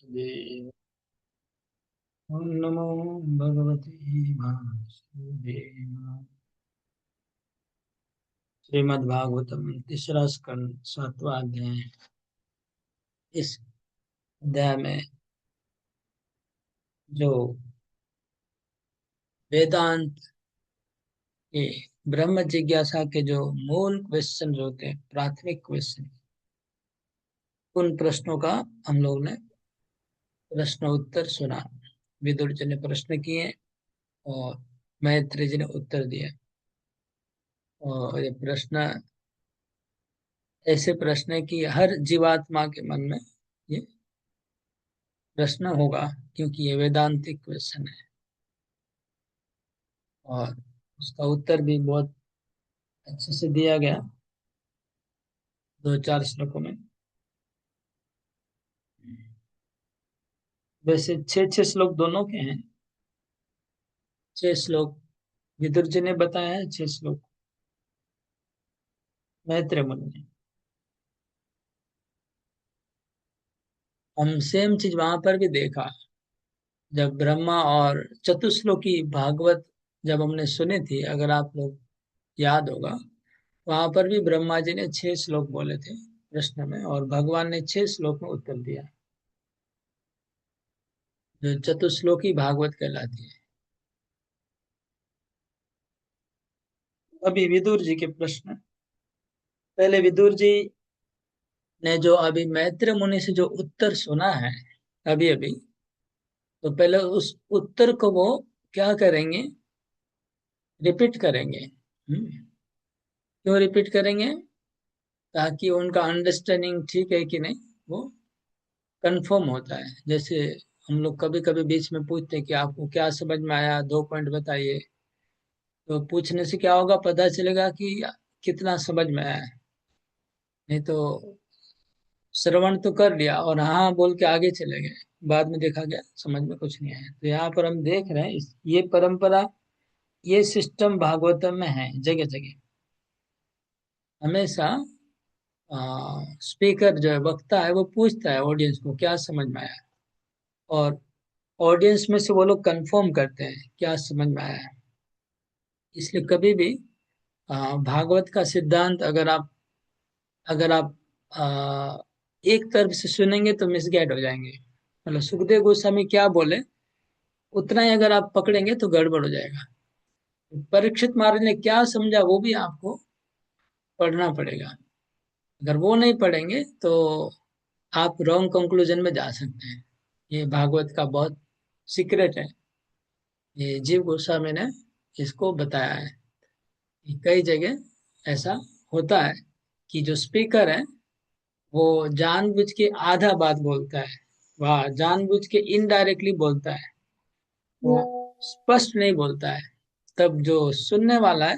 वासुदेव। ओम नमो भगवते वासुदेवाय। श्रीमद्भागवतम तीसरा स्कंद सातवां अध्याय। इस अध्याय में जो वेदांत के ब्रह्म जिज्ञासा के जो मूल क्वेश्चन होते हैं, प्राथमिक क्वेश्चन, उन प्रश्नों का हम लोग ने प्रश्न उत्तर सुना। विदुर जी ने प्रश्न किए और मैत्री जी ने उत्तर दिए। और ये प्रश्न ऐसे प्रश्न है कि हर जीवात्मा के मन में ये प्रश्न होगा, क्योंकि ये वेदांतिक क्वेश्चन है। और उसका उत्तर भी बहुत अच्छे से दिया गया, दो चार श्लोकों में। वैसे छह छह श्लोक दोनों के हैं। छह श्लोक विदुर जी ने बताया है, छह श्लोक मैत्रेय मुनि ने। हम सेम चीज वहां पर भी देखा, जब ब्रह्मा और चतुश्लोकी भागवत जब हमने सुनी थी, अगर आप लोग याद होगा, वहां पर भी ब्रह्मा जी ने छह श्लोक बोले थे प्रश्न में, और भगवान ने छह श्लोक में उत्तर दिया, जो चतुश्लोकी भागवत कहलाती है। अभी विदुर जी के प्रश्न, पहले विदुर जी ने जो अभी मैत्र मुनि से जो उत्तर सुना है अभी अभी, तो पहले उस उत्तर को वो क्या करेंगे, रिपीट करेंगे। क्यों रिपीट करेंगे? ताकि उनका अंडरस्टैंडिंग ठीक है कि नहीं, वो कंफर्म होता है। जैसे हम लोग कभी कभी बीच में पूछते हैं कि आपको क्या समझ में आया, दो पॉइंट बताइए। तो पूछने से क्या होगा, पता चलेगा कि कितना समझ में आया है। नहीं तो श्रवण तो कर लिया और हाँ बोल के आगे चले गए, बाद में देखा गया समझ में कुछ नहीं आया। तो यहाँ पर हम देख रहे हैं ये परंपरा, ये सिस्टम भागवतम में है जगह जगह। हमेशा स्पीकर जो है, वक्ता है, वो पूछता है ऑडियंस को क्या समझ में आया, और ऑडियंस में से वो लोग कंफर्म करते हैं क्या समझ में आया है। इसलिए कभी भी भागवत का सिद्धांत अगर आप एक तरफ से सुनेंगे तो मिसगाइड हो जाएंगे। मतलब सुखदेव गोस्वामी क्या बोले उतना ही अगर आप पकड़ेंगे तो गड़बड़ हो जाएगा। परीक्षित महाराज ने क्या समझा वो भी आपको पढ़ना पड़ेगा। अगर वो नहीं पढ़ेंगे तो आप रॉन्ग कंक्लूजन में जा सकते हैं। ये भागवत का बहुत सीक्रेट है। ये जीव गोस्वामी ने इसको बताया है कि कई जगह ऐसा होता है कि जो स्पीकर है वो जानबूझ के आधा बात बोलता है, वह जानबूझ के इनडायरेक्टली बोलता है, वो स्पष्ट नहीं बोलता है। तब जो सुनने वाला है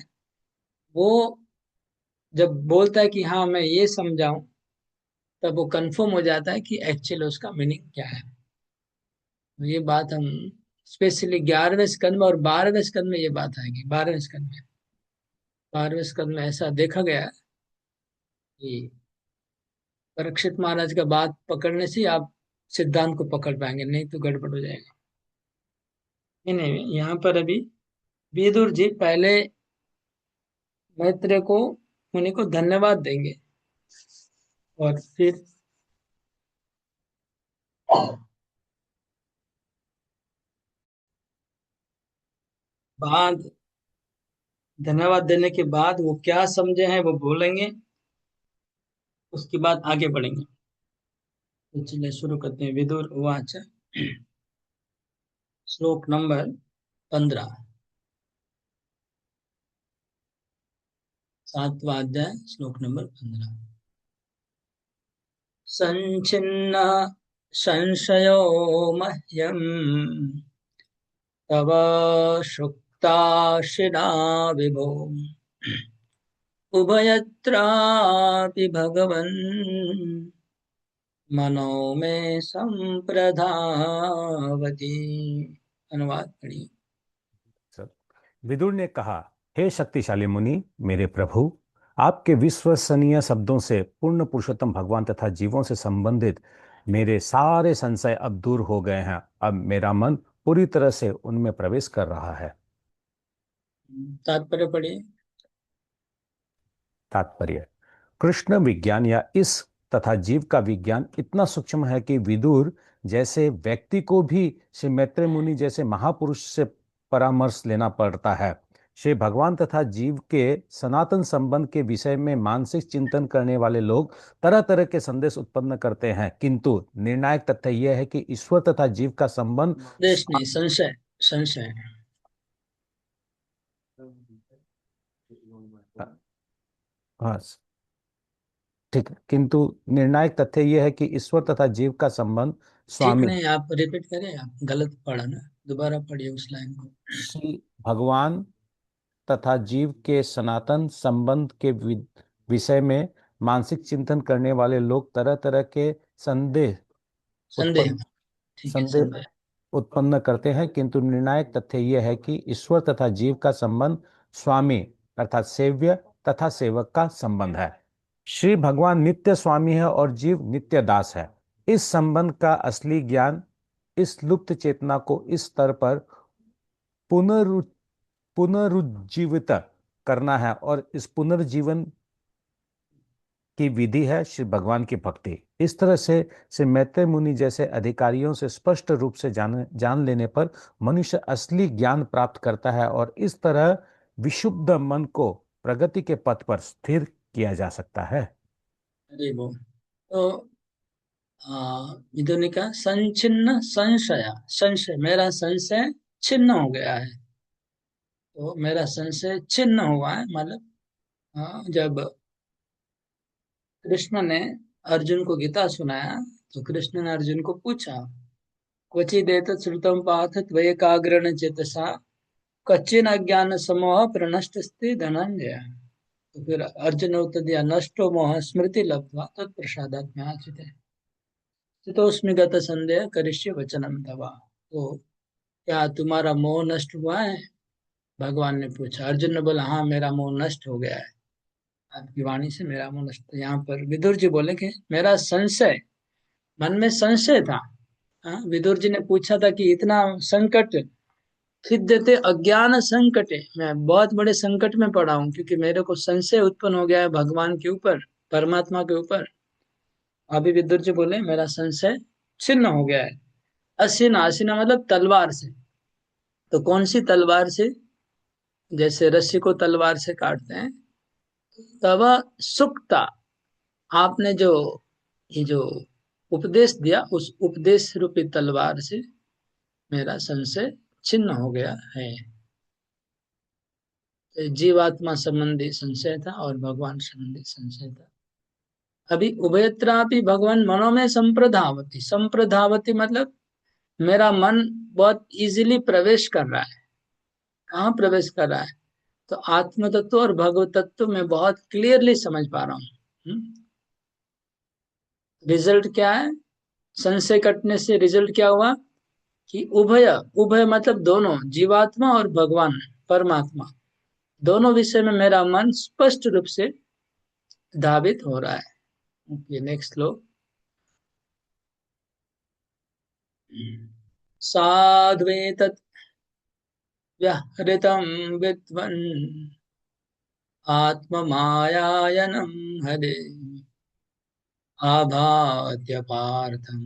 वो जब बोलता है कि हाँ मैं ये समझाऊं, तब वो कंफर्म हो जाता है कि एक्चुअली उसका मीनिंग क्या है। तो ये बात हम स्पेशली 11वें स्कंद में और 12वें स्कंद में ये बात आएगी। 12वें स्कंद में ऐसा देखा गया है कि परीक्षित महाराज का बात पकड़ने से आप सिद्धांत को पकड़ पाएंगे, नहीं तो गड़बड़ हो जाएगा। नहीं नहीं, यहाँ पर अभी विदुर जी पहले मैत्रेय को, मुनि को धन्यवाद देंगे, और फिर बाद धन्यवाद देने के बाद वो क्या समझे हैं वो बोलेंगे, उसके बाद आगे बढ़ेंगे। तो चलिए शुरू करते हैं। विदुर उवाच। श्लोक नंबर 15, सातवां अध्याय, श्लोक नंबर 15। संचिन्न संशयो मह्यम तव सुक्ताशिना विभो उभयत्रापि भगवन् मनो में संप्रधावती। अनुवाद पढ़िए। सर, विदुर ने कहा, हे शक्तिशाली मुनि, मेरे प्रभु, आपके विश्वसनीय शब्दों से पूर्ण पुरुषोत्तम भगवान तथा जीवों से संबंधित मेरे सारे संशय अब दूर हो गए हैं। अब मेरा मन पूरी तरह से उनमें प्रवेश कर रहा है। तात्पर्य पढ़िए। तात्पर्य। कृष्ण विज्ञान या इस तथा जीव का विज्ञान इतना सूक्ष्म है कि विदुर जैसे व्यक्ति को भी श्री मैत्रेय मुनि जैसे महापुरुष से परामर्श लेना पड़ता है। श्री भगवान तथा जीव के सनातन संबंध के विषय में मानसिक चिंतन करने वाले लोग तरह तरह के संदेश उत्पन्न करते हैं, किंतु निर्णायक तथ्य यह है कि ईश्वर तथा जीव का संबंध देश नहीं, संशय। संशय। हाँ, ठीक है, किंतु निर्णायक तथ्य यह है कि ईश्वर तथा जीव का संबंध ठीक स्वामी नहीं, आप रिपीट करें, आप गलत पढ़ा ना, दोबारा पढ़िए उस लाइन को। श्री भगवान तथा जीव के सनातन संबंध के विषय में मानसिक चिंतन करने वाले लोग तरह तरह के संदेह संदेह। उत्पन्न ठीक है, संदेह संदेह। उत्पन्न करते हैं, किंतु निर्णायक तथ्य यह है कि ईश्वर तथा जीव का संबंध स्वामी अर्थात सेव्य तथा सेवक का संबंध है। श्री भगवान नित्य स्वामी है और जीव नित्य दास है। इस संबंध का असली ज्ञान इस लुप्त चेतना को इस स्तर पर पुनरु पुनरुज्जीवित करना है, और इस पुनर्जीवन की विधि है श्री भगवान की भक्ति। इस तरह से श्री मैत्रेय मुनि जैसे अधिकारियों से स्पष्ट रूप से जान लेने पर मनुष्य असली ज्ञान प्राप्त करता है, और इस तरह विशुद्ध मन को प्रगति के पथ पर स्थिर किया जा सकता है। अरे वो तो विदुर ने कहा, संचिन्न संशय। संशय, मेरा संशय छिन्न हो गया है। तो मेरा संशय छिन्न हुआ है, मतलब जब कृष्ण ने अर्जुन को गीता सुनाया, तो कृष्ण ने अर्जुन को पूछा, क्वचिदेतत् श्रुतं पार्थ त्वयैकाग्रेण चेतसा कच्चिन अज्ञान समूह प्रणष्टस्ते धनंजय। तो फिर अर्जुन ने उत्तर दिया, नष्टो मोह स्मृति लब्ध्वा तत्प्रसादात् मयाच्युते स्थितोऽस्मि गत संदेह करिष्ये वचनम तवा। तो क्या तुम्हारा मोह नष्ट हुआ है? भगवान ने पूछा। अर्जुन ने बोला, हाँ मेरा मोह नष्ट हो गया है, आपकी वाणी से मेरा मोह नष्ट। तो यहाँ पर विदुर जी बोले कि मेरा संशय, मन में संशय था। हाँ, विदुर जी ने पूछा था कि इतना संकट, खिद्यते अज्ञान संकटे, मैं बहुत बड़े संकट में पड़ा हूँ क्योंकि मेरे को संशय उत्पन्न हो गया है भगवान के ऊपर, परमात्मा के ऊपर। अभी विदुर जी बोले मेरा संशय छिन्न हो गया है। असीना, असीना मतलब तलवार से। तो कौन सी तलवार से? जैसे रस्सी को तलवार से काटते हैं, तब सुक्ता, आपने जो ये जो उपदेश दिया, उस उपदेश रूपी तलवार से मेरा संशय छिन्न हो गया है। तो जीवात्मा संबंधी संशय था और भगवान संबंधी संशय था। अभी उभयत्रापि भगवान मनो में संप्रधावती। संप्रधावती मतलब मेरा मन बहुत इजीली प्रवेश कर रहा है। कहाँ प्रवेश कर रहा है? तो आत्म तत्व और भगवत तत्व में बहुत क्लियरली समझ पा रहा हूँ। रिजल्ट क्या है? संशय कटने से रिजल्ट क्या हुआ कि उभय, उभय मतलब दोनों, जीवात्मा और भगवान परमात्मा, दोनों विषय में मेरा मन स्पष्ट रूप से धावित हो रहा है। ओके, नेक्स्ट लो। साध्वेतत् व्याहृतं विद्वन् आत्ममायायनं हरे आभात्य पार्थं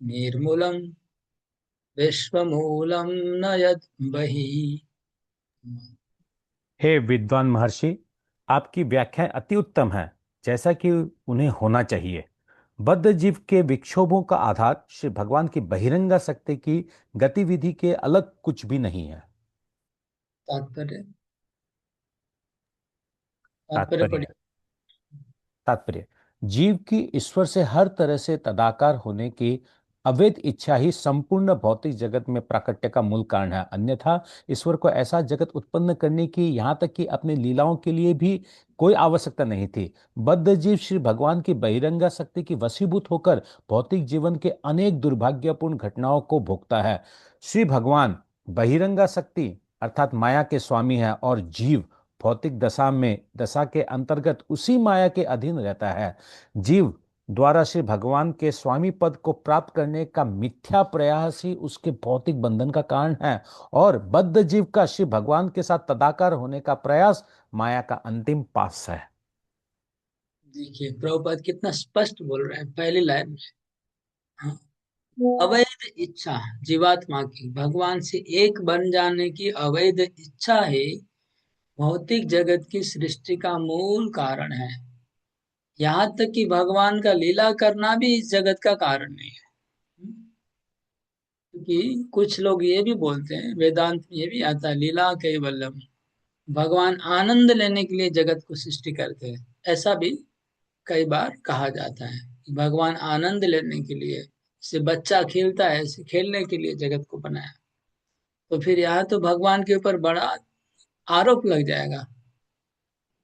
निर्मूलं विश्वमूलं न यत् बहिः। हे विद्वान महर्षि, आपकी व्याख्या अति उत्तम है, जैसा कि उन्हें होना चाहिए। बद्ध जीव के विक्षोभों का आधार श्री भगवान की बहिरंगा शक्ति की गतिविधि के अलग कुछ भी नहीं है। तात्पर्य, तात्पर्य तात्पर्य। पढ़िए। तात्पर्य। जीव की ईश्वर से हर तरह से तदाकार होने की अवैध इच्छा ही संपूर्ण भौतिक जगत में प्राकट्य का मूल कारण है। अन्यथा ईश्वर को ऐसा जगत उत्पन्न करने की, यहाँ तक कि अपनी लीलाओं के लिए भी कोई आवश्यकता नहीं थी। बद्ध जीव श्री भगवान की बहिरंगा शक्ति की वशीभूत होकर भौतिक जीवन के अनेक दुर्भाग्यपूर्ण घटनाओं को भोगता है। श्री भगवान बहिरंगा शक्ति अर्थात माया के स्वामी है, और जीव भौतिक दशा के अंतर्गत उसी माया के अधीन रहता है। जीव द्वारा श्री भगवान के स्वामी पद को प्राप्त करने का मिथ्या प्रयास ही उसके भौतिक बंधन का कारण है, और बद्ध जीव का श्री भगवान के साथ तदाकार होने का प्रयास माया का अंतिम पास है। देखिए प्रभुपाद कितना स्पष्ट बोल रहे हैं पहली लाइन में। हाँ, अवैध इच्छा, जीवात्मा की भगवान से एक बन जाने की अवैध इच्छा ही भौतिक जगत की सृष्टि का मूल कारण है। यहाँ तक कि भगवान का लीला करना भी इस जगत का कारण नहीं है। क्योंकि कुछ लोग ये भी बोलते हैं, वेदांत में ये भी आता है, लीला कैवल्यम, भगवान आनंद लेने के लिए जगत को सृष्टि करते हैं। ऐसा भी कई बार कहा जाता है कि भगवान आनंद लेने के लिए, जैसे बच्चा खेलता है ऐसे खेलने के लिए जगत को बनाया। तो फिर यहाँ तो भगवान के ऊपर बड़ा आरोप लग जाएगा।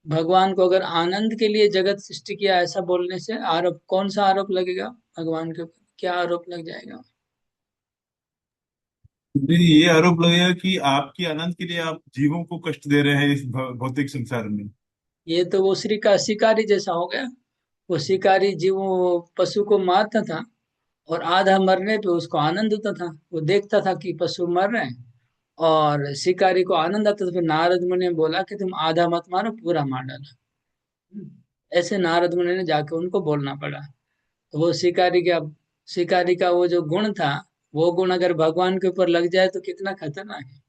भगवान को अगर आनंद के लिए जगत सृष्टि किया ऐसा बोलने से आरोप, कौन सा आरोप लगेगा भगवान के ऊपर, क्या आरोप लग जाएगा? नहीं, ये आरोप लगेगा कि आपके आनंद के लिए आप जीवों को कष्ट दे रहे हैं इस भौतिक संसार में। ये तो वो श्री का शिकारी जैसा हो गया। वो शिकारी जीव वो पशु को मारता था, और आधा मरने पे उसको आनंद होता था। वो देखता था कि पशु मर रहे हैं और शिकारी को आनंद आता था। फिर नारद मुनि ने बोला कि तुम आधा मत मारो, पूरा मार डालो। ऐसे नारद मुनि ने जाके उनको बोलना पड़ा। तो वो शिकारी का वो जो गुण था, वो गुण अगर भगवान के ऊपर लग जाए तो कितना खतरनाक है।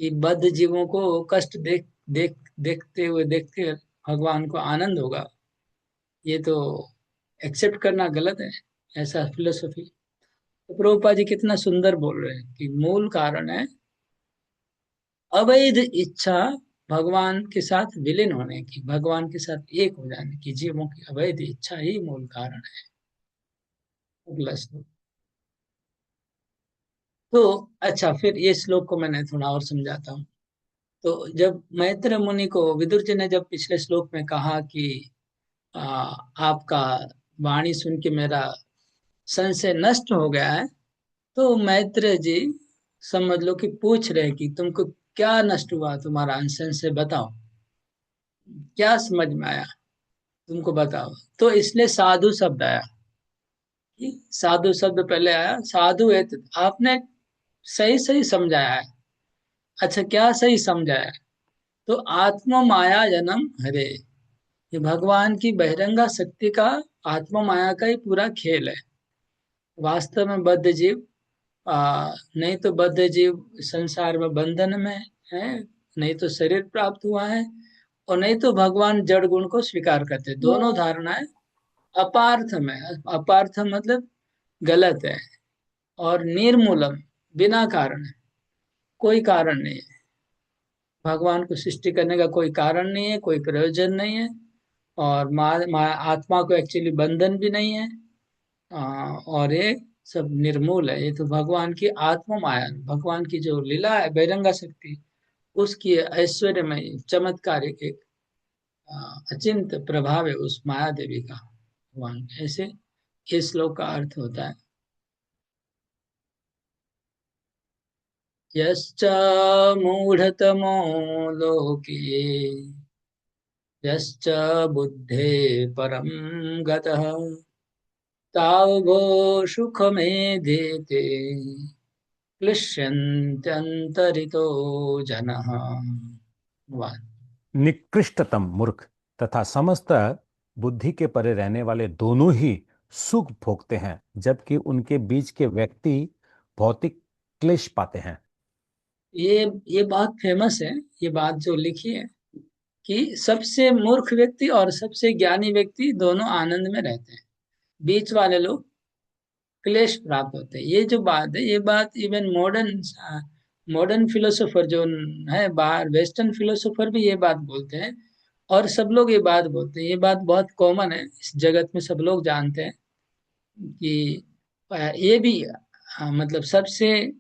कि बद्ध जीवों को कष्ट देखते हुए देखते भगवान को आनंद होगा, ये तो एक्सेप्ट करना गलत है। ऐसा फिलोसफी। तो प्रभुपा जी कितना सुंदर बोल रहे हैं कि मूल कारण है अवैध इच्छा, भगवान के साथ विलीन होने की, भगवान के साथ एक हो जाने की जीवों की अवैध इच्छा ही मूल कारण है। अगला श्लोक। तो अच्छा, फिर ये श्लोक को मैंने थोड़ा और समझाता हूँ। तो जब मैत्र मुनि को विदुर जी ने जब पिछले श्लोक में कहा कि आ, आपका वाणी सुन के मेरा संशय नष्ट हो गया है, तो मैत्र जी समझ लो कि पूछ रहे कि तुमको क्या नष्ट हुआ, तुम्हारा संशय बताओ, क्या समझ में आया, तुमको बताओ। तो इसलिए साधु शब्द आया। कि साधु शब्द पहले आया, साधु है, आपने सही सही समझाया है। अच्छा, क्या सही समझाया है? तो आत्म माया जन्म हरे, ये भगवान की बहिरंगा शक्ति का, आत्म माया का ही पूरा खेल है। वास्तव में बद्ध जीव नहीं तो बद्ध जीव संसार में बंधन में है, नहीं तो शरीर प्राप्त हुआ है, और नहीं तो भगवान जड़ गुण को स्वीकार करते। दोनों धारणाएं अपार्थ में, अपार्थ मतलब गलत है, और निर्मूलम, बिना कारण है, कोई कारण नहीं है। भगवान को सृष्टि करने का कोई कारण नहीं है, कोई प्रयोजन नहीं है। और आत्मा को एक्चुअली बंधन भी नहीं है। और ये सब निर्मूल है। ये तो भगवान की आत्म माया, भगवान की जो लीला है बहिरंगा शक्ति, उसकी ऐश्वर्यमय चमत्कारिक एक अचिंत प्रभाव है उस माया देवी का। भगवान ऐसे इस श्लोक का अर्थ होता है। यश्च मूढ़तमो लोके, यश्च बुद्धे परम गतः, तावगो सुखमेधेते क्लिश्यन्त्यन्तरितो जनः। वाह। निकृष्टतम मूर्ख तथा समस्त बुद्धि के परे रहने वाले दोनों ही सुख भोगते हैं, जबकि उनके बीच के व्यक्ति भौतिक क्लेश पाते हैं। ये बात फेमस है, ये बात जो लिखी है कि सबसे मूर्ख व्यक्ति और सबसे ज्ञानी व्यक्ति दोनों आनंद में रहते हैं, बीच वाले लोग क्लेश प्राप्त होते हैं। ये जो बात है, ये बात इवन मॉडर्न मॉडर्न फिलोसोफर जो है बाहर, वेस्टर्न फिलोसोफर भी ये बात बोलते हैं। और सब लोग ये बात बोलते हैं, ये बात बहुत कॉमन है इस जगत में, सब लोग जानते हैं कि ये भी मतलब सबसे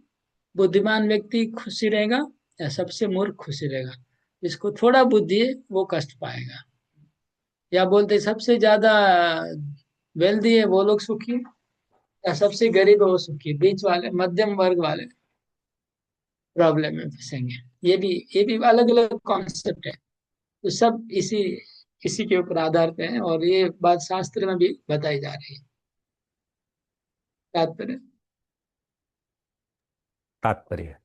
बुद्धिमान व्यक्ति खुशी रहेगा या सबसे मूर्ख खुशी रहेगा? जिसको थोड़ा बुद्धि है वो कष्ट पाएगा। या बोलते सबसे ज्यादा वेल्दी है वो लोग सुखी है, या सबसे गरीब है वो सुखी है? बीच वाले मध्यम वर्ग वाले प्रॉब्लम में फंसेंगे। ये भी अलग अलग कॉन्सेप्ट है। तो सब इसी इसी के ऊपर आधारित है, और ये बात शास्त्र में भी बताई जा रही है। तात्पर्य। तात्पर्य,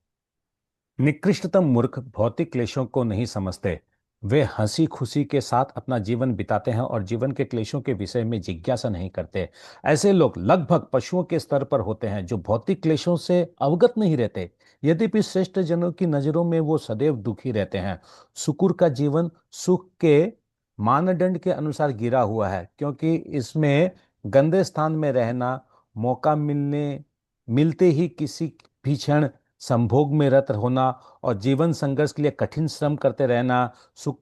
निकृष्टतम मूर्ख भौतिक क्लेशों को नहीं समझते। वे हंसी खुशी के साथ अपना जीवन बिताते हैं और जीवन के क्लेशों के विषय में जिज्ञासा नहीं करते। ऐसे लोग लगभग पशुओं के स्तर पर होते हैं जो भौतिक क्लेशों से अवगत नहीं रहते। यद्यपि श्रेष्ठ जनों की नजरों में वो सदैव दुखी रहते हैं। शुक्र का जीवन सुख के मानदंड के अनुसार गिरा हुआ है, क्योंकि इसमें गंदे स्थान में रहना, मौका मिलते ही किसी भी क्षण संभोग में रत होना और जीवन संघर्ष के लिए कठिन श्रम करते रहना सुख,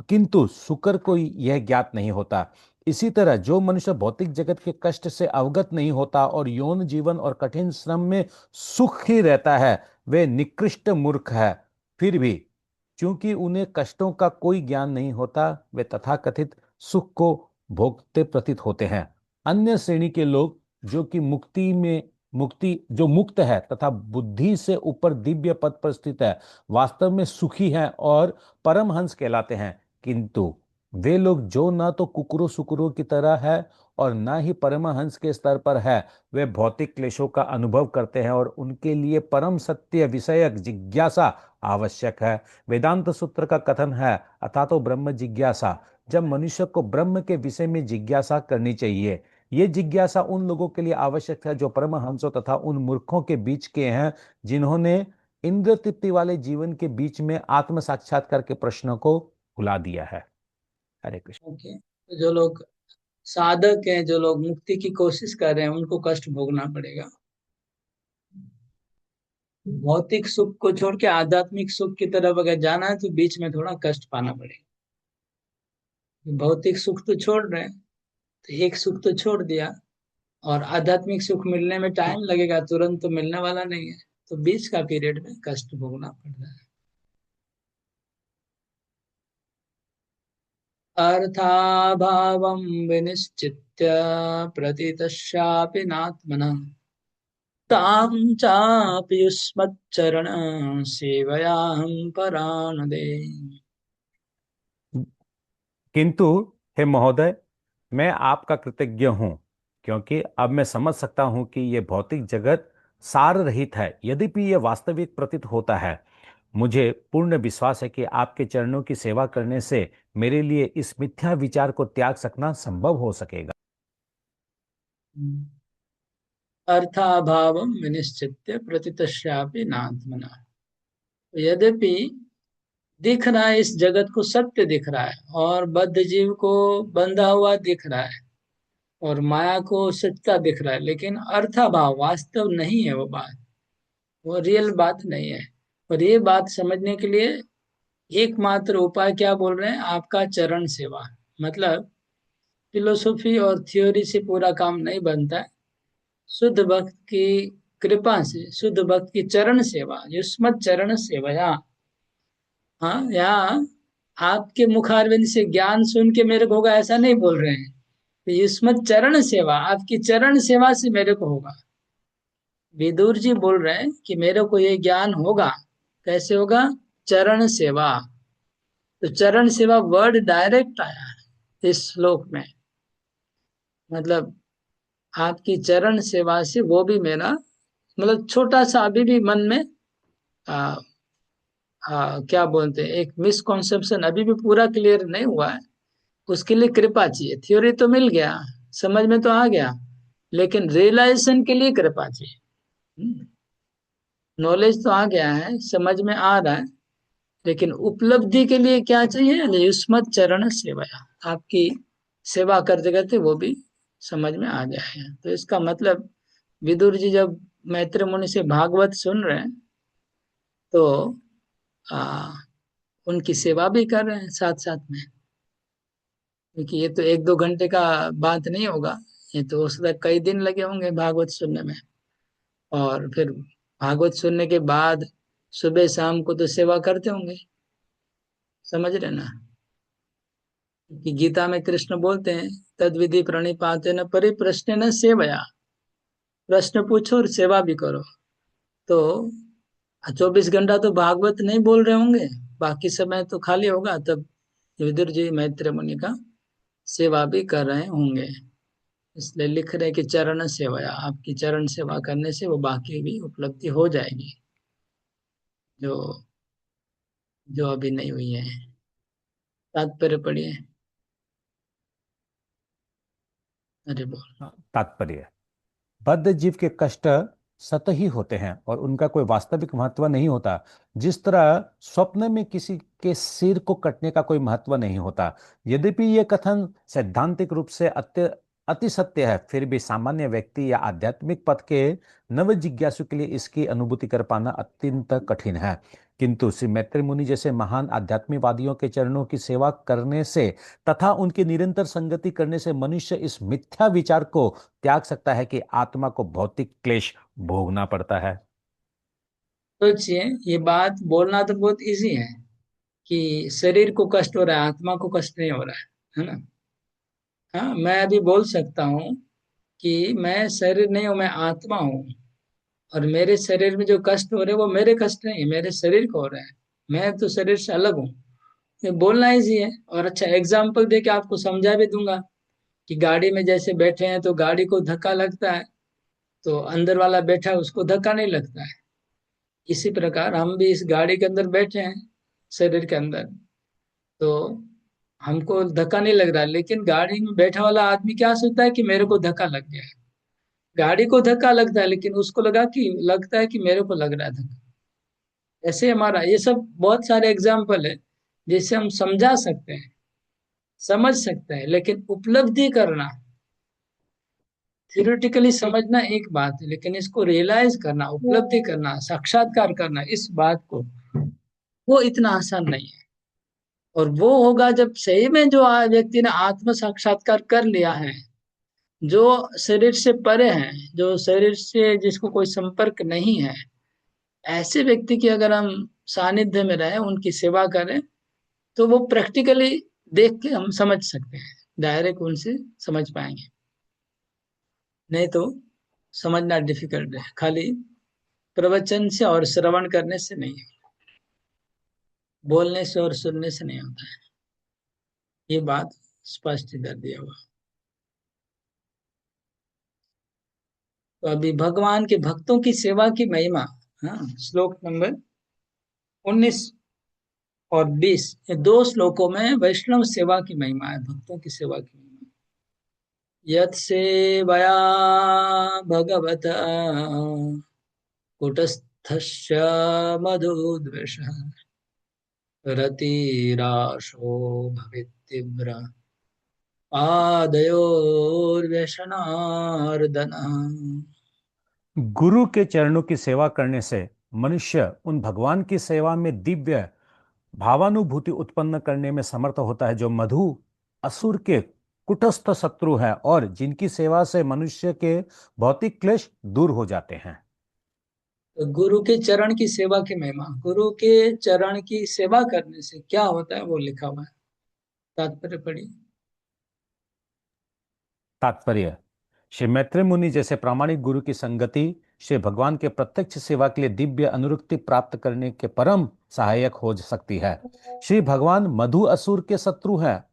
किंतु शुक्र को यह ज्ञात नहीं होता। इसी तरह जो मनुष्य भौतिक जगत के कष्ट से अवगत नहीं होता और यौन जीवन और कठिन श्रम में सुख ही रहता है, वे निकृष्ट मूर्ख है। फिर भी क्योंकि उन्हें कष्टों का कोई ज्ञान नहीं होता, वे तथाकथित सुख को भोगते प्रतीत होते हैं। अन्य श्रेणी के लोग जो कि मुक्ति जो मुक्त है तथा बुद्धि से ऊपर दिव्य पद पर स्थित है, वास्तव में सुखी हैं और परमहंस कहलाते हैं। किंतु वे लोग जो ना तो कुकुरों सुकुरों की तरह है और ना ही परमहंस के स्तर पर है, वे भौतिक क्लेशों का अनुभव करते हैं और उनके लिए परम सत्य विषयक जिज्ञासा आवश्यक है। वेदांत सूत्र का कथन है, अथा तो ब्रह्म जिज्ञासा। जब मनुष्य को ब्रह्म के विषय में जिज्ञासा करनी चाहिए। ये जिज्ञासा उन लोगों के लिए आवश्यक है जो परमहंसों तथा उन मूर्खों के बीच के हैं जिन्होंने इंद्र तृप्ति वाले जीवन के बीच में आत्म साक्षात्कार के प्रश्नों को भुला दिया है। हरे कृष्ण। ओके, तो जो लोग साधक हैं, जो लोग मुक्ति की कोशिश कर रहे हैं, उनको कष्ट भोगना पड़ेगा। भौतिक सुख को छोड़ के आध्यात्मिक सुख की तरफ अगर जाना है तो बीच में थोड़ा कष्ट पाना पड़ेगा। भौतिक सुख तो छोड़ रहे हैं, तो एक सुख तो छोड़ दिया, और आध्यात्मिक सुख मिलने में टाइम लगेगा, तुरंत तो मिलने वाला नहीं है। तो बीच का पीरियड में कष्ट भोगना पड़ रहा है। अर्थाभावं विनिश्चित्य प्रतितस्यापि नात्मनः तां चापि युष्मच्चरण सेवयाहं परानदे। किंतु हे महोदय, मैं आपका कृतज्ञ हूं, क्योंकि अब मैं समझ सकता हूं कि यह भौतिक जगत सार रहित है, यद्यपि यह वास्तविक प्रतीत होता है। मुझे पूर्ण विश्वास है कि आपके चरणों की सेवा करने से मेरे लिए इस मिथ्या विचार को त्याग सकना संभव हो सकेगा। अर्थाभावं विनिश्चित्य प्रतितस्यापि नात्मनः। यद्यपि दिख रहा है, इस जगत को सत्य दिख रहा है, और बद्ध जीव को बंधा हुआ दिख रहा है, और माया को सच्चा दिख रहा है, लेकिन अर्थाभाव वास्तव नहीं है। वो बात, वो रियल बात नहीं है। और ये बात समझने के लिए एकमात्र उपाय क्या बोल रहे हैं? आपका चरण सेवा। मतलब फिलोसॉफी और थ्योरी से पूरा काम नहीं बनता है। शुद्ध भक्त की कृपा से, शुद्ध भक्त की चरण सेवा, युष्मत चरण सेवा। हाँ, यहाँ आपके मुखारविंद से ज्ञान सुन के मेरे को होगा ऐसा नहीं बोल रहे हैं। तो युष्मत चरण सेवा, आपकी चरण सेवा से मेरे को होगा। विदुर जी बोल रहे हैं कि मेरे को ये ज्ञान होगा। कैसे होगा? चरण सेवा। तो चरण सेवा वर्ड डायरेक्ट आया है इस श्लोक में। मतलब आपकी चरण सेवा से वो भी मेरा, मतलब छोटा सा अभी भी मन में आ, क्या बोलते हैं, एक मिसकॉन्सेप्शन अभी भी पूरा क्लियर नहीं हुआ है। उसके लिए कृपा चाहिए। थ्योरी तो मिल गया, समझ में तो आ गया, लेकिन रियलाइजेशन के लिए कृपा चाहिए। नॉलेज तो आ गया है, समझ में आ रहा है, लेकिन उपलब्धि के लिए क्या चाहिए? युष्मत चरण सेवा। आपकी सेवा करते करते वो भी समझ में आ जाए। तो इसका मतलब विदुर जी जब मैत्री मुनि से भागवत सुन रहे हैं, तो आ, उनकी सेवा भी कर रहे हैं साथ साथ में। क्योंकि ये तो एक दो घंटे का बात नहीं होगा, ये तो हो सकता है कई दिन लगे होंगे भागवत सुनने में। और फिर भागवत सुनने के बाद सुबह शाम को तो सेवा करते होंगे। समझ रहे ना? कि गीता में कृष्ण बोलते हैं, तद विधि प्रणिपाते न परिप्रश्न न सेवया। प्रश्न पूछो और सेवा भी करो। तो 24 घंटा तो भागवत नहीं बोल रहे होंगे, बाकी समय तो खाली होगा। तब विदुर जी मैत्र मुनि का सेवा भी कर रहे होंगे, इसलिए लिख रहे कि चरण सेवा, आपकी चरण सेवा करने से वो बाकी भी उपलब्धि हो जाएगी जो जो अभी नहीं हुई है। तात्पर्य पढ़िए। अरे बोल। तात्पर्य, बद्ध जीव के कष्ट सतही होते हैं और उनका कोई वास्तविक महत्व नहीं होता। जिस तरह स्वप्न में किसी के सिर को कटने का कोई महत्व नहीं होता। यद्यपि यह कथन सैद्धांतिक रूप से अति सत्य है, फिर भी सामान्य व्यक्ति या आध्यात्मिक पथ के नव जिज्ञासु के लिए इसकी अनुभूति कर पाना अत्यंत कठिन है। किंतु श्री मैत्री मुनि जैसे महान आध्यात्मिकवादियों के चरणों की सेवा करने से तथा उनकी निरंतर संगति करने से मनुष्य इस मिथ्या विचार को त्याग सकता है कि आत्मा को भौतिक क्लेश भोगना पड़ता है। सोचिए, ये बात बोलना तो बहुत इजी है कि शरीर को कष्ट हो रहा है, आत्मा को कष्ट नहीं हो रहा है ना। हाँ, मैं अभी बोल सकता हूँ कि मैं शरीर नहीं हूँ, मैं आत्मा हूँ, और मेरे शरीर में जो कष्ट हो रहे हैं वो मेरे कष्ट नहीं है, मेरे शरीर को हो रहा है। मैं तो शरीर से अलग हूँ। ये बोलना इजी है। और अच्छा एग्जाम्पल दे के आपको समझा भी दूंगा कि गाड़ी में जैसे बैठे हैं तो गाड़ी को धक्का लगता है, तो अंदर वाला बैठा है उसको धक्का नहीं लगता है। इसी प्रकार हम भी इस गाड़ी के अंदर बैठे हैं, शरीर के अंदर, तो हमको धक्का नहीं लग रहा है, लेकिन गाड़ी में बैठा वाला आदमी क्या सोचता है कि मेरे को धक्का लग गया है। गाड़ी को धक्का लगता है लेकिन उसको लगता है कि मेरे को लग रहा है धक्का। ऐसे हमारा ये सब बहुत सारे एग्जाम्पल है जिससे हम समझा सकते हैं, समझ सकते हैं, लेकिन उपलब्धि करना, थियोरेटिकली समझना एक बात है, लेकिन इसको रियलाइज करना, उपलब्धि करना, साक्षात्कार करना, इस बात को, वो इतना आसान नहीं है। और वो होगा जब सही में जो व्यक्ति ने आत्म साक्षात्कार कर लिया है, जो शरीर से परे हैं, जो शरीर से जिसको कोई संपर्क नहीं है, ऐसे व्यक्ति की अगर हम सानिध्य में रहे, उनकी सेवा करें, तो वो प्रैक्टिकली देख के हम समझ सकते हैं, डायरेक्ट उनसे समझ पाएंगे। नहीं तो समझना डिफिकल्ट है, खाली प्रवचन से और श्रवण करने से नहीं, बोलने से और सुनने से नहीं होता है। ये बात स्पष्ट कर दिया हुआ। तो अभी भगवान के भक्तों की सेवा की महिमा, हाँ, श्लोक नंबर 19 और 20, ये दो श्लोकों में वैष्णव सेवा की महिमा है, भक्तों की सेवा की महिमा। यत् सेवया भगवत कुटस्थस्य मधुद्वेषः रतिराशो भवेत्तीव्र पादयोर्व्यसनार्दन। गुरु के चरणों की सेवा करने से मनुष्य उन भगवान की सेवा में दिव्य भावानुभूति उत्पन्न करने में समर्थ होता है जो मधु असुर के कुटस्थ शत्रु हैं और जिनकी सेवा से मनुष्य के भौतिक क्लेश दूर हो जाते हैं। तो गुरु के चरण की सेवा की महिमा, गुरु के चरण की सेवा करने से क्या होता है वो लिखा हुआ है, तात्पर्य पढ़िए। तात्पर्य, श्री मैत्री मुनि जैसे प्रामाणिक गुरु की संगति श्री भगवान के प्रत्यक्ष सेवा के लिए दिव्य अनुरक्ति प्राप्त करने के परम सहायक हो सकती है। श्री भगवान मधु असुर के शत्रु हैं,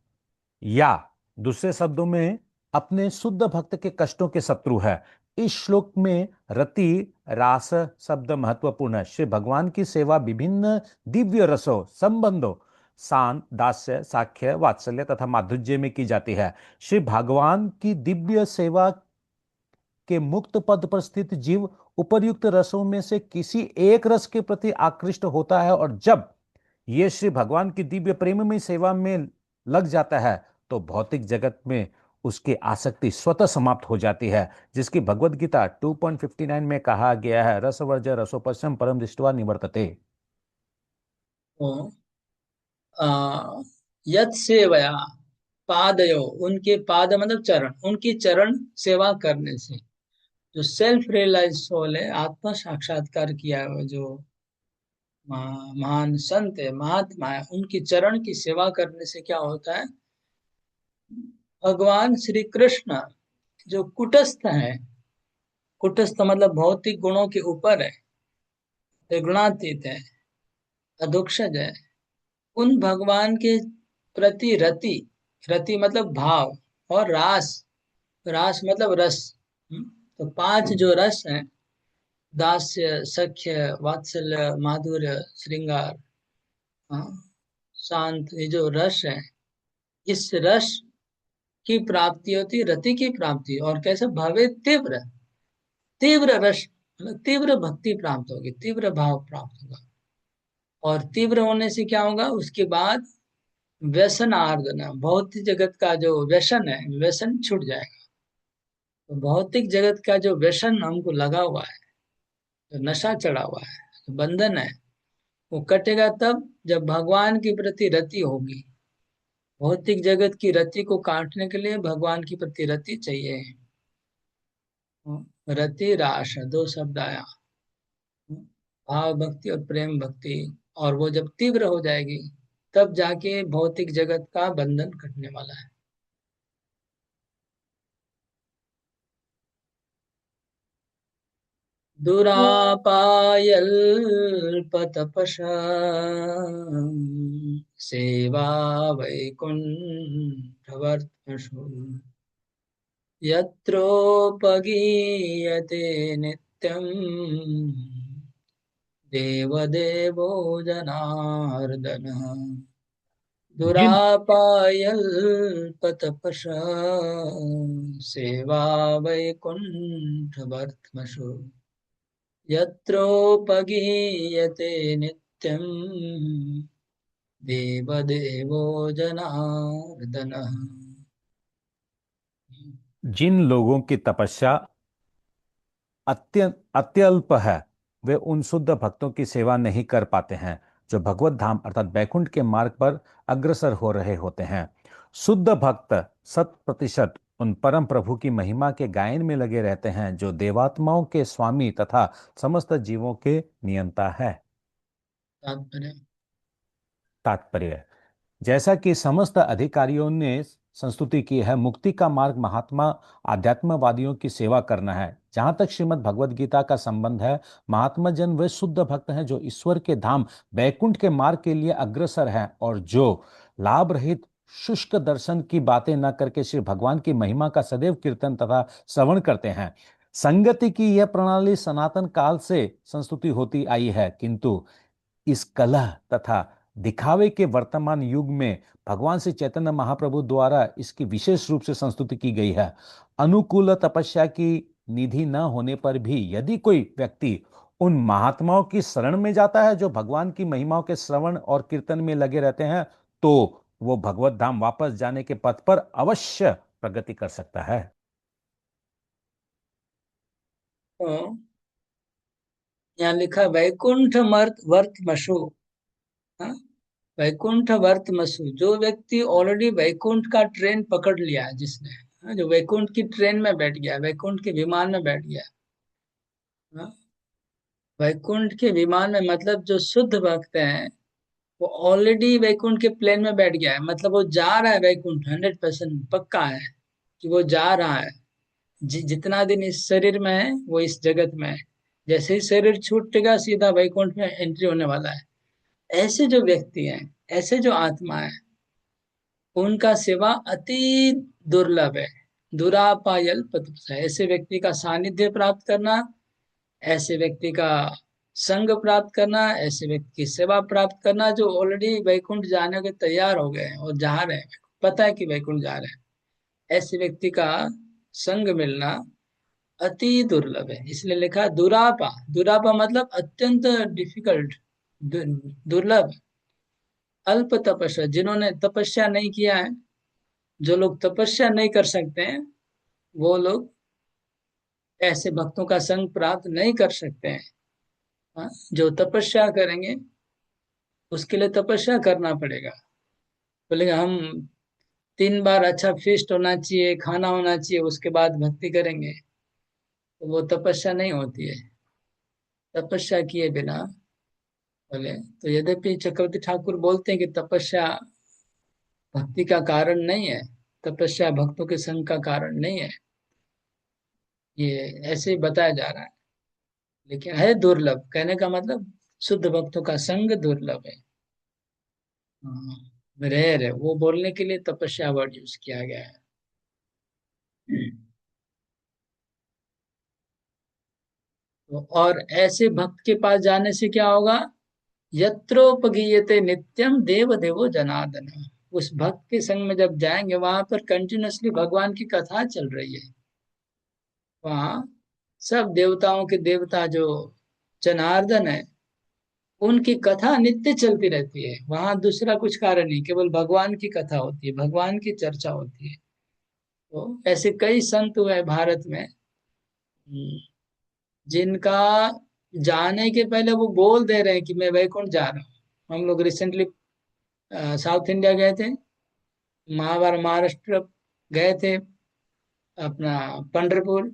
या दूसरे शब्दों में अपने शुद्ध भक्त के कष्टों के शत्रु है। इस श्लोक में रति रास शब्द महत्वपूर्ण है। श्री भगवान की सेवा विभिन्न दिव्य रसों, संबंधों, शांत, दास्य, साख्य, वात्सल्य तथा माधुर्य में की जाती है। श्री भगवान की दिव्य सेवा के मुक्त पद पर स्थित जीव उपर्युक्त रसों में से किसी एक रस के प्रति आकृष्ट होता है, और जब ये श्री भगवान की दिव्य प्रेम में सेवा में लग जाता है तो भौतिक जगत में उसकी आसक्ति स्वतः समाप्त हो जाती है, जिसकी भगवद गीता 2.59 में कहा गया है, रसवर्ज रसोपशम परम दृष्ट्वा निवर्तते। तो यत् सेवया पादयो, उनके पाद मतलब चरण, उनकी चरण सेवा करने से जो सेल्फ रियलाइज सोल है, आत्मा साक्षात्कार किया है, जो महान संत है, महात्मा है, उनकी चरण की सेवा करने से क्या होता है, भगवान श्री कृष्ण जो कुटस्थ है, कुटस्थ मतलब भौतिक गुणों के ऊपर है, गुणातीत है, अधोक्षज है, उन भगवान के प्रति रति, रति मतलब भाव, और रास, रास मतलब रस। तो पांच जो रस हैं, दास्य, सख्य, वात्सल्य, माधुर्य, श्रृंगार, हाँ, शांत, ये जो रस है, इस रस की प्राप्ति होती है, रति की प्राप्ति। और कैसे? भवे तीव्र, तीव्र रस मतलब तीव्र भक्ति प्राप्त होगी, तीव्र भाव प्राप्त होगा। और तीव्र होने से क्या होगा उसके बाद? व्यसन आर्दना, भौतिक जगत का जो व्यसन है, व्यसन छूट जाएगा। तो भौतिक जगत का जो व्यसन हमको लगा हुआ है, जो नशा चढ़ा हुआ है, जो बंधन है, वो कटेगा तब जब भगवान के प्रति रति होगी। भौतिक जगत की रति को काटने के लिए भगवान की प्रति रति चाहिए। रति राश, दो शब्द आया, भाव भक्ति और प्रेम भक्ति। और वो जब तीव्र हो जाएगी तब जाके भौतिक जगत का बंधन कटने वाला है। दुरापायल्पतपसा सेवा वैकुण्ठवर्त्मषु यत्रोपगीयते नित्यम् देवदेवो जनार्दनः। जिन दुरापायल्पतपसा सेवा वैकुण्ठवर्त्मषु यत्रोपगीयते नित्यम् देवदेवो जनार्दनः। जिन लोगों की तपस्या अत्यल्प है, वे उन शुद्ध भक्तों की सेवा नहीं कर पाते हैं जो भगवत धाम अर्थात बैकुंठ के मार्ग पर अग्रसर हो रहे होते हैं। शुद्ध भक्त 100% उन परम प्रभु की महिमा के गायन में लगे रहते हैं जो देवात्माओं के स्वामी तथा समस्त जीवों के नियंता है। तात्पर्य। तात्पर्य, जैसा कि समस्त अधिकारियों ने संस्तुति की है, मुक्ति का मार्ग महात्मा आध्यात्मवादियों की सेवा करना है। जहां तक श्रीमद् भगवद गीता का संबंध है, महात्मा जन वे शुद्ध भक्त हैं जो ईश्वर के धाम बैकुंठ के मार्ग के लिए अग्रसर हैं और जो लाभ रहित शुष्क दर्शन की बातें न करके श्री भगवान की महिमा का सदैव कीर्तन तथा श्रवण करते हैं। संगति की यह प्रणाली सनातन काल से संस्तुति होती आई है, किंतु इस कलह तथा दिखावे के वर्तमान युग में भगवान श्री चैतन्य महाप्रभु द्वारा इसकी विशेष रूप से संस्तुति की गई है। अनुकूल तपस्या की निधि न होने पर भी यदि कोई व्यक्ति उन महात्माओं की शरण में जाता है जो भगवान की महिमाओं के श्रवण और कीर्तन में लगे रहते हैं, तो वो भगवत धाम वापस जाने के पथ पर अवश्य प्रगति कर सकता है। तो यहाँ लिखा वैकुंठ मर्त वर्तमसु। हाँ? वैकुंठ वर्तमसु, जो व्यक्ति ऑलरेडी वैकुंठ का ट्रेन पकड़ लिया है, जिसने, हाँ, जो वैकुंठ की ट्रेन में बैठ गया, वैकुंठ के विमान में बैठ गया। हाँ? वैकुंठ के विमान में मतलब जो शुद्ध भक्त हैं, वो ऑलरेडी वैकुंठ के प्लेन में बैठ गया है, मतलब वो जा रहा है वैकुंठ, 100% पक्का है कि वो जा रहा है। जितना दिन इस शरीर में है वो इस जगत में है। जैसे ही शरीर छूटेगा सीधा वैकुंठ में एंट्री होने वाला है। ऐसे जो व्यक्ति हैं, ऐसे जो आत्मा है, उनका सेवा अति दुर्लभ है। दुरापायल पतुष है। ऐसे व्यक्ति का सानिध्य प्राप्त करना, ऐसे व्यक्ति का संग प्राप्त करना, ऐसे व्यक्ति की सेवा प्राप्त करना जो ऑलरेडी वैकुंठ जाने के तैयार हो गए हैं और जा रहे हैं, पता है कि वैकुंठ जा रहे हैं, ऐसे व्यक्ति का संग मिलना अति दुर्लभ है। इसलिए लिखा दुरापा। दुरापा मतलब अत्यंत डिफिकल्ट, दुर्लभ। अल्प तपस्या, जिन्होंने तपस्या नहीं किया है, जो लोग तपस्या नहीं कर सकते हैं, वो लोग ऐसे भक्तों का संग प्राप्त नहीं कर सकते हैं। हाँ? जो तपस्या करेंगे उसके लिए तपस्या करना पड़ेगा। बोलेगा हम 3 बार अच्छा फीस्ट होना चाहिए, खाना होना चाहिए, उसके बाद भक्ति करेंगे, तो वो तपस्या नहीं होती है। तपस्या किए बिना, बोले तो यद्यपि चक्रवर्ती ठाकुर बोलते हैं कि तपस्या भक्ति का कारण नहीं है, तपस्या भक्तों के संग का कारण नहीं है, ये ऐसे ही बताया जा रहा है। लेकिन है दुर्लभ, कहने का मतलब शुद्ध भक्तों का संग दुर्लभ है। हाँ। रेयर है, वो बोलने के लिए तपस्या वर्ड यूज किया गया है। तो और ऐसे भक्त के पास जाने से क्या होगा? यत्रोपगीयते नित्यम देव देवो जनार्दन। उस भक्त के संग में जब जाएंगे, वहां पर कंटिन्यूअसली भगवान की कथा चल रही है। वहाँ सब देवताओं के देवता जो जनार्दन है, उनकी कथा नित्य चलती रहती है। वहां दूसरा कुछ कारण नहीं, केवल भगवान की कथा होती है, भगवान की चर्चा होती है। तो ऐसे कई संत हुए भारत में, जिनका जाने के पहले वो बोल दे रहे हैं कि मैं वैकुंठ जा रहा हूँ। हम लोग रिसेंटली साउथ इंडिया गए थे, महाराष्ट्र गए थे, अपना पंढरपुर।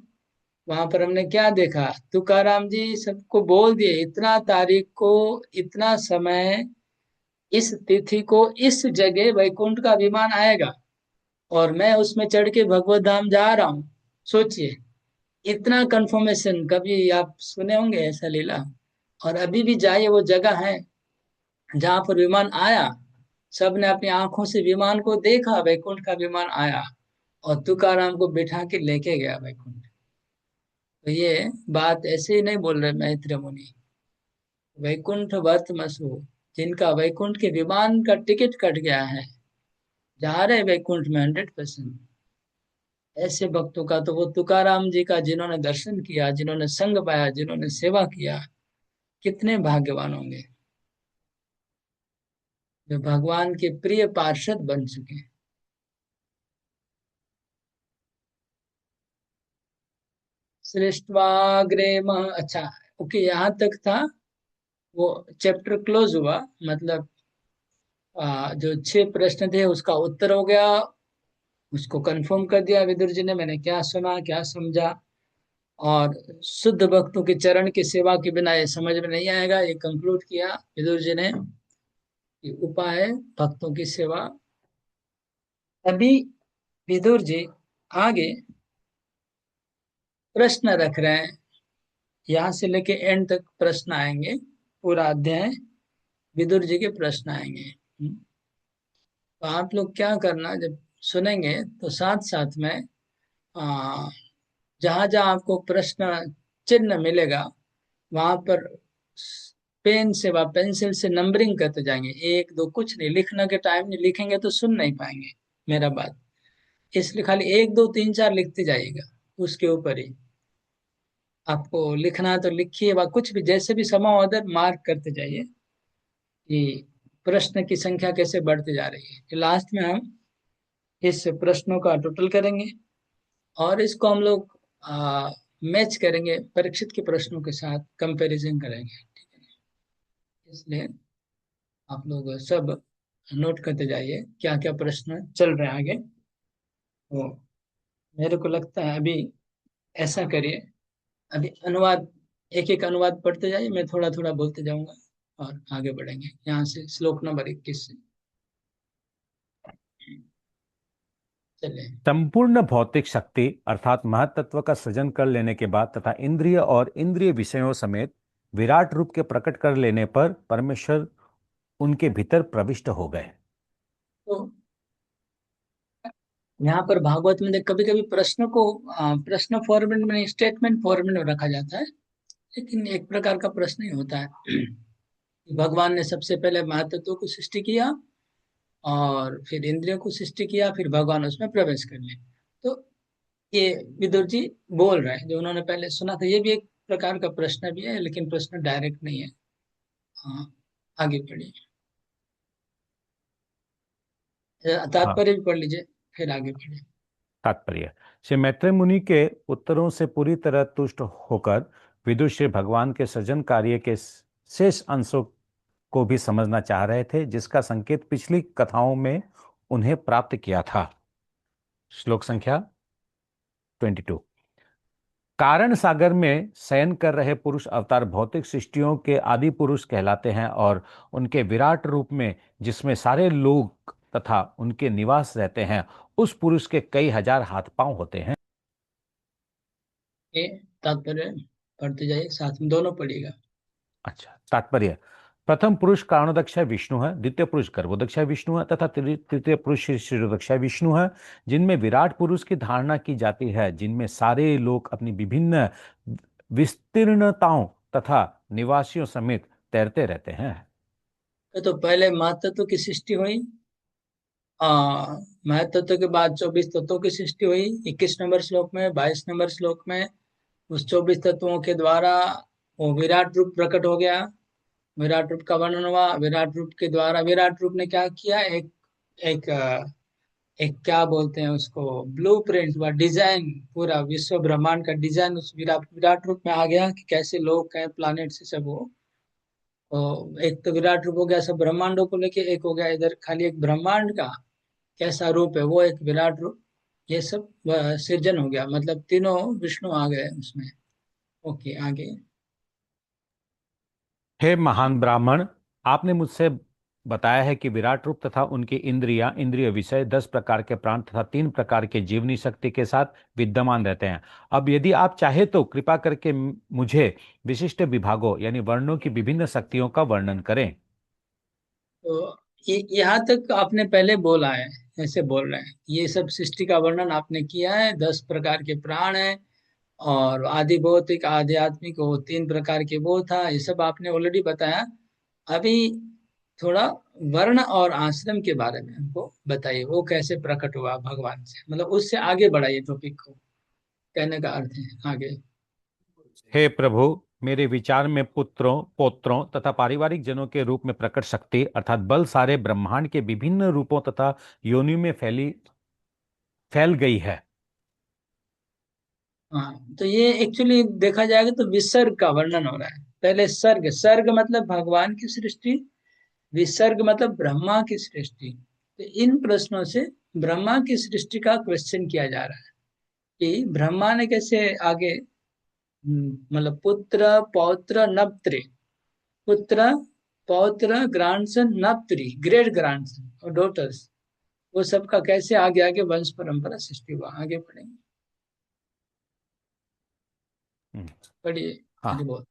वहां पर हमने क्या देखा, तुकाराम जी सबको बोल दिए, इतना तारीख को, इतना समय, इस तिथि को, इस जगह वैकुंठ का विमान आएगा और मैं उसमें चढ़ के भगवत धाम जा रहा हूँ। सोचिए, इतना कंफर्मेशन कभी आप सुने होंगे ऐसा लीला? और अभी भी जाइए, वो जगह है जहां पर विमान आया। सबने अपनी आंखों से विमान को देखा, वैकुंठ का विमान आया और तुकाराम को बिठा के लेके गया वैकुंठ। तो ये बात ऐसे ही नहीं बोल रहे मैत्रेय मुनि। वैकुंठ वर्तमसु, जिनका वैकुंठ के विमान का टिकट कट गया है, जा रहे वैकुंठ में 100%। ऐसे भक्तों का तो, वो तुकाराम जी का जिन्होंने दर्शन किया, जिन्होंने संग पाया, जिन्होंने सेवा किया, कितने भाग्यवान होंगे, जो भगवान के प्रिय पार्षद बन चुके हैं। सृष्ट्वाग्रे मह, अच्छा, ओके, यहाँ तक था। वो चैप्टर क्लोज हुआ, मतलब जो 6 प्रश्न थे उसका उत्तर हो गया। उसको कंफर्म कर दिया विदुर जी ने, मैंने क्या सुना, क्या समझा। और शुद्ध भक्तों के चरण की सेवा के बिना ये समझ में नहीं आएगा, ये कंक्लूड किया विदुर जी ने कि उपाय है भक्तों की सेवा। अभी विदुर जी आगे प्रश्न रख रहे हैं, यहाँ से लेके एंड तक प्रश्न आएंगे, पूरा अध्याय विदुर जी के प्रश्न आएंगे। तो आप लोग क्या करना, जब सुनेंगे तो साथ साथ में आ, जहां जहां आपको प्रश्न चिन्ह मिलेगा, वहां पर पेन से व पेंसिल से नंबरिंग करते जाएंगे, एक दो, कुछ नहीं लिखने के टाइम नहीं, लिखेंगे तो सुन नहीं पाएंगे मेरा बात। इसलिए खाली एक दो तीन चार लिखते जाइएगा, उसके ऊपर ही आपको लिखना है तो लिखिए, व कुछ भी जैसे भी समय उधर मार्क करते जाइए कि प्रश्न की संख्या कैसे बढ़ती जा रही है। कि लास्ट में हम इस प्रश्नों का टोटल करेंगे और इसको हम लोग मैच करेंगे, परीक्षित के प्रश्नों के साथ कंपैरिजन करेंगे, ठीक है? इसलिए आप लोग सब नोट करते जाइए क्या क्या प्रश्न चल रहे हैं आगे। तो मेरे को लगता है अभी ऐसा करिए, अभी अनुवाद, एक एक अनुवाद पढ़ते जाइए, मैं थोड़ा थोड़ा बोलते जाऊंगा और आगे बढ़ेंगे यहाँ से श्लोक नंबर 21 से। चलिए। संपूर्ण भौतिक शक्ति अर्थात महतत्व का सृजन कर लेने के बाद तथा इंद्रिय और इंद्रिय विषयों समेत विराट रूप के प्रकट कर लेने पर परमेश्वर उनके भीतर प्रविष्ट हो गए। तो यहाँ पर भागवत में कभी कभी प्रश्न को प्रश्न फॉर्मेट में नहीं, स्टेटमेंट फॉर्मेट में रखा जाता है, लेकिन एक प्रकार का प्रश्न ही होता है। भगवान ने सबसे पहले महातत्व को सृष्टि किया और फिर इंद्रियों को सृष्टि किया, फिर भगवान उसमें प्रवेश कर ले। तो ये विदुर जी बोल रहे हैं, जो उन्होंने पहले सुना था, ये भी एक प्रकार का प्रश्न भी है, लेकिन प्रश्न डायरेक्ट नहीं है। हाँ, आगे पढ़िए, हाँ, तात्पर्य भी पढ़ लीजिए, फिर आगे पढ़िए। तात्पर्य। श्री मैत्रेय मुनि के उत्तरों से पूरी तरह तुष्ट होकर विदुर श्री भगवान के सृजन कार्य के शेष अंशों को भी समझना चाह रहे थे, जिसका संकेत पिछली कथाओं में उन्हें प्राप्त किया था। श्लोक संख्या 22। कारण सागर में शयन कर रहे पुरुष अवतार भौतिक सृष्टियों के आदि पुरुष कहलाते हैं और उनके विराट रूप में, जिसमें सारे लोग तथा उनके निवास रहते हैं, उस पुरुष के कई हजार हाथ पांव होते हैं। ये तात्पर्य पढ़ते जाइए, साथ में दोनों पढ़िएगा। अच्छा, तात्पर्य। प्रथम पुरुष कारणोदक्षाय विष्णु है, द्वितीय पुरुष गर्भोदक्षाय विष्णु है तथा तृतीय पुरुष शिरोदक्षाय विष्णु है, जिनमें विराट पुरुष की धारणा की जाती है, जिनमें सारे लोग अपनी विभिन्न विस्तीर्णताओं तथा निवासियों समेत तैरते रहते हैं। तो पहले महातत्व की सृष्टि हुई, आ महातत्व के बाद 24 तत्वों की सृष्टि हुई 21 नंबर श्लोक में, 22 नंबर श्लोक में उस 24 तत्वों के द्वारा वो विराट रूप प्रकट हो गया। विराट रूप का वर्णन हुआ। विराट रूप के द्वारा विराट रूप ने क्या किया, एक एक एक क्या बोलते हैं उसको, ब्लूप्रिंट व डिजाइन, पूरा विश्व ब्रह्मांड का डिजाइन उस विराट विराट रूप में आ गया कि कैसे लोग हैं, प्लानिट से सब हो। तो एक तो विराट रूप हो गया सब ब्रह्मांडों को लेके, एक हो गया इधर खाली एक ब्रह्मांड का कैसा रूप है वो एक विराट रूप। ये सब सृजन हो गया, मतलब तीनों विष्णु आ गए उसमें। ओके, आगे। हे महान ब्राह्मण, आपने मुझसे बताया है कि विराट रूप तथा उनकी इंद्रियां, इंद्रिय विषय, 10 प्रकार के प्राण तथा 3 प्रकार के जीवनी शक्ति के साथ विद्यमान रहते हैं। अब यदि आप चाहे तो कृपा करके मुझे विशिष्ट विभागों यानी वर्णों की विभिन्न शक्तियों का वर्णन करें। तो यहाँ तक आपने पहले बोला है, ऐसे बोल रहे हैं, ये सब सृष्टि का वर्णन आपने किया है। 10 प्रकार के प्राण है और आदि भौतिक आध्यात्मिक वो 3 प्रकार के वो था, ये सब आपने ऑलरेडी बताया। अभी थोड़ा वर्ण और आश्रम के बारे में हमको बताइए, वो कैसे प्रकट हुआ भगवान से, मतलब उससे आगे बढ़ाइए टॉपिक को, कहने का अर्थ है आगे। हे प्रभु, मेरे विचार में पुत्रों, पौत्रों तथा पारिवारिक जनों के रूप में प्रकट शक्ति अर्थात बल सारे ब्रह्मांड के विभिन्न रूपों तथा योनियों में फैल गई है। हाँ, तो ये एक्चुअली देखा जाएगा तो विसर्ग का वर्णन हो रहा है। पहले सर्ग, सर्ग मतलब भगवान की सृष्टि, विसर्ग मतलब ब्रह्मा की सृष्टि। तो इन प्रश्नों से ब्रह्मा की सृष्टि का क्वेश्चन किया जा रहा है कि ब्रह्मा ने कैसे आगे, मतलब पुत्र पौत्र नप्त्र, पुत्र पौत्र ग्रैंडसन नप्त्री, ग्रेट ग्रैंडसन और डॉटर्स, वो सबका कैसे आगे आगे वंश परंपरा सृष्टि हुआ। आगे पढ़ेंगे, हम्म, पढ़िए आगे हाँ। बहुत।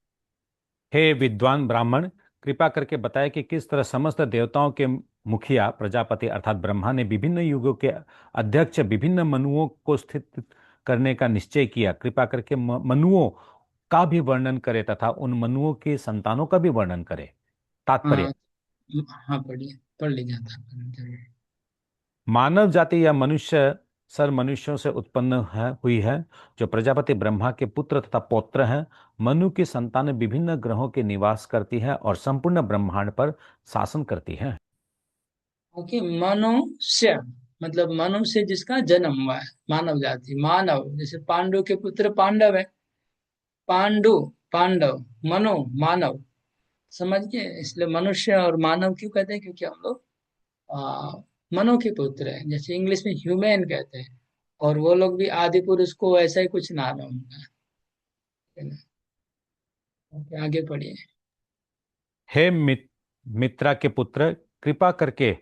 हे विद्वान ब्राह्मण, कृपा करके बताएं कि किस तरह समस्त देवताओं के मुखिया प्रजापति अर्थात ब्रह्मा ने विभिन्न युगों के अध्यक्ष विभिन्न मनुओं को स्थित करने का निश्चय किया। कृपा करके मनुओं का भी वर्णन करे तथा उन मनुओं की संतानों का भी वर्णन करे। तात्पर्य, हाँ, हाँ पढ़िए, पढ़ लीजिए था। मानव जाति या मनुष्य सर मनुष्यों से उत्पन्न हुई है, जो प्रजापति ब्रह्मा के पुत्र तथा पौत्र हैं। मनु की संतान विभिन्न ग्रहों के निवास करती है और संपूर्ण ब्रह्मांड पर शासन करती है। ओके, मनुष्य मतलब मनुष्य जिसका जन्म हुआ है, मानव जाति, मानव जैसे पांडु के पुत्र पांडव है, पांडु पांडव, मनु मानव, समझ गए। इसलिए मनुष्य और मानव क्यों कहते हैं, क्योंकि हम लोग आ, मनु के पुत्र हैं, जैसे इंग्लिश में ह्यूमन कहते हैं। और वो लोग भी आदि पुरुष को ऐसा ही कुछ नाम है उनका, है ना। ओके, आगे पढ़िए। हे मित्रा के पुत्र, कृपा करके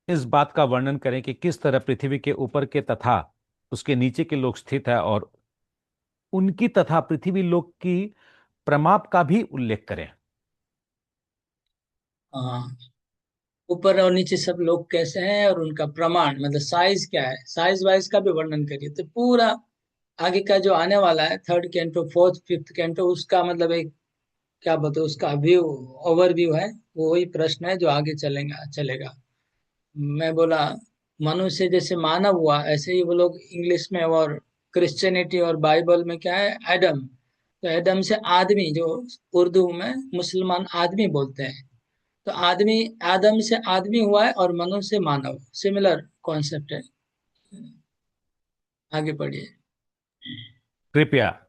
इस बात का वर्णन करें कि किस तरह पृथ्वी के ऊपर के तथा उसके नीचे के लोग स्थित है और उनकी तथा पृथ्वी लोक की प्रमाप का भी उल्लेख करें। हाँ, ऊपर और नीचे सब लोग कैसे हैं और उनका प्रमाण मतलब साइज क्या है, साइज वाइज का भी वर्णन करिए। तो पूरा आगे का जो आने वाला है, third canto fourth fifth canto, उसका मतलब एक क्या बताओ, उसका व्यू, ओवरव्यू है। वो वही प्रश्न है जो आगे चलेगा चलेगा। मैं बोला मनुष्य जैसे मानव हुआ, ऐसे ही वो लोग इंग्लिश में और क्रिश्चियनिटी और बाइबल में क्या है, एडम। तो एडम से आदमी, जो उर्दू में मुसलमान आदमी बोलते हैं, तो आदमी, आदम से आदमी हुआ है और मनुष्य से मानव, सिमिलर कॉन्सेप्ट है। आगे पढ़िए। कृपया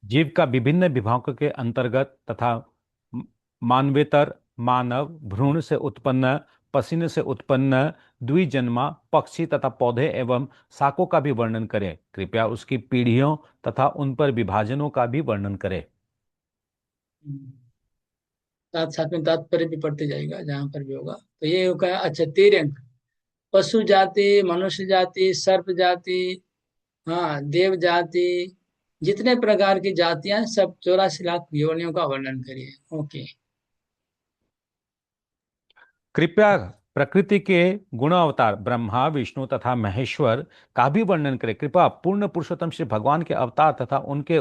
जीव का विभिन्न विभागों के अंतर्गत तथा म- मानवेतर, मानव, भ्रूण से उत्पन्न, पसीने से उत्पन्न, द्विजन्मा पक्षी तथा पौधे एवं शाकों का भी वर्णन करें। कृपया उसकी पीढ़ियों तथा उन पर विभाजनों का भी वर्णन करें। साथ साथ में तात्पर्य भी पढ़ते जाएगा जहां पर भी होगा। तो ये होगा, अच्छा 13 अंक, पशु जाति, मनुष्य जाति, सर्प जाति, हाँ देव जाति, जितने प्रकार की जातियां, सब 84 लाख योनियों का वर्णन करिए। ओके। कृपया प्रकृति के गुण अवतार ब्रह्मा विष्णु तथा महेश्वर का भी वर्णन करें। कृपया पूर्ण पुरुषोत्तम श्री भगवान के अवतार तथा उनके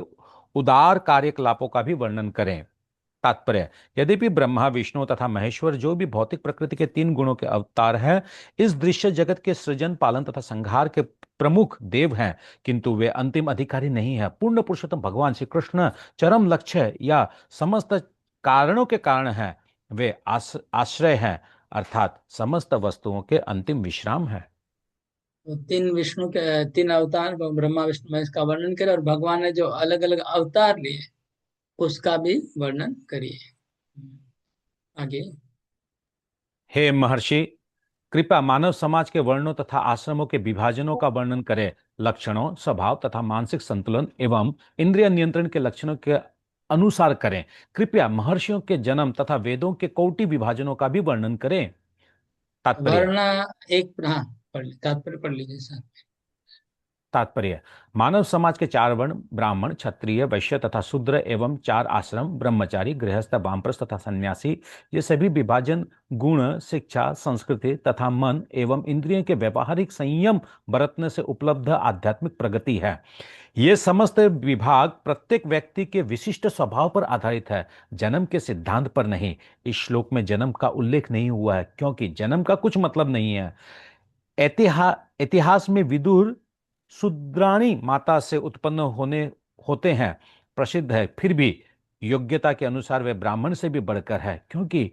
उदार कार्यकलापों का भी वर्णन करें। तात्पर्य, यद्यपि ब्रह्मा विष्णु तथा महेश्वर जो भी भौतिक प्रकृति के तीन गुणों के अवतार हैं, इस दृश्य जगत के सृजन पालन तथा संहार के प्रमुख देव हैं, किंतु वे अंतिम अधिकारी नहीं है। पूर्ण पुरुषोत्तम भगवान श्री कृष्ण चरम लक्ष्य या समस्त कारणों के कारण हैं। वे आश्रय हैं, अर्थात समस्त वस्तुओं के अंतिम विश्राम है। तो तीन विष्णु के तीन अवतार ब्रह्मा विष्णु महेश का वर्णन करें, और भगवान ने जो अलग अलग अवतार लिए उसका भी वर्णन करिए। आगे। हे महर्षि, कृपया मानव समाज के वर्णों तथा आश्रमों के विभाजनों का वर्णन करें। लक्षणों, स्वभाव तथा मानसिक संतुलन एवं इंद्रिय नियंत्रण के लक्षणों के अनुसार करें। कृपया महर्षियों के जन्म तथा वेदों के कोटि विभाजनों का भी वर्णन करें। तात्पर्य, वर्ण एक, हाँ, तात्पर्य पढ़ लीजिए सर। तात्पर्य, मानव समाज के चार वर्ण ब्राह्मण, क्षत्रिय, वैश्य तथा शूद्र एवं चार आश्रम ब्रह्मचारी, गृहस्थ, वानप्रस्थ तथा सन्यासी, ये सभी विभाजन गुण, शिक्षा, संस्कृति तथा मन एवं इंद्रियों के व्यवहारिक संयम बरतने से उपलब्ध आध्यात्मिक प्रगति है। ये समस्त विभाग प्रत्येक व्यक्ति के विशिष्ट स्वभाव पर आधारित है, जन्म के सिद्धांत पर नहीं। इस श्लोक में जन्म का उल्लेख नहीं हुआ है क्योंकि जन्म का कुछ मतलब नहीं है। इतिहास में विदुर शूद्राणी माता से उत्पन्न होते हैं प्रसिद्ध है, फिर भी योग्यता के अनुसार वे ब्राह्मण से भी बढ़कर है, क्योंकि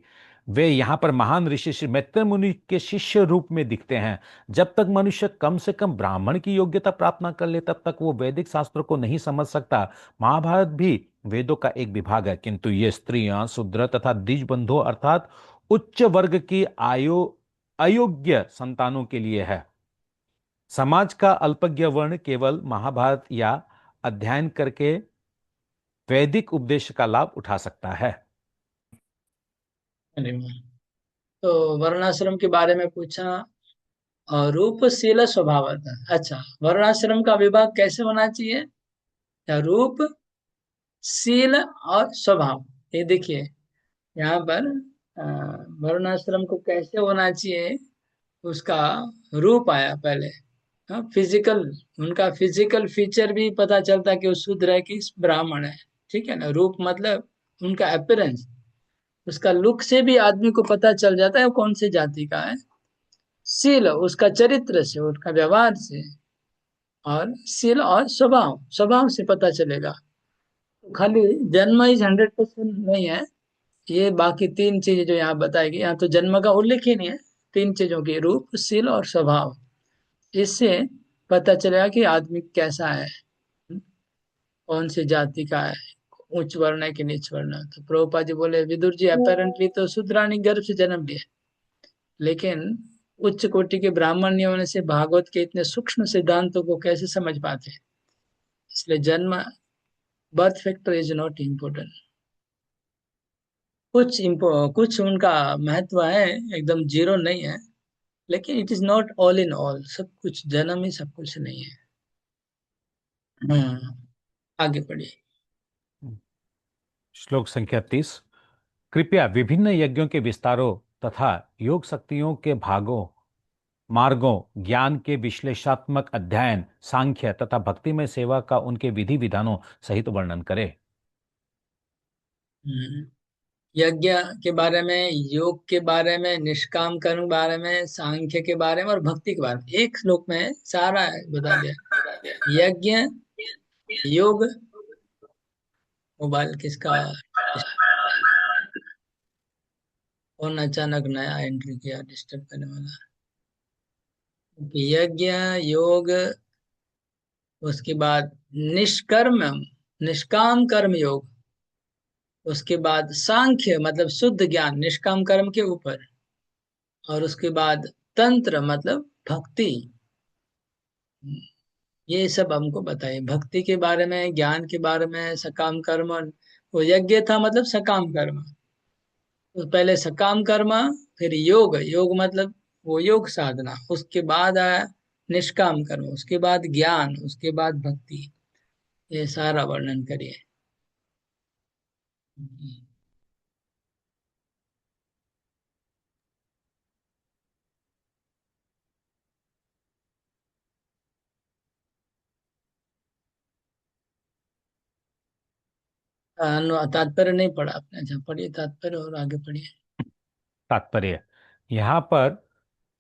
वे यहां पर महान ऋषि श्री मैत्रेय मुनि के शिष्य रूप में दिखते हैं। जब तक मनुष्य कम से कम ब्राह्मण की योग्यता प्राप्त न कर ले, तब तक वो वैदिक शास्त्रों को नहीं समझ सकता। महाभारत भी वेदों का एक विभाग है, किंतु ये स्त्रियां, शूद्र तथा द्विज अर्थात उच्च वर्ग की अयोग्य संतानों के लिए है। समाज का अल्पज्ञ वर्ण केवल महाभारत या अध्ययन करके वैदिक उपदेश का लाभ उठा सकता है। अरे वाह। तो वर्णाश्रम के बारे में पूछा, और रूपशील स्वभाव था। अच्छा, वर्णाश्रम का विभाग कैसे होना चाहिए? या रूप, शील और स्वभाव। ये देखिए यहाँ पर अ, वर्णाश्रम को कैसे होना चाहिए, उसका रूप आया पहले। हाँ, फिजिकल, उनका फिजिकल फीचर भी पता चलता है कि वो शूद्र है कि ब्राह्मण है। ठीक है ना? रूप मतलब उनका अपीयरेंस, उसका लुक से भी आदमी को पता चल जाता है वो कौन सी जाति का है। शील उसका चरित्र से, उनका व्यवहार से। और शील और स्वभाव, स्वभाव से पता चलेगा। तो खाली जन्म इज 100% नहीं है। ये बाकी तीन चीजें जो यहाँ बताई गई, यहाँ तो जन्म का उल्लेख ही नहीं है। तीन चीजों की, रूप, शील और स्वभाव, इससे पता चलेगा कि आदमी कैसा है, कौन सी जाति का है, उच्च वर्ण है कि नीच वर्ण है। तो प्रभुपाद जी बोले विदुर जी अपेरेंटली तो शूद्राणी गर्भ से जन्म लिया, लेकिन उच्च कोटि के ब्राह्मण नहीं होने से भागवत के इतने सूक्ष्म सिद्धांतों को कैसे समझ पाते हैं। इसलिए जन्म, birth factor is not important. कुछ उनका महत्व है, एकदम जीरो नहीं है, लेकिन it is not all in all. सब कुछ जन्म ही सब कुछ नहीं है। आगे पढ़िए। श्लोक संख्या 30। कृपया विभिन्न यज्ञों के विस्तारों तथा योग शक्तियों के भागों, मार्गों, ज्ञान के विश्लेषणात्मक अध्ययन, सांख्य तथा भक्तिमय सेवा का उनके विधि विधानों सहित वर्णन करें। हम्म, यज्ञ के बारे में, योग के बारे में, निष्काम कर्म के बारे में, सांख्य के बारे में और भक्ति के बारे में एक श्लोक में सारा बता दिया। यज्ञ, योग। मोबाइल किसका? कौन अचानक नया एंट्री किया डिस्टर्ब करने वाला? यज्ञ, योग, उसके बाद निष्कर्म, निष्काम कर्म योग, उसके बाद सांख्य मतलब शुद्ध ज्ञान निष्काम कर्म के ऊपर, और उसके बाद तंत्र मतलब भक्ति। ये सब हमको बताइए, भक्ति के बारे में, ज्ञान के बारे में, सकाम कर्म। वो यज्ञ था मतलब सकाम कर्म। तो पहले सकाम कर्म, फिर योग, योग मतलब वो योग साधना, उसके बाद आया निष्काम कर्म, उसके बाद ज्ञान, उसके बाद भक्ति। ये सारा वर्णन करिए। तात्पर्य नहीं पढ़ा आपने? अच्छा, पढ़िए तात्पर्य और आगे पढ़िए। तात्पर्य, यहाँ पर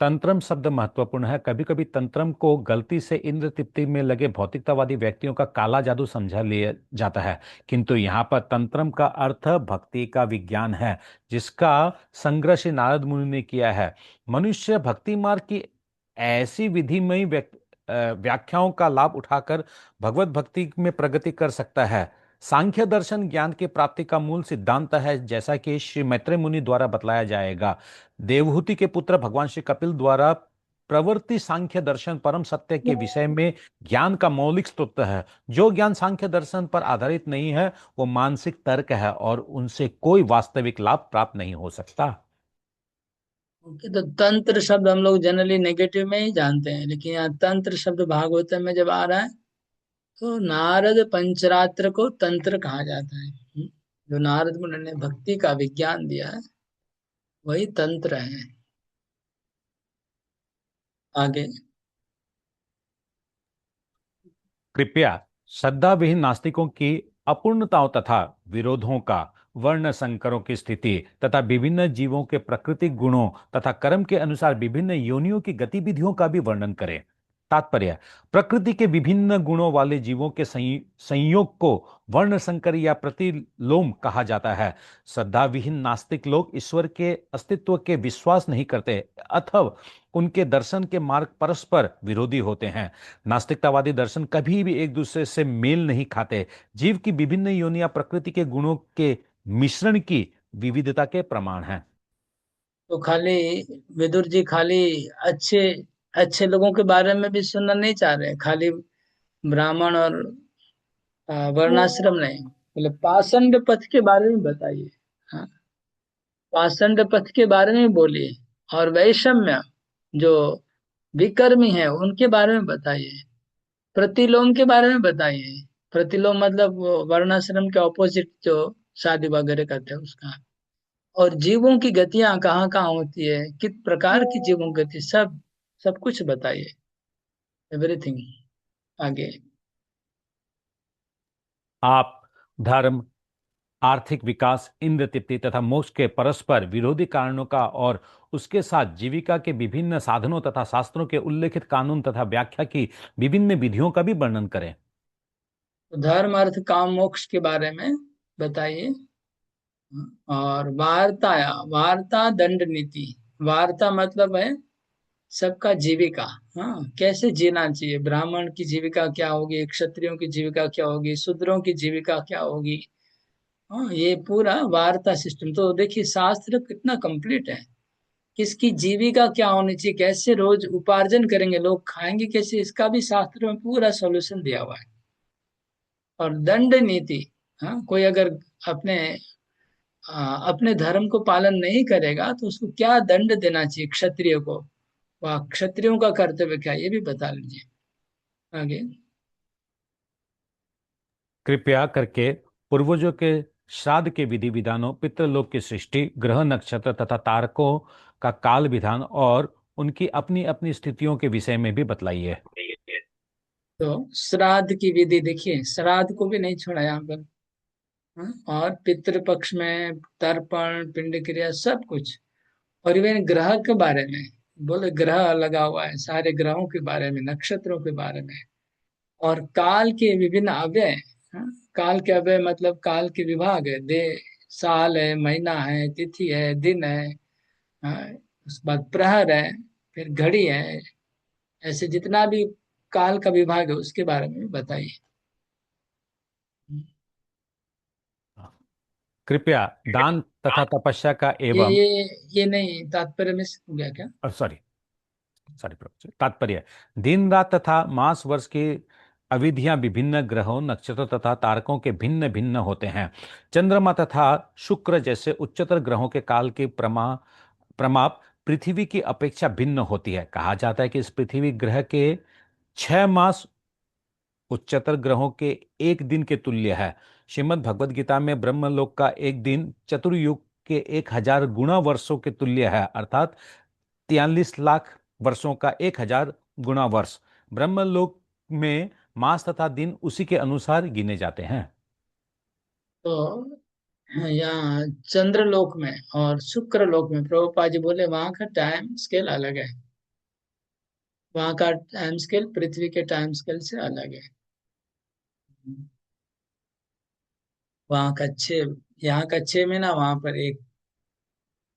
तंत्रम शब्द महत्वपूर्ण है। कभी कभी तंत्रम को गलती से इंद्र तृप्ति में लगे भौतिकतावादी व्यक्तियों का काला जादू समझा लिया जाता है, किंतु यहाँ पर तंत्रम का अर्थ भक्ति का विज्ञान है, जिसका संग्रह श्री नारद मुनि ने किया है। मनुष्य भक्ति मार्ग की ऐसी विधिमयी व्याख्याओं का लाभ उठाकर भगवत भक्ति में प्रगति कर सकता है। सांख्य दर्शन ज्ञान की प्राप्ति का मूल सिद्धांत है, जैसा कि श्री मैत्रेय मुनि द्वारा बतलाया जाएगा। देवहूति के पुत्र भगवान श्री कपिल द्वारा प्रवृत्ति सांख्य दर्शन परम सत्य के विषय में ज्ञान का मौलिक स्रोत है। जो ज्ञान सांख्य दर्शन पर आधारित नहीं है वो मानसिक तर्क है और उनसे कोई वास्तविक लाभ प्राप्त नहीं हो सकता। ओके, तो तंत्र शब्द हम लोग जनरली नेगेटिव में ही जानते हैं, लेकिन यहाँ तंत्र शब्द भागवतम में जब आ रहा है तो नारद पंचरात्र को तंत्र कहा जाता है। जो नारद मुनि ने भक्ति का विज्ञान दिया है वही तंत्र है। आगे। कृपया श्रद्धा विहीन नास्तिकों की अपूर्णताओं तथा विरोधों का, वर्ण संकरों की स्थिति तथा विभिन्न जीवों के प्राकृतिक गुणों तथा कर्म के अनुसार विभिन्न योनियों की गतिविधियों का भी वर्णन करें। तात्पर्य, प्रकृति के विभिन्न गुणों वाले जीवों के संयोग को वर्ण संकर या प्रतिलोम कहा जाता है। श्रद्धा विहीन नास्तिक लोग ईश्वर के अस्तित्व के विश्वास नहीं करते अथवा उनके दर्शन के मार्ग परस्पर विरोधी होते हैं। नास्तिकतावादी दर्शन कभी भी एक दूसरे से मेल नहीं खाते। जीव की विभिन्न योनियां प्रकृति के गुणों के मिश्रण की विविधता के प्रमाण हैं। तो खाली विदुर जी खाली अच्छे अच्छे लोगों के बारे में भी सुनना नहीं चाह रहे, खाली ब्राह्मण और वर्णाश्रम नहीं, मतलब पाषंड पथ के बारे में बताइए। हाँ, पाषंड पथ के बारे में बोलिए, और वैषम्य जो विकर्मी है उनके बारे में बताइए। प्रतिलोम के बारे में बताइए। प्रतिलोम मतलब वो वर्णाश्रम के ऑपोजिट जो शादी वगैरह करते हैं उसका। और जीवों की गतियां कहाँ कहाँ होती है, किस प्रकार की जीवों की गति, सब सब कुछ बताइए, एवरीथिंग। आगे। आप धर्म, आर्थिक विकास, इंद्र तृप्ति तथा मोक्ष के परस्पर विरोधी कारणों का और उसके साथ जीविका के विभिन्न साधनों तथा शास्त्रों के उल्लेखित कानून तथा व्याख्या की विभिन्न विधियों का भी वर्णन करें। तो धर्म अर्थ काम मोक्ष के बारे में बताइए। और वार्ताया, वार्ता दंड नीति। वार्ता मतलब है सबका जीविका। हाँ, कैसे जीना चाहिए, ब्राह्मण की जीविका क्या होगी, क्षत्रियों की जीविका क्या होगी, शूद्रों की जीविका क्या होगी। हाँ, ये पूरा वार्ता सिस्टम। तो देखिए शास्त्र कितना कंप्लीट है। किसकी जीविका क्या होनी चाहिए, कैसे रोज उपार्जन करेंगे, लोग खाएंगे कैसे, इसका भी शास्त्र में पूरा सॉल्यूशन दिया हुआ है। और दंड नीति। हाँ, कोई अगर अपने अपने धर्म को पालन नहीं करेगा तो उसको क्या दंड देना चाहिए क्षत्रिय को, वह क्षत्रियों का कर्तव्य क्या, ये भी बता लीजिए। आगे। कृपया करके पूर्वजों के श्राद्ध के विधि विधानों, पितृलोक की सृष्टि, ग्रह नक्षत्र तथा तारकों का काल विधान और उनकी अपनी अपनी स्थितियों के विषय में भी बतलाइए। तो श्राद्ध की विधि देखिए, श्राद्ध को भी नहीं छोड़ा यहाँ पर। हाँ? और पितृपक्ष में तर्पण, पिंड क्रिया, सब कुछ। और इवन ग्रह के बारे में बोले, ग्रह लगा हुआ है, सारे ग्रहों के बारे में, नक्षत्रों के बारे में। और काल के विभिन्न अव्यय। हाँ? काल के अव्यय मतलब काल के विभाग है, दे साल है, महीना है, तिथि है, दिन है। हाँ? उसके बाद प्रहर है, फिर घड़ी है। ऐसे जितना भी काल का विभाग है उसके बारे में भी बताइए। कृपया दान तथा तपस्या का ये एवं, ये ये नहीं, तात्पर्य में हो गया क्या? सॉरी सॉरी प्रभु, तात्पर्य, दिन रात तथा मास वर्ष की अविधियां विभिन्न ग्रहों, नक्षत्रों तथा तारकों के भिन्न भिन्न होते हैं। चंद्रमा तथा शुक्र जैसे उच्चतर ग्रहों के काल की प्रमाप पृथ्वी की अपेक्षा भिन्न होती है। कहा जाता है कि इस पृथ्वी ग्रह के 6 मास उच्चतर ग्रहों के एक दिन के तुल्य है। श्रीमद् भगवद गीता में ब्रह्मलोक का एक दिन चतुर्युग के 1000 गुणा वर्षों के तुल्य है, अर्थात 43 लाख वर्षों का 1000 गुणा वर्ष। ब्रह्मलोक में मास तथा दिन उसी के अनुसार गिने जाते हैं। तो यहाँ चंद्रलोक में और शुक्रलोक में प्रभुपाद जी बोले वहां का टाइम स्केल अलग है। वहां का टाइम स्केल पृथ्वी के टाइम स्केल से अलग है। वहां का 6, यहाँ का 6 महीना, वहां पर एक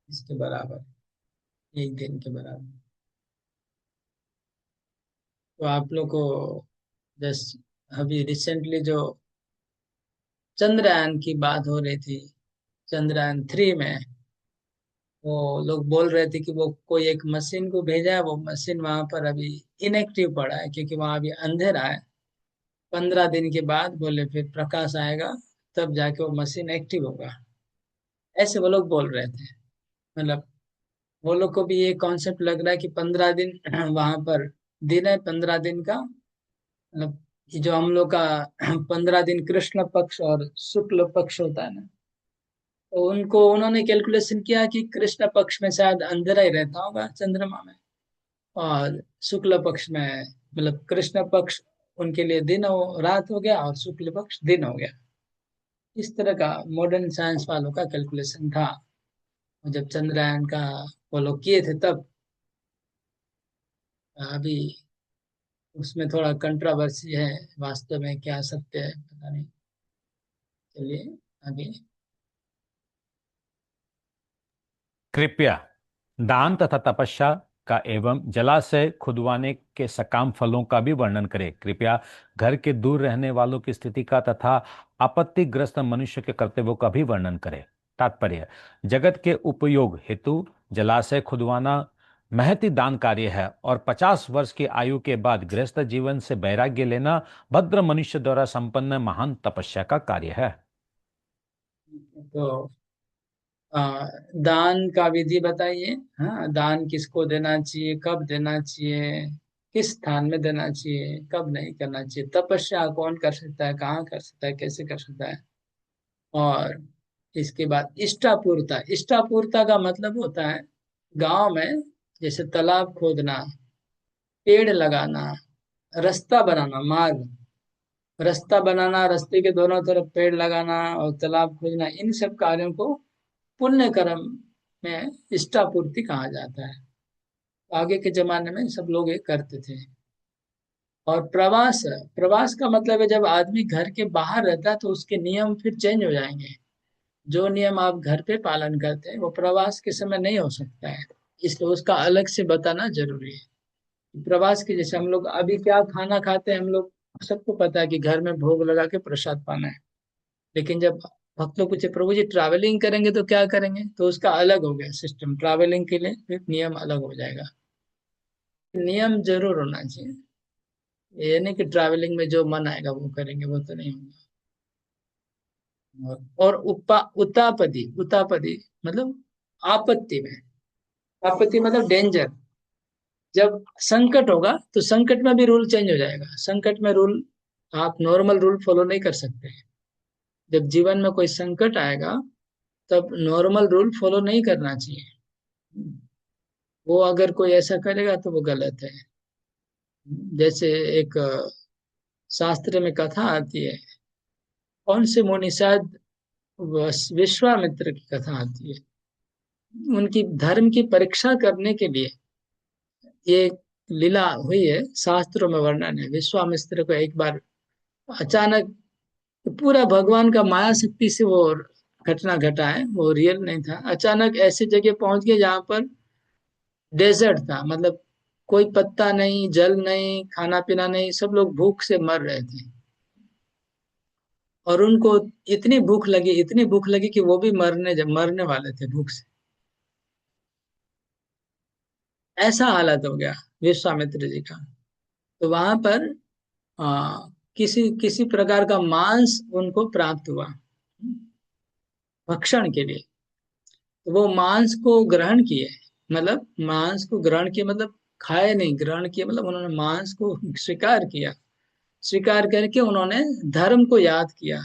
इसके बराबर, एक दिन के बराबर। तो आप लोग को जस्ट अभी रिसेंटली जो चंद्रयान की बात हो रही थी, चंद्रयान 3 में वो लोग बोल रहे थे कि वो कोई एक मशीन को भेजा है, वो मशीन वहां पर अभी इनएक्टिव पड़ा है क्योंकि वहां अभी अंधेरा है। 15 दिन के बाद बोले फिर प्रकाश आएगा, तब जाके वो मशीन एक्टिव होगा। ऐसे वो लोग बोल रहे थे। मतलब वो लोग को भी ये कॉन्सेप्ट लग रहा है कि 15 दिन वहां पर दिन है, 15 दिन का मतलब ये जो हम लोग का 15 दिन कृष्ण पक्ष और शुक्ल पक्ष होता है ना, तो उनको उन्होंने कैलकुलेशन किया कि कृष्ण पक्ष में शायद अंधेरा ही रहता होगा चंद्रमा में, और शुक्ल पक्ष में मतलब कृष्ण पक्ष उनके लिए दिन हो रात हो गया और शुक्ल पक्ष दिन हो गया। इस तरह का मॉडर्न साइंस वालों का कैलकुलेशन था। और जब चंद्रयान का वो लोग किए थे तब, अभी उसमें थोड़ा कंट्रोवर्सी है, वास्तव में क्या सत्य है पता नहीं। चलिए आगे। कृपया दान तथा तपस्या का एवं जलाशय खुदवाने के सकाम फलों का भी वर्णन करें। कृपया घर के दूर रहने वालों की स्थिति का तथा आपत्तिग्रस्त मनुष्य के कर्तव्यों का भी वर्णन करें। तात्पर्य: जगत के उपयोग हेतु जलाशय खुदवाना महती दान कार्य है और 50 वर्ष की आयु के बाद गृहस्थ जीवन से वैराग्य लेना भद्र मनुष्य द्वारा संपन्न महान तपस्या का कार्य है। तो दान का विधि बताइए। हाँ, दान किसको देना चाहिए, कब देना चाहिए, किस स्थान में देना चाहिए, कब नहीं करना चाहिए, तपस्या कौन कर सकता है, कहाँ कर सकता है, कैसे कर सकता है। और इसके बाद इष्टापूर्ता। इष्टापूर्ता का मतलब होता है गांव में जैसे तालाब खोदना, पेड़ लगाना, रास्ता बनाना, मार्ग, रास्ता बनाना, रास्ते के दोनों तरफ पेड़ लगाना और तालाब खोदना, इन सब कार्यों को पुण्य कर्म में इष्टापूर्ति कहा जाता है। आगे के जमाने में सब लोग ये करते थे। और प्रवास, प्रवास का मतलब है जब आदमी घर के बाहर रहता है तो उसके नियम फिर चेंज हो जाएंगे। जो नियम आप घर पे पालन करते हैं वो प्रवास के समय नहीं हो सकता है, इसलिए उसका अलग से बताना जरूरी है। प्रवास के जैसे हम लोग अभी क्या खाना खाते हैं, हम लोग सबको पता है कि घर में भोग लगा के प्रसाद पाना है। लेकिन जब भक्त लोग पूछे प्रभु जी ट्रैवलिंग करेंगे तो क्या करेंगे, तो उसका अलग हो गया सिस्टम, ट्रैवलिंग के लिए फिर नियम अलग हो जाएगा। नियम जरूर होना चाहिए, ये नहीं कि ट्रैवलिंग में जो मन आएगा वो करेंगे, वो तो नहीं होगा। और उतापति, उतापति मतलब आपत्ति में, आपत्ति मतलब डेंजर। जब संकट होगा तो संकट में भी रूल चेंज हो जाएगा। संकट में रूल, आप नॉर्मल रूल फॉलो नहीं कर सकते। जब जीवन में कोई संकट आएगा तब नॉर्मल रूल फॉलो नहीं करना चाहिए। वो अगर कोई ऐसा करेगा तो वो गलत है। जैसे एक शास्त्र में कथा आती है, कौन से मुनि, शायद विश्वामित्र की कथा आती है। उनकी धर्म की परीक्षा करने के लिए ये लीला हुई है, शास्त्रों में वर्णन है। विश्वामित्र को एक बार अचानक, पूरा भगवान का माया शक्ति से वो घटना घटा है, वो रियल नहीं था। अचानक ऐसी जगह पहुंच गए जहां पर डेजर्ट था, मतलब कोई पत्ता नहीं, जल नहीं, खाना पीना नहीं, सब लोग भूख से मर रहे थे। और उनको इतनी भूख लगी, इतनी भूख लगी कि वो भी मरने वाले थे भूख से। ऐसा हालत हो गया विश्वामित्र जी का। तो वहां पर किसी किसी प्रकार का मांस उनको प्राप्त हुआ भक्षण के लिए। तो वो मांस को ग्रहण किए, मतलब मांस को ग्रहण किए मतलब खाए नहीं, ग्रहण किए मतलब उन्होंने मांस को स्वीकार किया। स्वीकार करके उन्होंने धर्म को याद किया,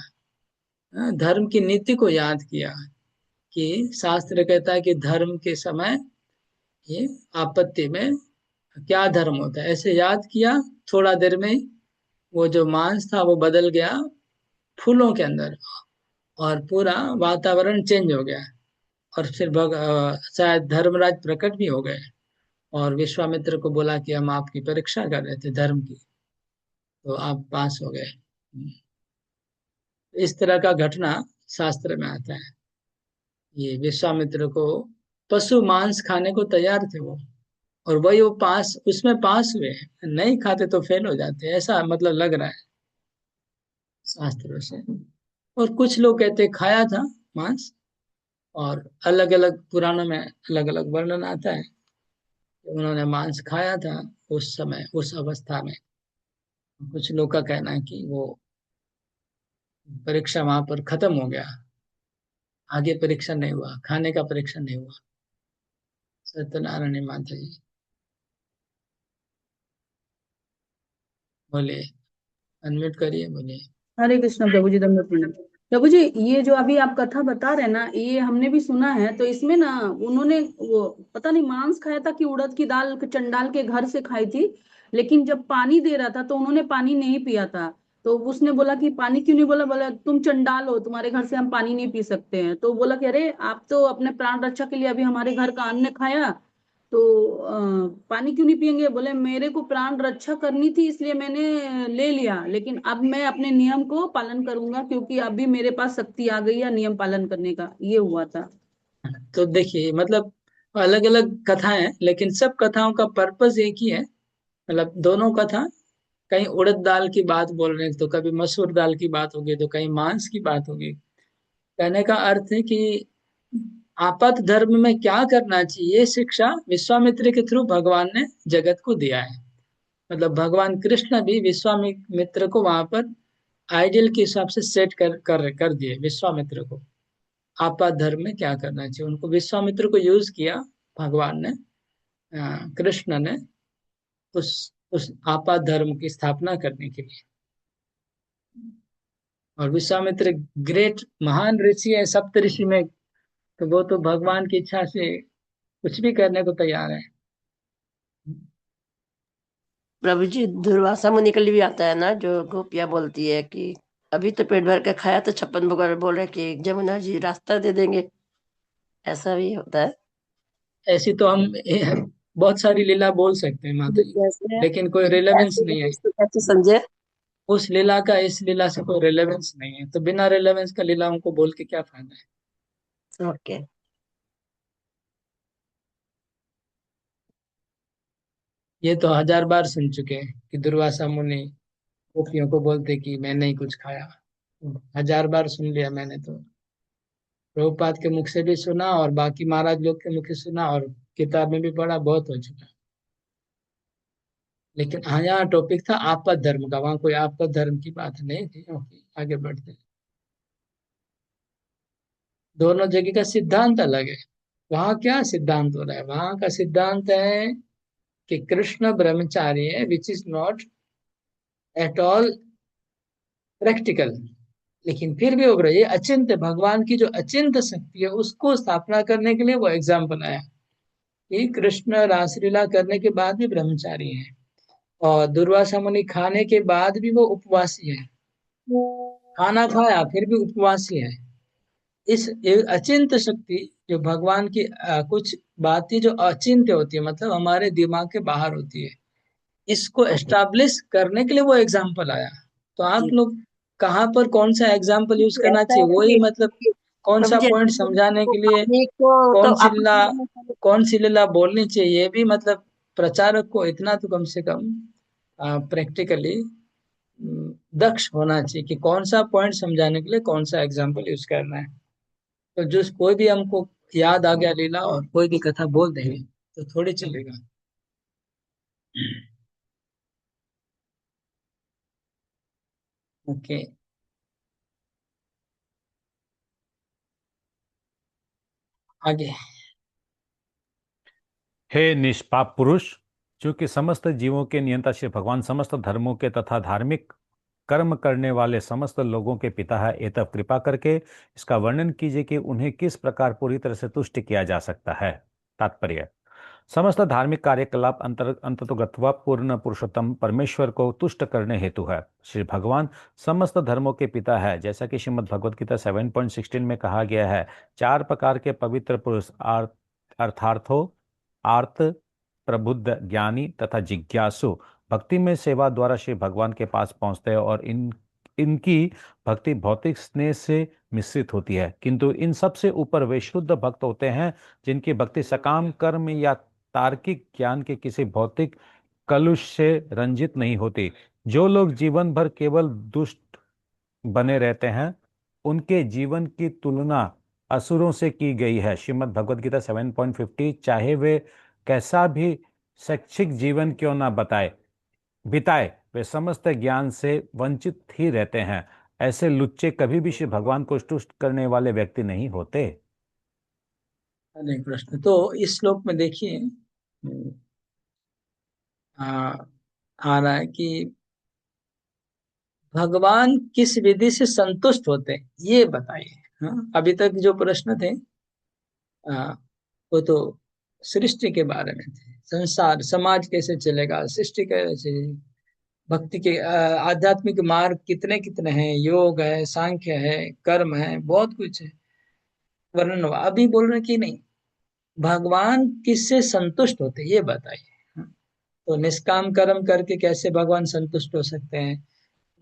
धर्म की नीति को याद किया कि शास्त्र कहता है कि धर्म के समय ये आपत्ति में क्या धर्म होता है, ऐसे याद किया। थोड़ा देर में वो जो मांस था वो बदल गया फूलों के अंदर, और पूरा वातावरण चेंज हो गया। और फिर शायद धर्मराज प्रकट भी हो गए और विश्वामित्र को बोला कि हम आपकी परीक्षा कर रहे थे धर्म की, तो आप पास हो गए। इस तरह का घटना शास्त्र में आता है। ये विश्वामित्र को पशु मांस खाने को तैयार थे वो, और वही वो पास, उसमें पास हुए। नहीं खाते तो फेल हो जाते, ऐसा मतलब लग रहा है शास्त्रों से। और कुछ लोग कहते हैं खाया था मांस, और अलग अलग पुराणों में अलग अलग वर्णन आता है कि उन्होंने मांस खाया था उस समय, उस अवस्था में। कुछ लोग का कहना है कि वो परीक्षा वहां पर खत्म हो गया, आगे परीक्षा नहीं हुआ, खाने का परीक्षा नहीं हुआ। सत्यनारायण माता जी बोले, अनम्यूट करिए, बोले। हरे कृष्ण प्रभु जी, दंडवत प्रणाम। प्रभु जी, ये जो अभी आप कथा बता रहे हैं ना, ये हमने भी सुना है। तो इसमें ना उन्होंने वो पता नहीं मांस खाया था कि उड़द की दाल चंडाल के घर से खाई थी, लेकिन जब पानी दे रहा था तो उन्होंने पानी नहीं पिया था। तो उसने बोला कि पानी क्यों नहीं, बोला बोला तुम चंडाल हो, तुम्हारे घर से हम पानी नहीं पी सकते हैं। तो बोला कि अरे आप तो अपने प्राण रक्षा के लिए अभी हमारे घर का अन्न खाया, तो पानी क्यों नहीं पियेंगे। बोले मेरे को प्राण रक्षा करनी थी इसलिए मैंने ले लिया, लेकिन अब मैं अपने नियम को पालन करूंगा क्योंकि अभी मेरे पास शक्ति आ गई है नियम पालन करने का। ये हुआ था। तो देखिए, मतलब अलग अलग कथाएं हैं, लेकिन सब कथाओं का पर्पस एक ही है। मतलब दोनों कथा, कहीं उड़द दाल की बात बोल रहे हैं तो कभी मसूर दाल की बात होगी, तो कहीं मांस की बात होगी। कहने का अर्थ है कि आपात धर्म में क्या करना चाहिए, ये शिक्षा विश्वामित्र के थ्रू भगवान ने जगत को दिया है। मतलब भगवान कृष्ण भी विश्वामित्र को वहां पर आइडियल के हिसाब से सेट कर दिए विश्वामित्र को। आपात धर्म में क्या करना चाहिए, उनको विश्वामित्र को यूज किया भगवान ने, कृष्ण ने, उस आपात धर्म की स्थापना करने के लिए। और विश्वामित्र ग्रेट महान ऋषि है, सप्त ऋषि में। तो वो तो भगवान की इच्छा से कुछ भी करने को तैयार है। प्रभु जी, दुर्वासा मुनि के लिए भी आता है ना, जो गोपियां बोलती है कि अभी तो पेट भर के खाया, तो 56 भोग बोल रहे कि जमुना जी रास्ता दे देंगे। ऐसा भी होता है। ऐसी तो हम बहुत सारी लीला बोल सकते हैं माता जी, जैसे लेकिन कोई रिलेवेंस ऐसे नहीं है। इसको कैसे समझे? उस लीला का इस लीला से कोई रिलेवेंस नहीं है, तो बिना रिलेवेंस का लीलाओं को बोल के क्या फायदा है। ओके। ये तो 1000 बार सुन चुके हैं कि दुर्वासा मुनि गोपियों को बोलते कि मैंने ही कुछ खाया। 1000 बार सुन लिया मैंने तो। प्रभुपाद के मुख से भी सुना और बाकी महाराज लोग के मुख से सुना, और किताब में भी पढ़ा, बहुत हो चुका। लेकिन हाँ, यहाँ टॉपिक था आपद धर्म का, वहां कोई आपद धर्म की बात नहीं थी। ओके, आगे बढ़ते हैं। दोनों जगह का सिद्धांत अलग है। वहां क्या सिद्धांत हो रहा है, वहां का सिद्धांत है कि कृष्ण ब्रह्मचारी है, which is not at all practical. लेकिन फिर भी उभरे, ये अचिंत्य भगवान की जो अचिंत्य शक्ति है उसको स्थापना करने के लिए वो एग्जाम्पल आया कि कृष्ण रासलीला करने के बाद भी ब्रह्मचारी है, और दुर्वासा मुनि खाने के बाद भी वो उपवासी है। खाना खाया फिर भी उपवासी है। इस ये अचिंत्य शक्ति, जो भगवान की कुछ बातें जो अचिंत्य होती है, मतलब हमारे दिमाग के बाहर होती है, इसको एस्टैब्लिश करने के लिए वो एग्जाम्पल आया। तो आप जी। लोग कहाँ पर कौन सा एग्जाम्पल यूज करना ऐसा चाहिए, है वही मतलब कि कौन प्रभु सा जी, पॉइंट ऐसा है समझाने कि के लिए पानी को तो कौन सी आप लीला, कौन सी लीला बोलनी चाहिए, ये भी मतलब प्रचारक को इतना तो कम से कम प्रैक्टिकली दक्ष होना चाहिए कि कौन सा पॉइंट समझाने के लिए कौन सा एग्जाम्पल यूज करना है। तो जो कोई भी हमको याद आ गया लीला और कोई भी कथा बोल देंगे तो थोड़ी चलेगा। ओके, आगे। हे निष्पाप पुरुष, चूंकि समस्त जीवों के नियंता श्री भगवान समस्त धर्मों के तथा धार्मिक कर्म करने वाले समस्त लोगों के पिता है, एतव कृपा करके इसका वर्णन कीजिए कि उन्हें किस प्रकार पूरी तरह से तुष्ट किया जा सकता है। तात्पर्य, समस्त धार्मिक कार्यकलाप अंततोगत्वा पूर्ण पुरुषोत्तम परमेश्वर को तुष्ट करने हेतु है। श्री भगवान समस्त धर्मों के पिता है। जैसा कि श्रीमद् भगवद गीता 7.16 में कहा गया है, 4 प्रकार के पवित्र पुरुष अर्थार्थो, आर्त, प्रबुद्ध, ज्ञानी तथा जिज्ञासु भक्ति में सेवा द्वारा श्री भगवान के पास पहुंचते हैं और इनकी भक्ति भौतिक स्नेह से मिश्रित होती है, किंतु इन सबसे ऊपर वे शुद्ध भक्त होते हैं जिनकी भक्ति सकाम कर्म या तार्किक ज्ञान के किसी भौतिक कलुष से रंजित नहीं होती। जो लोग जीवन भर केवल दुष्ट बने रहते हैं, उनके जीवन की तुलना असुरों से की गई है। श्रीमद् भगवद गीता 7.50। चाहे वे कैसा भी शैक्षिक जीवन क्यों ना बिताए, वे समस्त ज्ञान से वंचित ही रहते हैं। ऐसे लुच्चे कभी भी श्री भगवान को तुष्ट करने वाले व्यक्ति नहीं होते। अनेक प्रश्न तो इस श्लोक में देखिए आ रहा है कि भगवान किस विधि से संतुष्ट होते हैं, ये बताइए। हाँ, अभी तक जो प्रश्न थे वो तो सृष्टि के बारे में थे, संसार समाज कैसे चलेगा, सृष्टि कैसे, भक्ति के आध्यात्मिक मार्ग कितने कितने हैं, योग है, सांख्य है, कर्म है, बहुत कुछ है, वर्णन। अभी बोल रहे कि नहीं, भगवान किससे संतुष्ट होते ये बताइए। हाँ, तो निष्काम कर्म करके कैसे भगवान संतुष्ट हो सकते हैं,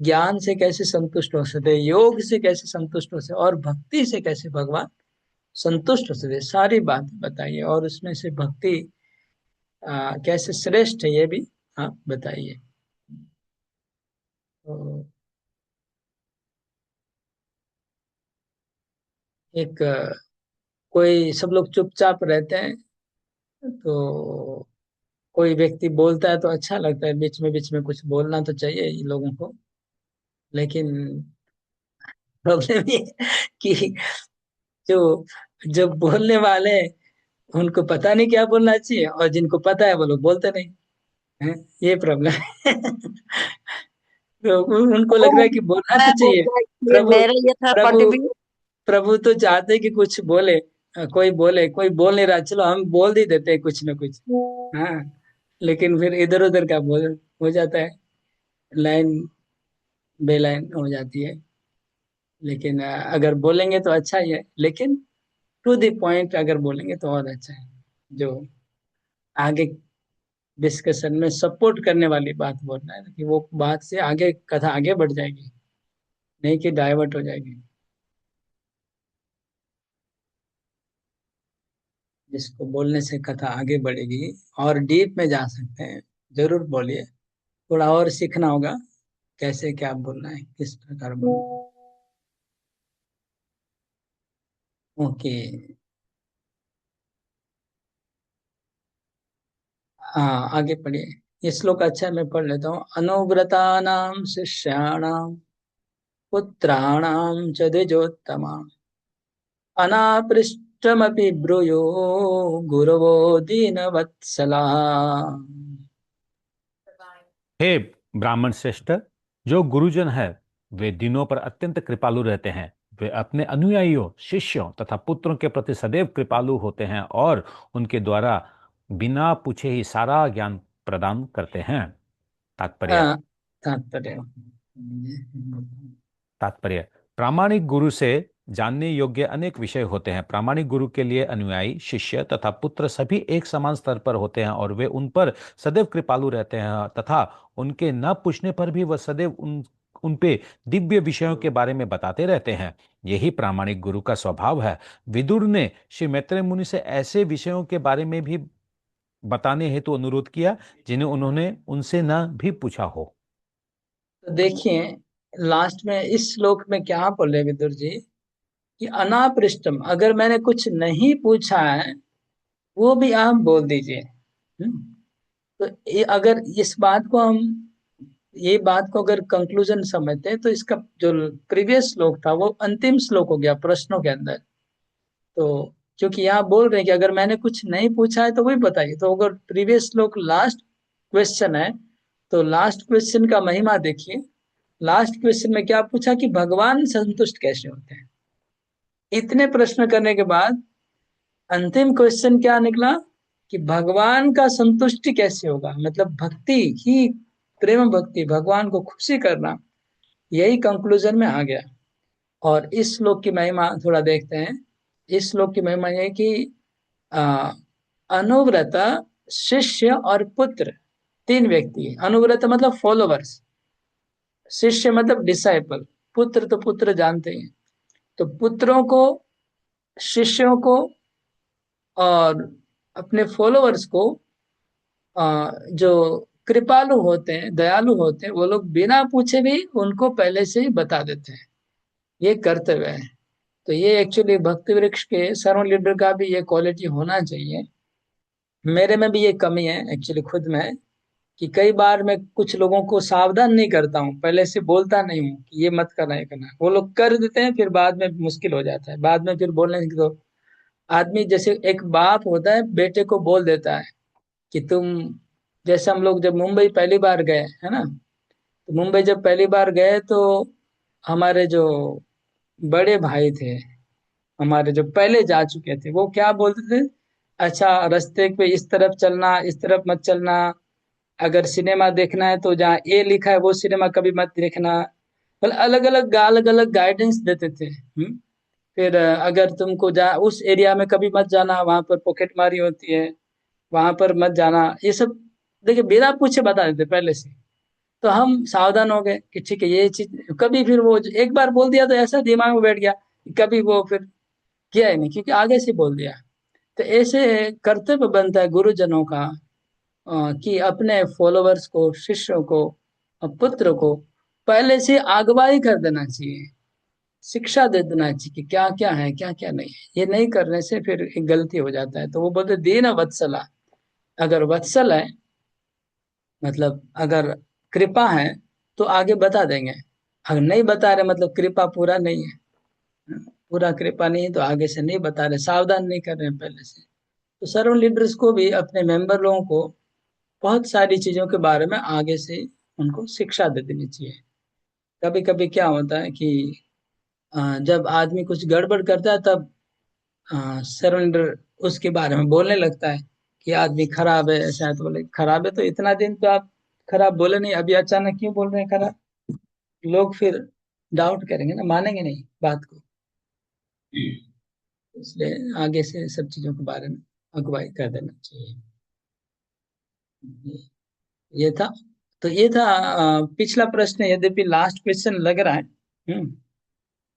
ज्ञान से कैसे संतुष्ट हो सकते हैं, योग से कैसे संतुष्ट हो सकते, और भक्ति से कैसे भगवान संतुष्ट हो सकते, सारी बात बताइए। और उसमें से भक्ति कैसे श्रेष्ठ है ये भी आप बताइए। तो एक कोई सब लोग चुपचाप रहते हैं, तो कोई व्यक्ति बोलता है तो अच्छा लगता है, बीच में कुछ बोलना तो चाहिए इन लोगों को, लेकिन प्रॉब्लम ये है कि जो जो बोलने वाले हैं, उनको पता नहीं क्या बोलना चाहिए, और जिनको पता है वो लोग बोलते नहीं हैं, ये प्रॉब्लम है। तो उनको लग रहा है कि बोलना मैं तो बोल चाहिए। रहा कि प्रभु मेरा ये था प्रभु कॉन्ट्रीब्यूट। प्रभु तो चाहते कि कुछ बोले, कोई बोले, कोई बोल नहीं रहा, चलो हम बोल ही देते हैं कुछ ना कुछ। हाँ, लेकिन फिर इधर उधर का बोल हो जाता है, लाइन बेलाइन हो जाती है। लेकिन अगर बोलेंगे तो अच्छा ही है, लेकिन टू द पॉइंट अगर बोलेंगे तो और अच्छा है, जो आगे डिस्कशन में सपोर्ट करने वाली बात बोलना है, कि वो बात से आगे कथा आगे बढ़ जाएगी, नहीं कि डाइवर्ट हो जाएगी। जिसको बोलने से कथा आगे बढ़ेगी और डीप में जा सकते हैं, जरूर बोलिए। थोड़ा और सीखना होगा कैसे क्या बोलना है, किस प्रकार बोलना है। ओके, हाँ आगे पढ़िए। ये श्लोक अच्छा है, मैं पढ़ लेता हूँ। अनुव्रतानां शिष्याणां पुत्राणां च द्विजोत्तमा अनापृष्टमपि ब्रूयो गुरवो दीनवत्सला। हे ब्राह्मण श्रेष्ठ, जो गुरुजन है वे दिनों पर अत्यंत कृपालु रहते हैं। वे अपने अनुयायियों, शिष्यों तथा पुत्रों के प्रति सदैव कृपालु होते हैं और उनके द्वारा बिना पूछे ही सारा ज्ञान प्रदान करते हैं। तात्पर्य तात्पर्य तात्पर्य प्रामाणिक गुरु से जानने योग्य अनेक विषय होते हैं। प्रामाणिक गुरु के लिए अनुयायी, शिष्य तथा पुत्र सभी एक समान स्तर पर होते हैं और वे उन पर सदैव कृपालु रहते हैं तथा उनके न पूछने पर भी वह सदैव उन पे दिव्य विषयों के बारे में बताते रहते हैं। यही प्रामाणिक गुरु का स्वभाव है। विदुर ने श्री मैत्रेय मुनि से ऐसे विषयों के बारे में भी बताने हेतु अनुरोध किया जिन्हें उन्होंने उनसे न भी पूछा हो। तो देखिए, लास्ट में इस श्लोक में क्या बोले विदुर जी कि अनापृष्टम, अगर मैंने कुछ नहीं पूछा है वो भी आप बोल दीजिए। तो अगर इस बात को हम, ये बात को अगर कंक्लूजन समझते हैं, तो इसका जो प्रीवियस श्लोक था वो अंतिम श्लोक हो गया प्रश्नों के अंदर। तो क्योंकि यहाँ बोल रहे हैं कि अगर मैंने कुछ नहीं पूछा है तो वही बताइए, तो अगर प्रीवियस श्लोक लास्ट क्वेश्चन है, तो लास्ट क्वेश्चन का महिमा देखिए। लास्ट क्वेश्चन में क्या पूछा कि भगवान संतुष्ट कैसे होते हैं। इतने प्रश्न करने के बाद अंतिम क्वेश्चन क्या निकला कि भगवान का संतुष्टि कैसे होगा, मतलब भक्ति ही, प्रेम भक्ति, भगवान को खुशी करना, यही कंक्लूजन में आ गया। और इस श्लोक की महिमा थोड़ा देखते हैं। इस श्लोक की महिमा यह है कि आ, अनुव्रत, शिष्य और पुत्र, तीन व्यक्ति। अनुव्रत मतलब फॉलोवर्स, शिष्य मतलब डिसाइपल, पुत्र तो पुत्र जानते हैं। तो पुत्रों को, शिष्यों को और अपने फॉलोअर्स को, जो कृपालु होते हैं, दयालु होते हैं, वो लोग बिना पूछे भी उनको पहले से ही बता देते हैं। ये कर्तव्य है। तो ये एक्चुअली भक्ति वृक्ष के सर्व लीडर का भी ये क्वालिटी होना चाहिए। मेरे में भी ये कमी है एक्चुअली, खुद में, कि कई बार मैं कुछ लोगों को सावधान नहीं करता हूँ, पहले से बोलता नहीं हूँ कि ये मत करना, ये करना। वो लोग कर देते हैं, फिर बाद में मुश्किल हो जाता है। बाद में फिर बोलने की तो आदमी, जैसे एक बाप होता है बेटे को बोल देता है कि तुम, जैसे हम लोग जब मुंबई पहली बार गए है ना, तो मुंबई जब पहली बार गए तो हमारे जो बड़े भाई थे, हमारे जो पहले जा चुके थे, वो क्या बोलते थे, अच्छा रास्ते पे इस तरफ चलना, इस तरफ मत चलना, अगर सिनेमा देखना है तो जहाँ ए लिखा है वो सिनेमा कभी मत देखना। मतलब अलग अलग गाइडेंस देते थे। फिर अगर तुमको जा उस एरिया में कभी मत जाना, वहां पर पॉकेटमारी होती है, वहां पर मत जाना, ये सब देखिए बिना पूछे बता देते पहले से। तो हम सावधान हो गए कि ठीक है ये चीज, कभी फिर वो एक बार बोल दिया तो ऐसा दिमाग में बैठ गया, कभी वो फिर किया ही नहीं, क्योंकि आगे से बोल दिया। तो ऐसे कर्तव्य बनता है गुरुजनों का, कि अपने फॉलोअर्स को, शिष्यों को, पुत्र को पहले से अगुवाई कर देना चाहिए, शिक्षा दे देना चाहिए कि क्या क्या है, क्या क्या नहीं है। ये नहीं करने से फिर एक गलती हो जाता है। तो वो बोलते दीन वत्सला, अगर वत्सल है, मतलब अगर कृपा है तो आगे बता देंगे। अगर नहीं बता रहे मतलब कृपा पूरा नहीं है, पूरा कृपा नहीं है, तो आगे से नहीं बता रहे, सावधान नहीं कर रहे हैं पहले से। तो सर्व लीडर्स को भी अपने मेंबर लोगों को बहुत सारी चीजों के बारे में आगे से उनको शिक्षा दे देनी चाहिए। कभी कभी क्या होता है कि जब आदमी कुछ गड़बड़ करता है तब सरेंडर उसके बारे में बोलने लगता है कि आदमी खराब है, ऐसा है। तो बोले खराब है तो इतना दिन तो आप खराब बोले नहीं, अभी अचानक क्यों बोल रहे हैं खराब? लोग फिर डाउट करेंगे ना, मानेंगे नहीं बात को। इसलिए आगे से सब चीजों के बारे में अगुवाई कर देना चाहिए। ये था। तो ये था पिछला प्रश्न, यद्यपि लास्ट क्वेश्चन लग रहा है।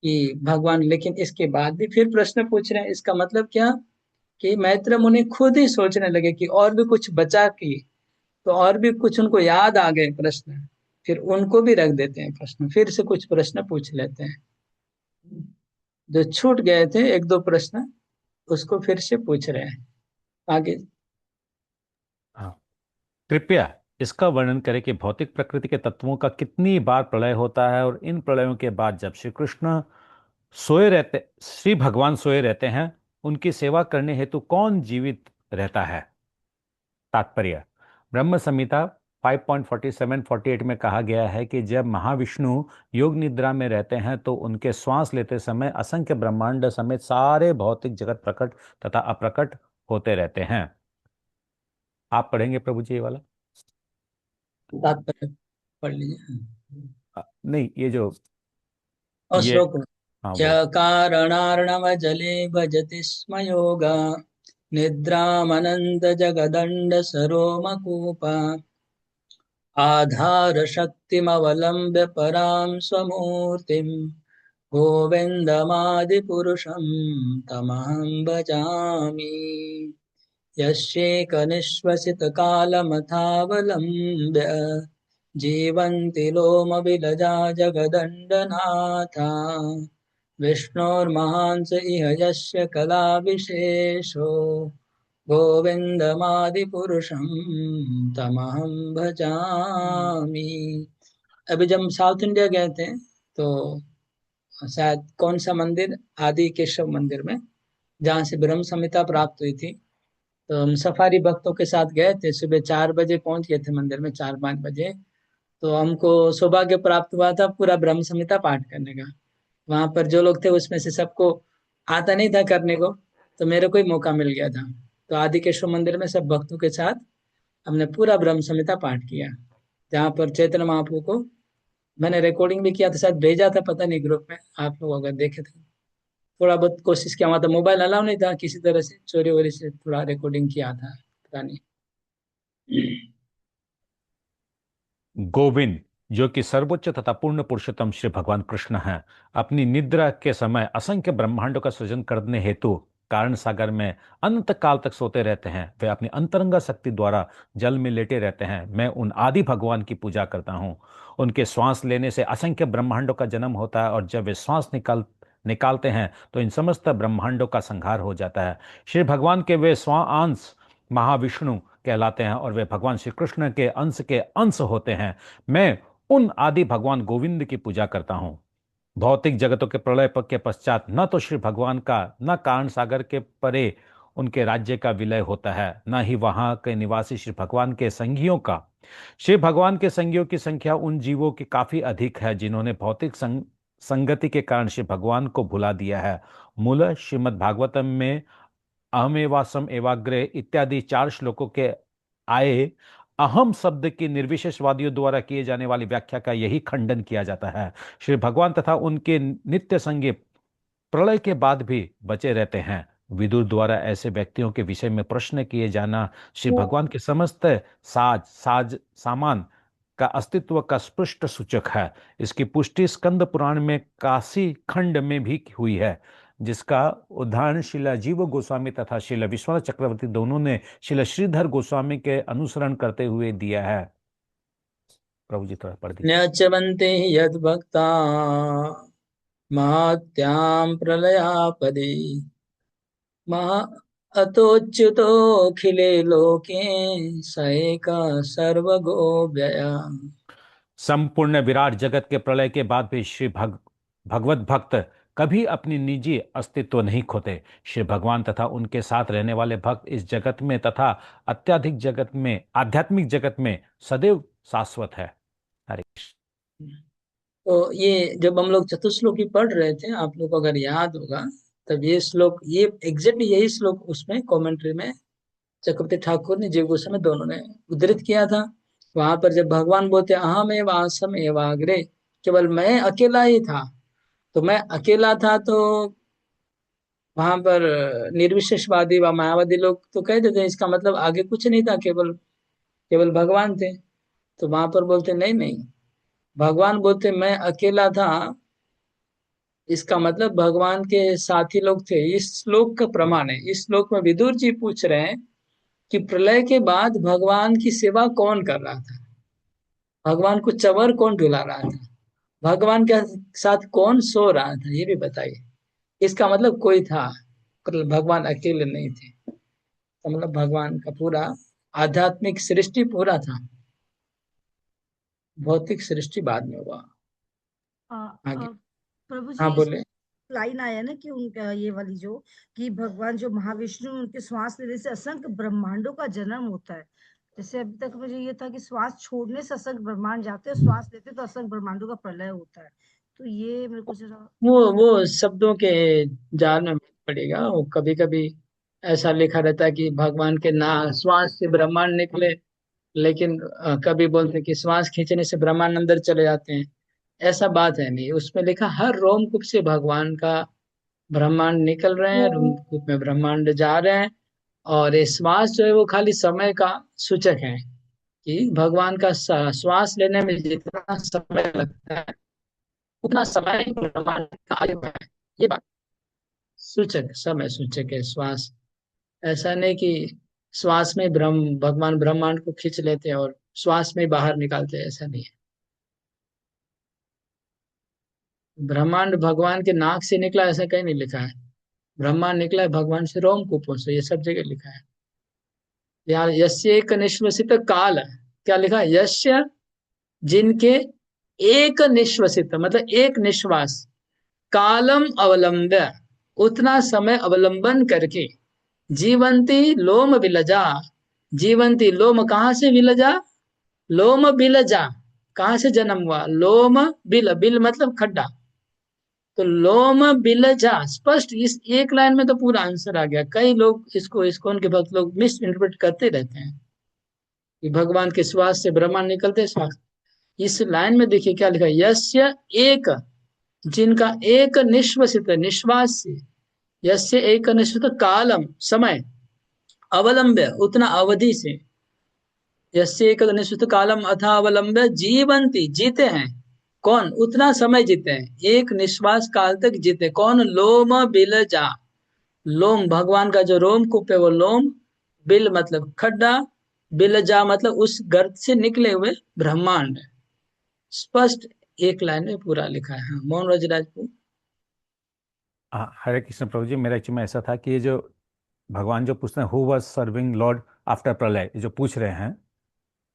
कि भगवान, लेकिन इसके बाद भी फिर प्रश्न पूछ रहे हैं, इसका मतलब क्या, कि मैत्र मुनि खुद ही सोचने लगे कि और भी कुछ बचा की, तो और भी कुछ उनको याद आ गए प्रश्न, फिर उनको भी रख देते हैं प्रश्न, फिर से कुछ प्रश्न पूछ लेते हैं। जो छूट गए थे एक दो प्रश्न, उसको फिर से पूछ रहे हैं आगे। हाँ, कृपया इसका वर्णन करें कि भौतिक प्रकृति के तत्वों का कितनी बार प्रलय होता है, और इन प्रलयों के बाद जब श्री भगवान सोए रहते हैं, उनकी सेवा करने हेतु कौन जीवित रहता है। तात्पर्य, ब्रह्म संहिता 5.47-48 में कहा गया है कि जब महाविष्णु योग निद्रा में रहते हैं तो उनके श्वास लेते समय असंख्य ब्रह्मांड समेत सारे भौतिक जगत प्रकट तथा अप्रकट होते रहते हैं। आप पढ़ेंगे प्रभु जी ये वाला? तात्पर्य पढ़ लीजिए। नहीं, ये जो और ये श्लोक, हाँ य वो कारणार्णव जले भजति स्म योगा, निद्रामनंत जगदंड सरोमकूपा, आधार शक्तिमवलंब्य परां स्वमूर्तिम्, गोविन्दमादिपुरुषं तमहं भजामि। यस्येकनिश्वसितकालमथावलम्ब्य जीवन्ति लोमविलजा जगदण्डनाथा, विष्णोर्महान् स इह यस्य कलाविशेषो, गोविन्दमादिपुरुषं तमहं भजामि। अभी जब हम साउथ इंडिया गए थे तो शायद कौन सा मंदिर, आदि केशव मंदिर में, जहाँ से ब्रह्म संहिता प्राप्त हुई थी, तो हम सफारी भक्तों के साथ गए थे। सुबह 4 बजे पहुंच गए थे मंदिर में, 4-5 बजे। तो हमको सौभाग्य प्राप्त हुआ था पूरा ब्रह्म संहिता पाठ करने का। वहां पर जो लोग थे उसमें से सबको आता नहीं था करने को, तो मेरे को ही मौका मिल गया था। तो आदिकेश्वर मंदिर में सब भक्तों के साथ हमने पूरा ब्रह्म संहिता पाठ किया, जहाँ पर चैतन्य महाप्रभु को मैंने रिकॉर्डिंग भी किया था, शायद भेजा था, पता नहीं ग्रुप में, आप लोग अगर देखे थे। थोड़ा बहुत कोशिश किया, मतलब मोबाइल अलाउ नहीं था, किसी तरह से चोरी वोरी से थोड़ा रिकॉर्डिंग किया था, पता नहीं। गोविंद, जो कि सर्वोच्च तथा पूर्ण पुरुषोत्तम श्री भगवान कृष्ण हैं, अपनी निद्रा के समय असंख्य ब्रह्मांडों का सृजन करने हेतु कारण सागर में अनंत काल तक सोते रहते हैं। वे अपनी अंतरंगा शक्ति द्वारा जल में लेटे रहते हैं। मैं उन आदि भगवान की पूजा करता हूँ। उनके श्वास लेने से असंख्य ब्रह्मांडों का जन्म होता है, और जब वे श्वास निकालते हैं तो इन समस्त ब्रह्मांडों का संहार हो जाता है। श्री भगवान के वे स्वांश महाविष्णु कहलाते हैं, और वे भगवान श्री कृष्ण के अंश होते हैं। मैं उन आदि भगवान गोविंद की पूजा करता हूं। भौतिक जगतों के प्रलय के पश्चात न तो श्री भगवान का, न कारण सागर के परे उनके राज्य का विलय होता है, न ही वहां के निवासी श्री भगवान के संगियों का। श्री भगवान के संगियों की संख्या उन जीवों की काफी अधिक है जिन्होंने भौतिक संगति के कारण श्री भगवान को भुला दिया है। मूल श्रीमद् भागवतम में अहमेवासम एवाग्रे इत्यादि 4 श्लोकों के आए अहम शब्द की निर्विशेषवादियों द्वारा किए जाने वाली व्याख्या का यही खंडन किया जाता है। श्री भगवान तथा उनके नित्य संगी प्रलय के बाद भी बचे रहते हैं। विदुर द्वारा ऐसे व्यक्तियों के विषय में प्रश्न किए जाना श्री भगवान के समस्त साज सामान का अस्तित्व का स्पष्ट सूचक है। इसकी पुष्टि स्कंद पुराण में काशी खंड में भी हुई है, जिसका उदाहरण शिला जीव गोस्वामी तथा शिला विश्वनाथ चक्रवर्ती दोनों ने शिला श्रीधर गोस्वामी के अनुसरण करते हुए दिया है। प्रभु जी थोड़ा पढ़ दीजिए। न्यच्चवन्ते यद् भक्ता महत्यां प्रलयापदे महा अतोच्युतोऽखिले लोके स एकः सर्वगो व्यय। संपूर्ण विराट जगत के प्रलय के बाद भी श्री भगवत भक्त कभी अपनी निजी अस्तित्व नहीं खोते। श्री भगवान तथा उनके साथ रहने वाले भक्त इस जगत में तथा अत्याधिक जगत में, आध्यात्मिक जगत में सदैव शाश्वत है। हरे कृष्ण। तो ये जब हम लोग चतुश्लोकी पढ़ रहे थे, आप लोग को अगर याद होगा, तब ये श्लोक, ये एग्जैक्टली यही श्लोक उसमें कमेंट्री में चक्रवर्ती ठाकुर ने, जीव गोस्वामी दोनों ने उद्धृत किया था। वहां पर जब भगवान बोलते अहम एव आसम एवाग्रे, केवल मैं अकेला ही था, तो मैं अकेला था, तो वहां पर निर्विशेषवादी व मायावादी लोग तो कह देते हैं इसका मतलब आगे कुछ नहीं था, केवल केवल भगवान थे। तो वहां पर बोलते नहीं नहीं, भगवान बोलते मैं अकेला था, इसका मतलब भगवान के साथी लोग थे। इस श्लोक का प्रमाण है। इस श्लोक में विदुर जी पूछ रहे हैं कि प्रलय के बाद भगवान की सेवा कौन कर रहा था, भगवान को चवर कौन डुला रहा था, भगवान के साथ कौन सो रहा था, ये भी बताइए। इसका मतलब कोई था, भगवान अकेले नहीं थे। तो मतलब भगवान का पूरा आध्यात्मिक सृष्टि पूरा था, भौतिक सृष्टि बाद में हुआ। आगे प्रभु जी, हाँ बोले। लाइन आया ना कि उनका ये वाली जो कि भगवान जो महाविष्णु, उनके श्वास लेने से असंख्य ब्रह्मांडों का जन्म होता है। जैसे अभी तक मुझे ये था कि श्वास छोड़ने से असंख्य ब्रह्मांड जाते हैं, श्वास लेते तो असंख्य ब्रह्मांडों का प्रलय होता है। तो ये मेरे को जरा वो शब्दों के जाल में पड़ेगा। वो कभी कभी ऐसा लिखा रहता है कि भगवान के ना श्वास से ब्रह्मांड निकले, लेकिन कभी बोलते हैं कि श्वास खींचने से ब्रह्मांड अंदर चले जाते हैं। ऐसा बात है नहीं, उसमें लिखा हर रोमकूप से भगवान का ब्रह्मांड निकल रहे हैं, रोमकूप में ब्रह्मांड जा रहे हैं। और ये श्वास जो है वो खाली समय का सूचक है, कि भगवान का श्वास लेने में जितना समय लगता है उतना समय ही ब्रह्मांड का आयु है। ये बात सूचक, समय सूचक है श्वास। ऐसा नहीं कि श्वास में भगवान ब्रह्मांड को खींच लेते हैं और श्वास में बाहर निकालते हैं, ऐसा नहीं है। ब्रह्मांड भगवान के नाक से निकला ऐसा कहीं नहीं लिखा है। ब्रह्मांड निकला है भगवान से रोमकूपों से, ये सब जगह लिखा है। यहाँ यस्य एक निश्वसित काल, क्या लिखा है? यस्य, जिनके एक निश्वसित मतलब एक निश्वास, कालम अवलंब्य, उतना समय अवलंबन करके, जीवंती लोम विलजा, जीवंती लोम कहाँ से विलजा? लोम बिलजा, कहाँ से जन्म हुआ? लोम बिल, बिल मतलब खड्डा, तो लोम बिलजा स्पष्ट, इस एक लाइन में तो पूरा आंसर आ गया। कई लोग इसको इस्कॉन के भक्त लोग मिस इंटरप्रेट करते रहते हैं कि भगवान के श्वास से ब्रह्मांड निकलते, श्वास। इस लाइन में देखिए क्या लिखा है, यस्य एक, जिनका एक निश्वसित निश्वास से, यस्य एक निश्चित कालम समय, अवलंब्य उतना अवधि से, यस्य एक निश्चित कालम अथा अवलंब्य जीवंती जीते हैं। कौन? उतना समय जीते हैं, एक निश्वास काल तक जीते। कौन? लोम बिलजा, लोम भगवान का जो रोम कूप है वो लोम, बिल मतलब खड्डा, बिलजा मतलब उस गर्त से निकले हुए ब्रह्मांड। स्पष्ट एक लाइन में पूरा लिखा है। हाँ, मोहन राज राजपूत। हरे कृष्ण प्रभु जी, मेरा एक्चुअली में ऐसा था कि ये जो भगवान जो पूछते हैं who was serving Lord after प्रलय, ये जो पूछ रहे हैं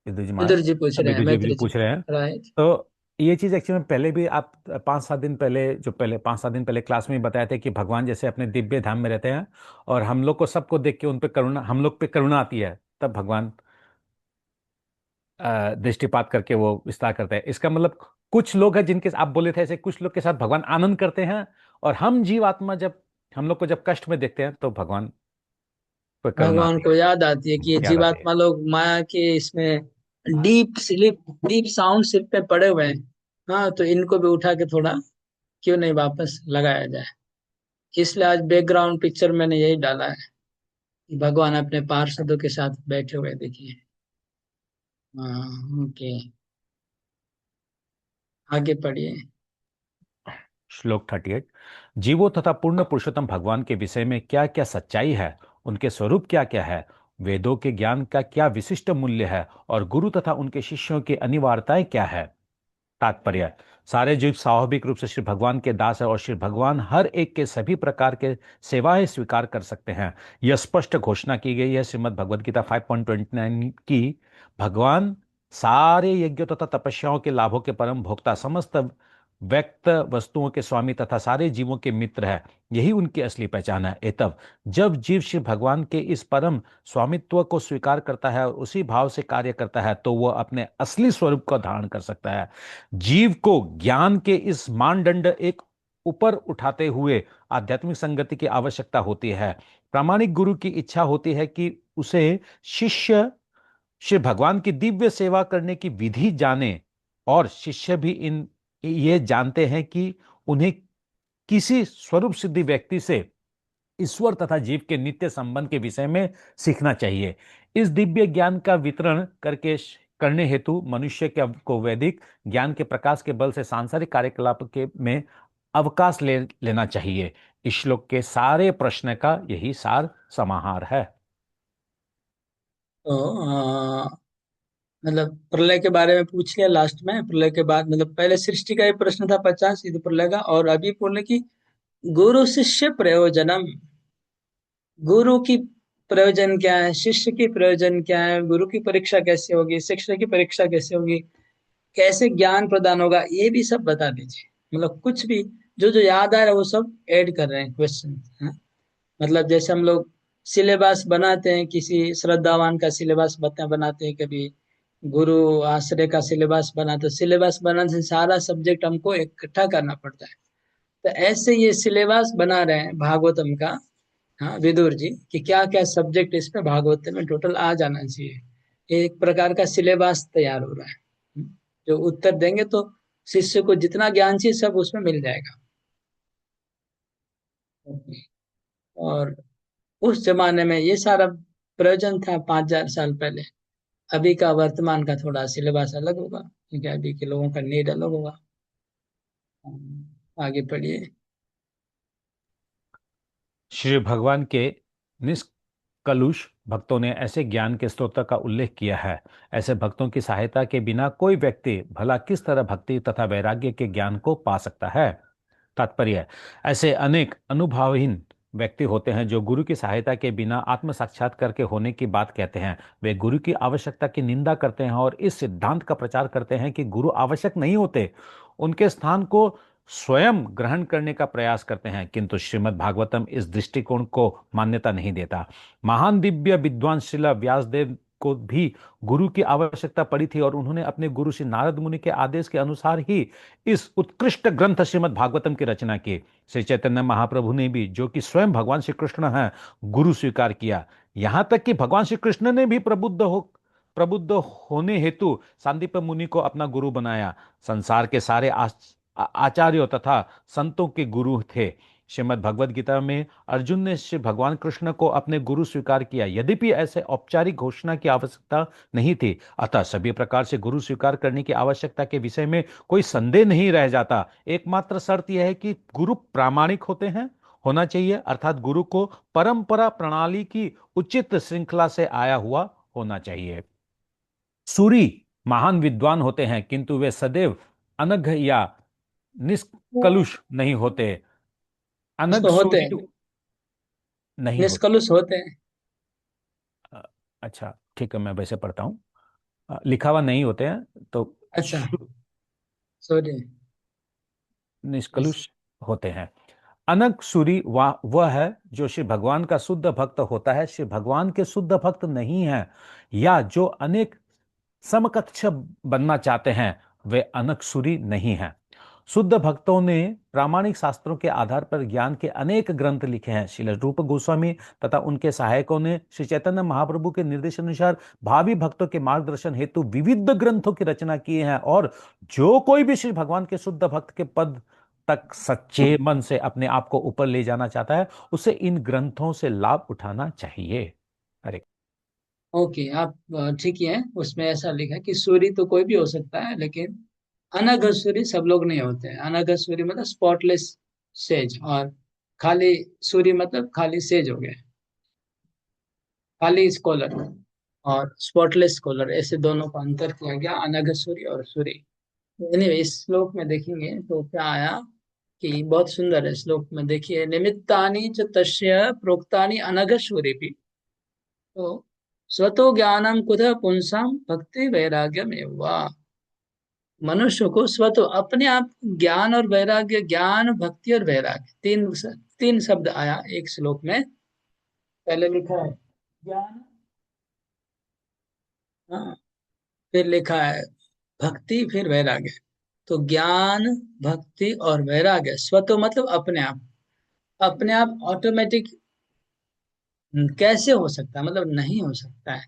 विदुर जी महाराज, विदुर जी पूछ रहे हैं, विदुर जी मैत्री जी। पूछ रहे हैं, राइट। तो ये चीज एक्चुअली में पहले भी आप 5-7 दिन पहले, जो पहले 5-7 दिन पहले क्लास में ही बताए थे कि भगवान जैसे अपने दिव्य धाम में रहते हैं और हम लोग को सबको देख के उन पे करुणा, हम लोग पे करुणा आती है, तब भगवान दृष्टिपात करके वो विस्तार करते हैं। इसका मतलब कुछ लोग हैं जिनके आप बोले थे ऐसे, कुछ लोग के साथ भगवान आनंद करते हैं, और हम जीव आत्मा जब हम लोग को जब कष्ट में देखते हैं तो भगवान पे करुणा भगवान आती को याद आती है कि ये है, याद आती है। जीवात्मा लोग माया के इसमें deep sleep, deep sound sleep पे पड़े हुए हैं। हाँ, तो इनको भी उठा के थोड़ा क्यों नहीं वापस लगाया जाए। इसलिए आज बैकग्राउंड पिक्चर मैंने यही डाला है कि भगवान अपने पार्षदों के साथ बैठे हुए देखिए। हाँ, ओके, आगे पढ़िए। श्लोक 38। जीवों तथा पूर्ण पुरुषोत्तम भगवान के विषय में क्या क्या सच्चाई है, उनके स्वरूप क्या क्या है, वेदों के ज्ञान का क्या विशिष्ट मूल्य है, और गुरु तथा उनके शिष्यों की अनिवार्यताएं क्या है। तात्पर्य: सारे जीव स्वाभाविक रूप से श्री भगवान के दास है और श्री भगवान हर एक के सभी प्रकार के सेवाएं स्वीकार कर सकते हैं। यह स्पष्ट घोषणा की गई है श्रीमद् भगवद गीता 5.29 की। भगवान सारे यज्ञों तथा तपस्याओं के लाभों के परम भोक्ता, समस्त व्यक्त वस्तुओं के स्वामी तथा सारे जीवों के मित्र है। यही उनकी असली पहचान है। एतव जब जीव श्री भगवान के इस परम स्वामित्व को स्वीकार करता है और उसी भाव से कार्य करता है तो वह अपने असली स्वरूप को धारण कर सकता है। जीव को ज्ञान के इस मानदंड एक ऊपर उठाते हुए आध्यात्मिक संगति की आवश्यकता होती है। प्रामाणिक गुरु की इच्छा होती है कि उसे शिष्य श्री भगवान की दिव्य सेवा करने की विधि जाने, और शिष्य भी इन ये जानते हैं कि उन्हें किसी स्वरूप सिद्धि व्यक्ति से ईश्वर तथा जीव के नित्य संबंध के विषय में सीखना चाहिए। इस दिव्य ज्ञान का वितरण करने हेतु मनुष्य को वैदिक ज्ञान के प्रकाश के बल से सांसारिक कार्यकलाप के में अवकाश लेना चाहिए। इस श्लोक के सारे प्रश्न का यही सार समाहार है। तो मतलब प्रलय के बारे में पूछ लिया लास्ट में। प्रलय के बाद मतलब पहले सृष्टि का एक प्रश्न था 50, ये तो प्रलय का। और अभी बोले कि गुरु शिष्य प्रयोजनम, गुरु की प्रयोजन क्या है, शिष्य की प्रयोजन क्या है, गुरु की परीक्षा कैसे होगी, शिष्य की परीक्षा कैसे होगी, कैसे ज्ञान प्रदान होगा, ये भी सब बता दीजिए। मतलब कुछ भी जो जो याद आ रहा है वो सब ऐड कर रहे हैं क्वेश्चन। मतलब जैसे हम लोग सिलेबस बनाते हैं, किसी श्रद्धावान का सिलेबस बनाते हैं, कभी गुरु आश्रय का सिलेबस बनाते हैं। सिलेबस बनाने से सारा सब्जेक्ट हमको इकट्ठा करना पड़ता है। तो ऐसे ये सिलेबस बना रहे हैं भागवतम का। हाँ, विदुर जी कि क्या क्या सब्जेक्ट इस पे भागवत में टोटल आ जाना चाहिए। एक प्रकार का सिलेबस तैयार हो रहा है। जो उत्तर देंगे तो शिष्य को जितना ज्ञान चाहिए सब उसमें मिल जाएगा। और उस जमाने में ये सारा प्रयोजन था 5,000 साल पहले। अभी का वर्तमान का थोड़ा सिलेबस अलग होगा क्योंकि अभी के लोगों का नीड अलग होगा। आगे पढ़िए। श्री भगवान के निष्कलुष भक्तों ने ऐसे ज्ञान के स्रोत का उल्लेख किया है। ऐसे भक्तों की सहायता के बिना कोई व्यक्ति भला किस तरह भक्ति तथा वैराग्य के ज्ञान को पा सकता है। तात्पर्य: ऐसे अनेक अनुभवहीन व्यक्ति होते हैं जो गुरु की सहायता के बिना आत्म साक्षात्कार के होने की बात कहते हैं। वे गुरु की आवश्यकता की निंदा करते हैं और इस सिद्धांत का प्रचार करते हैं कि गुरु आवश्यक नहीं होते, उनके स्थान को स्वयं ग्रहण करने का प्रयास करते हैं। किंतु श्रीमद् भागवतम इस दृष्टिकोण को मान्यता नहीं देता। महान दिव्य विद्वान श्रील व्यासदेव को भी गुरु की आवश्यकता पड़ी थी और उन्होंने अपने गुरु श्री नारद मुनि के आदेश के अनुसार ही इस उत्कृष्ट ग्रंथ श्रीमद् भागवतम की रचना की। श्री चैतन्य महाप्रभु ने भी, जो कि स्वयं भगवान श्री कृष्ण हैं, गुरु स्वीकार किया। यहां तक कि भगवान श्री कृष्ण ने भी प्रबुद्ध होने हेतु सांदीपनि मुनि को अपना गुरु बनाया। संसार के सारे आचार्यों तथा संतों के गुरु थे। श्रीमद् भगवद गीता में अर्जुन ने श्री भगवान कृष्ण को अपने गुरु स्वीकार किया, यद्यपि ऐसे औपचारिक घोषणा की आवश्यकता नहीं थी। अतः सभी प्रकार से गुरु स्वीकार करने की आवश्यकता के विषय में कोई संदेह नहीं रह जाता। एकमात्र शर्त यह है कि गुरु प्रामाणिक होना चाहिए, अर्थात गुरु को परंपरा प्रणाली की उचित श्रृंखला से आया हुआ होना चाहिए। सूरी महान विद्वान होते हैं, किंतु वे सदैव अनघ या निष्कलुष नहीं होते। अनघ तो होते सूरी हैं, नहीं होते। निष्कलुष होते हैं। अच्छा ठीक है, मैं वैसे पढ़ता हूं। लिखा हुआ नहीं होते हैं तो अच्छा, सॉरी। निष्कलुष होते हैं। अनग सूरी वह है जो श्री भगवान का शुद्ध भक्त होता है। श्री भगवान के शुद्ध भक्त नहीं है या जो अनेक समकक्ष बनना चाहते हैं, वे अनकसूरी नहीं हैं। शुद्ध भक्तों ने प्रामाणिक शास्त्रों के आधार पर ज्ञान के अनेक ग्रंथ लिखे हैं। श्रील रूप गोस्वामी तथा उनके सहायकों ने श्री चैतन्य महाप्रभु के निर्देशानुसार भावी भक्तों के मार्गदर्शन हेतु विविध ग्रंथों की रचना की है। और जो कोई भी श्री भगवान के शुद्ध भक्त के पद तक सच्चे मन से अपने आप को ऊपर ले जाना चाहता है, उसे इन ग्रंथों से लाभ उठाना चाहिए। अरे ओके, आप ठीक ही हैं। उसमें ऐसा लिखा है कि सूरी तो कोई भी हो सकता है, लेकिन अनघ सूरी सब लोग नहीं होते हैं। अनघ सूरी मतलब स्पॉटलेस सेज, और खाली सूरी मतलब खाली सेज हो गए, खाली स्कॉलर। और स्पॉटलेस स्कॉलर, ऐसे दोनों का अंतर किया गया, अनघ सूरी और सूरी। एनीवे, इस श्लोक में देखेंगे तो क्या आया कि बहुत सुंदर है। श्लोक में देखिए, निमित्तानि च तस्य प्रोक्तानि अनघ सूरी भी। तो स्वतो ज्ञानम कुतः पुंसाम भक्ति वैराग्यम एवं। मनुष्य को स्वतो अपने आप ज्ञान और वैराग्य, ज्ञान भक्ति और वैराग्य, तीन शब्द आया एक श्लोक में। पहले लिखा है ज्ञान, हाँ, फिर लिखा है भक्ति, फिर वैराग्य। तो ज्ञान, भक्ति और वैराग्य, स्वतो मतलब अपने आप। अपने आप ऑटोमेटिक कैसे हो सकता है, मतलब नहीं हो सकता है।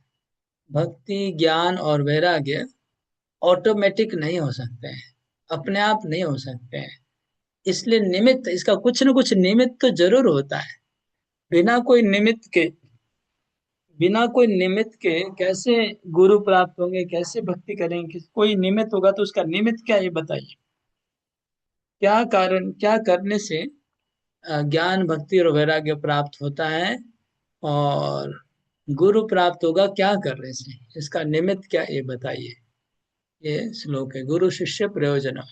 भक्ति, ज्ञान और वैराग्य ऑटोमेटिक नहीं हो सकते हैं, अपने आप नहीं हो सकते हैं। इसलिए निमित्त, इसका कुछ न कुछ निमित्त तो जरूर होता है। बिना कोई निमित्त के, बिना कोई निमित्त के कैसे गुरु प्राप्त होंगे, कैसे भक्ति करेंगे? कोई निमित्त होगा तो उसका निमित्त क्या, ये बताइए। क्या कारण, क्या करने से ज्ञान, भक्ति और वैराग्य प्राप्त होता है, और गुरु प्राप्त होगा क्या करने से? इसका निमित्त क्या, ये बताइए। ये श्लोक है गुरु शिष्य प्रयोजनम।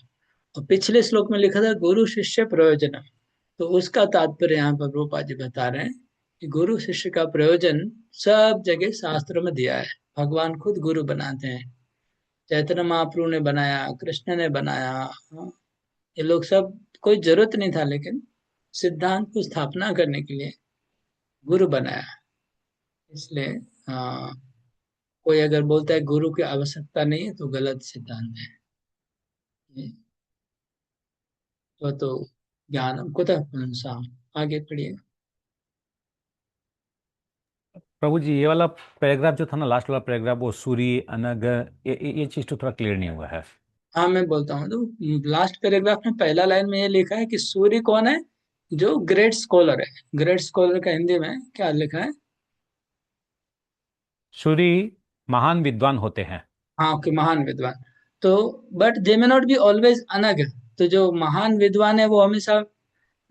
और पिछले श्लोक में लिखा था गुरु शिष्य प्रयोजनम। तो उसका तात्पर्य यहाँ पर रूपा जी बता रहे हैं कि गुरु शिष्य का प्रयोजन सब जगह शास्त्रों में दिया है। भगवान खुद गुरु बनाते हैं। चैतन्य महाप्रभु ने बनाया, कृष्ण ने बनाया, हाँ, ये लोग सब, कोई जरूरत नहीं था, लेकिन सिद्धांत को स्थापना करने के लिए गुरु बनाया। इसलिए हाँ, कोई अगर बोलता है गुरु की आवश्यकता नहीं है तो गलत सिद्धांत है ये। तो ज्ञानम कुतः पुंसाम, आगे पढ़िए। प्रभु जी, ये वाला पैराग्राफ जो था ना, लास्ट वाला पैराग्राफ, वो सूरी अनग, ये चीज तो थोड़ा क्लियर नहीं हुआ है। हाँ, मैं बोलता हूँ। तो लास्ट पैराग्राफ में पहला लाइन में ये लिखा है कि सूर्य कौन है? जो ग्रेट स्कॉलर है। ग्रेट स्कॉलर का हिंदी में क्या लिखा है? सूरी महान विद्वान होते हैं। हाँ, कि महान विद्वान। तो but they may not be always अनग। तो जो महान विद्वान है वो हमेशा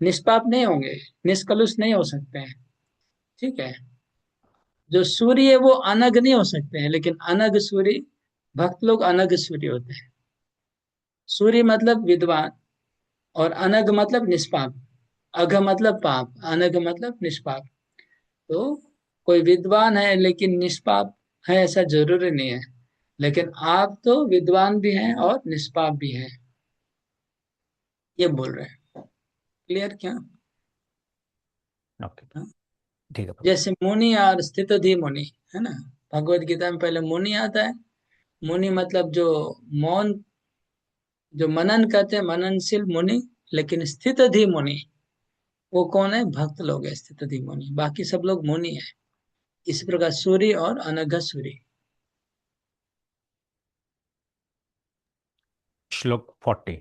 निष्पाप नहीं होंगे, निष्कलुष नहीं हो सकते हैं। ठीक है। जो सूर्य है वो अनग नहीं हो सकते हैं, लेकिन अनग सूर्य, भक्त लोग अनग सूर्य होते हैं। सूर्य मतलब विद्वान, और अनग मतलब निष्पाप। अघ मतलब पाप, अनग मतलब निष्पाप। तो कोई विद्वान है लेकिन निष्पाप है, ऐसा जरूरी नहीं है। लेकिन आप तो विद्वान भी हैं और निष्पाप भी हैं, ये बोल रहे हैं। क्लियर क्या? ओके, हाँ? ठीक है प्रभु। जैसे मुनि और स्थितधि मुनि है ना, भगवत गीता में पहले मुनि आता है। मुनि मतलब जो मौन, जो मनन करते हैं, मननशील मुनि। लेकिन स्थितधि मुनि वो कौन है? भक्त लोग है स्थितधि मुनि, बाकी सब लोग मुनि है। इस प्रकार सूर्य और अनघ सूर्य। श्लोक 40।